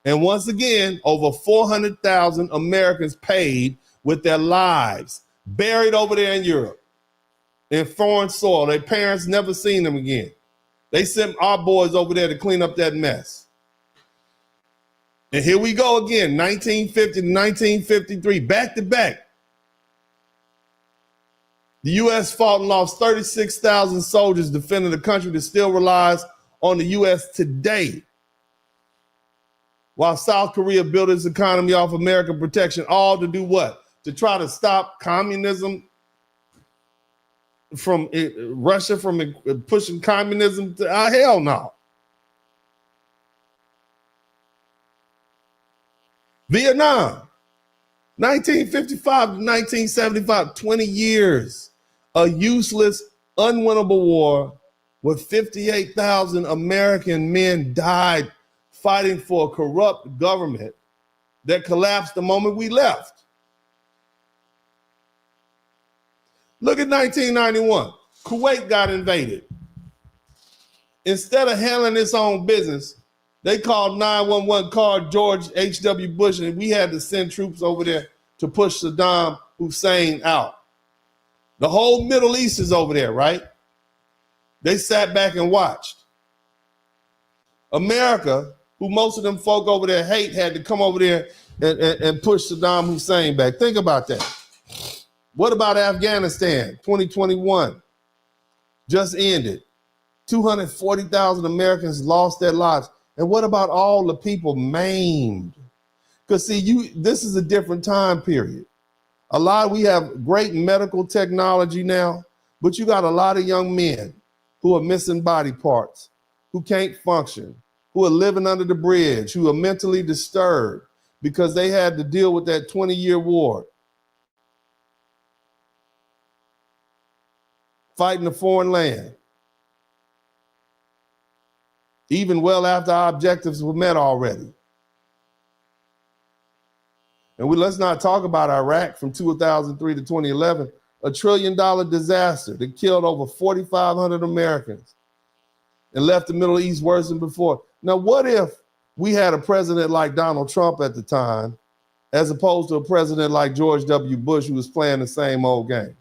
And once again, over 400,000 Americans paid with their lives, buried over there in Europe, in foreign soil. Their parents never seen them again. They sent our boys over there to clean up that mess. And here we go again, 1950 to 1953, back to back. The U.S. fought and lost 36,000 soldiers defending a country that still relies on the U.S. today. While South Korea built its economy off American protection, all to do what? To try to stop communism from Russia from pushing communism to hell no. Vietnam, 1955 to 1975, 20 years, a useless, unwinnable war where 58,000 American men died fighting for a corrupt government that collapsed the moment we left. Look at 1991. Kuwait got invaded. Instead of handling its own business, they called 911, called George H.W. Bush, and we had to send troops over there to push Saddam Hussein out. The whole Middle East is over there, right? They sat back and watched. America, who most of them folk over there hate, had to come over there and push Saddam Hussein back. Think about that. What about Afghanistan, 2021? Just ended. 240,000 Americans lost their lives. And what about all the people maimed? Because see, this is a different time period. We have great medical technology now, but you got a lot of young men who are missing body parts, who can't function, who are living under the bridge, who are mentally disturbed because they had to deal with that 20-year war. Fighting a foreign land. Even well after our objectives were met already. And let's not talk about Iraq from 2003 to 2011, $1 trillion disaster that killed over 4,500 Americans and left the Middle East worse than before. Now, what if we had a president like Donald Trump at the time, as opposed to a president like George W. Bush, who was playing the same old game?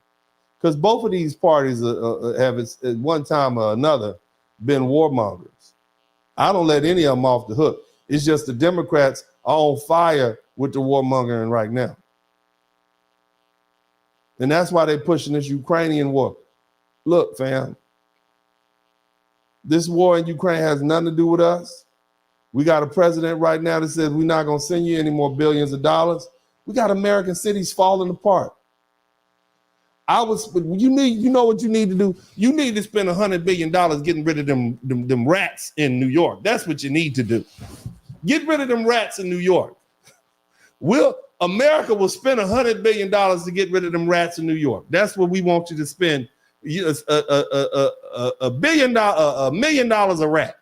Because both of these parties have at one time or another been warmongers. I don't let any of them off the hook. It's just the Democrats are on fire with the warmongering right now. And that's why they're pushing this Ukrainian war. Look, fam, this war in Ukraine has nothing to do with us. We got a president right now that says we're not going to send you any more billions of dollars. We got American cities falling apart. You know what you need to do? You need to spend $100 billion getting rid of them rats in New York. That's what you need to do. Get rid of them rats in New York. America will spend $100 billion to get rid of them rats in New York. That's what we want you to spend. $1 million a rat.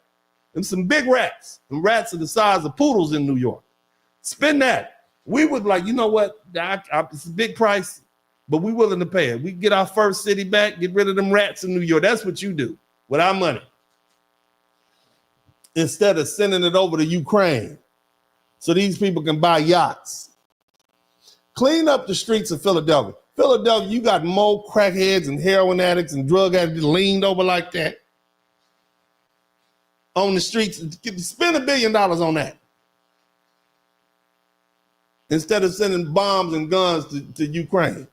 Them some big rats. Them rats are the size of poodles in New York. Spend that. We would like, you know what? It's a big price, but we're willing to pay it. We get our first city back, get rid of them rats in New York. That's what you do with our money. Instead of sending it over to Ukraine so these people can buy yachts. Clean up the streets of Philadelphia. Philadelphia, you got more crackheads and heroin addicts and drug addicts leaned over like that on the streets. Spend $1 billion on that instead of sending bombs and guns to Ukraine.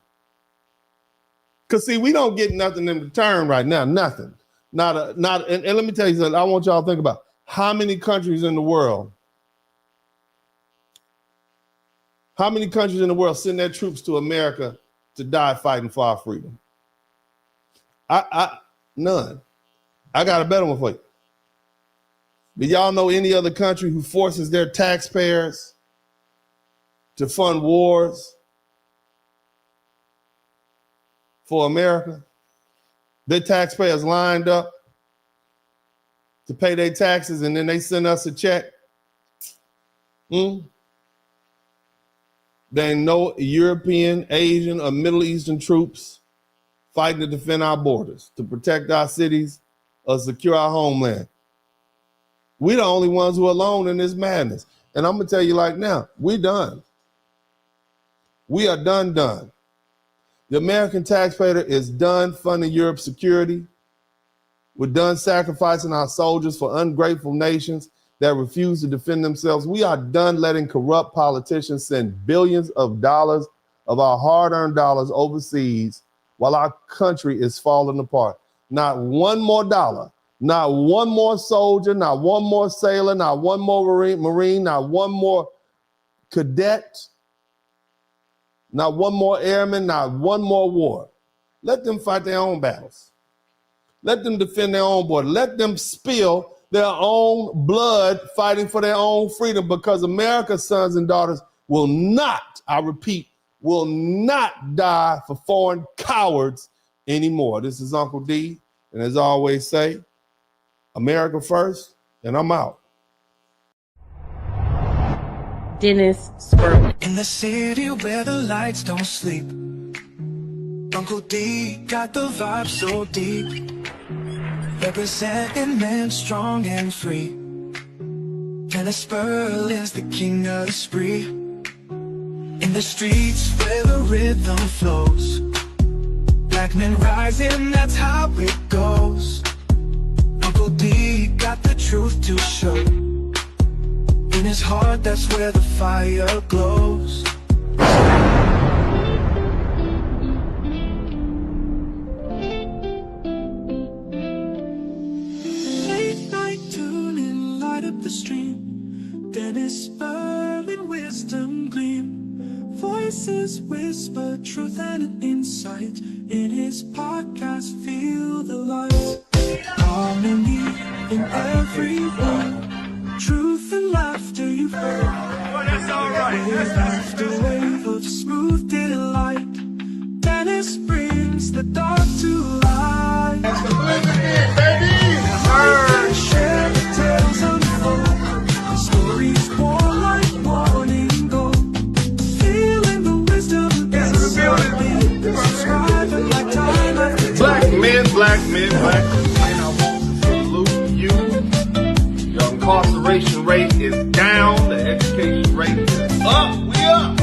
Because, see, we don't get nothing in return right now, nothing. And let me tell you something I want y'all to think about. How many countries in the world send their troops to America to die fighting for our freedom? None. I got a better one for you. Do y'all know any other country who forces their taxpayers to fund wars for America? Their taxpayers lined up to pay their taxes and then they send us a check? There ain't no European, Asian, or Middle Eastern troops fighting to defend our borders, to protect our cities, or secure our homeland. We're the only ones who are alone in this madness. And I'm going to tell you like now, we're done. We are done. The American taxpayer is done funding Europe's security. We're done sacrificing our soldiers for ungrateful nations that refuse to defend themselves. We are done letting corrupt politicians send billions of dollars of our hard-earned dollars overseas while our country is falling apart. Not one more dollar, not one more soldier, not one more sailor, not one more Marine, not one more cadet, not one more airman, not one more war. Let them fight their own battles. Let them defend their own border. Let them spill their own blood fighting for their own freedom, because America's sons and daughters will not, I repeat, will not die for foreign cowards anymore. This is Uncle D, and as I always say, America first, and I'm out. Dennis Squirrel. In the city where the lights don't sleep, Uncle D got the vibe so deep. Representing men strong and free. Dennis Squirrel is the king of the spree. In the streets where the rhythm flows, black men rising, that's how it goes. Uncle D got the truth to show. In his heart, that's where the fire glows. Late night tuning, light up the stream. Dennis Squirrel and wisdom gleam. Voices whisper truth and insight. In his podcast, feel the light. Harmony in every word. Truth and laughter you've heard. That's all right. Wave after wave of smooth delight. Dennis brings the dark to light. That's the blizzard, baby. Share the tales unfold. The stories born like morning gold. Feeling the wisdom inside me. Subscribing like time after time. Black men, black men, black men. I want to salute you. The incarceration rate is down. The education rate is up. We up.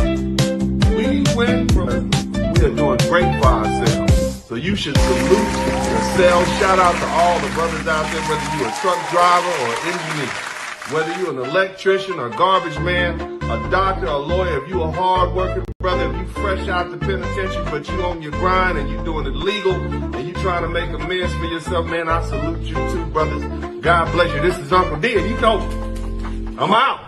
We went from. We are doing great for ourselves. So you should salute yourselves. Shout out to all the brothers out there, whether you're a truck driver or engineer, whether you're an electrician or garbage man, a doctor, a lawyer, if you're a hard working brother, if you fresh out the penitentiary, but you on your grind and you doing it legal and you trying to make amends for yourself, man, I salute you too, brothers. God bless you. This is Uncle D, and you know, I'm out.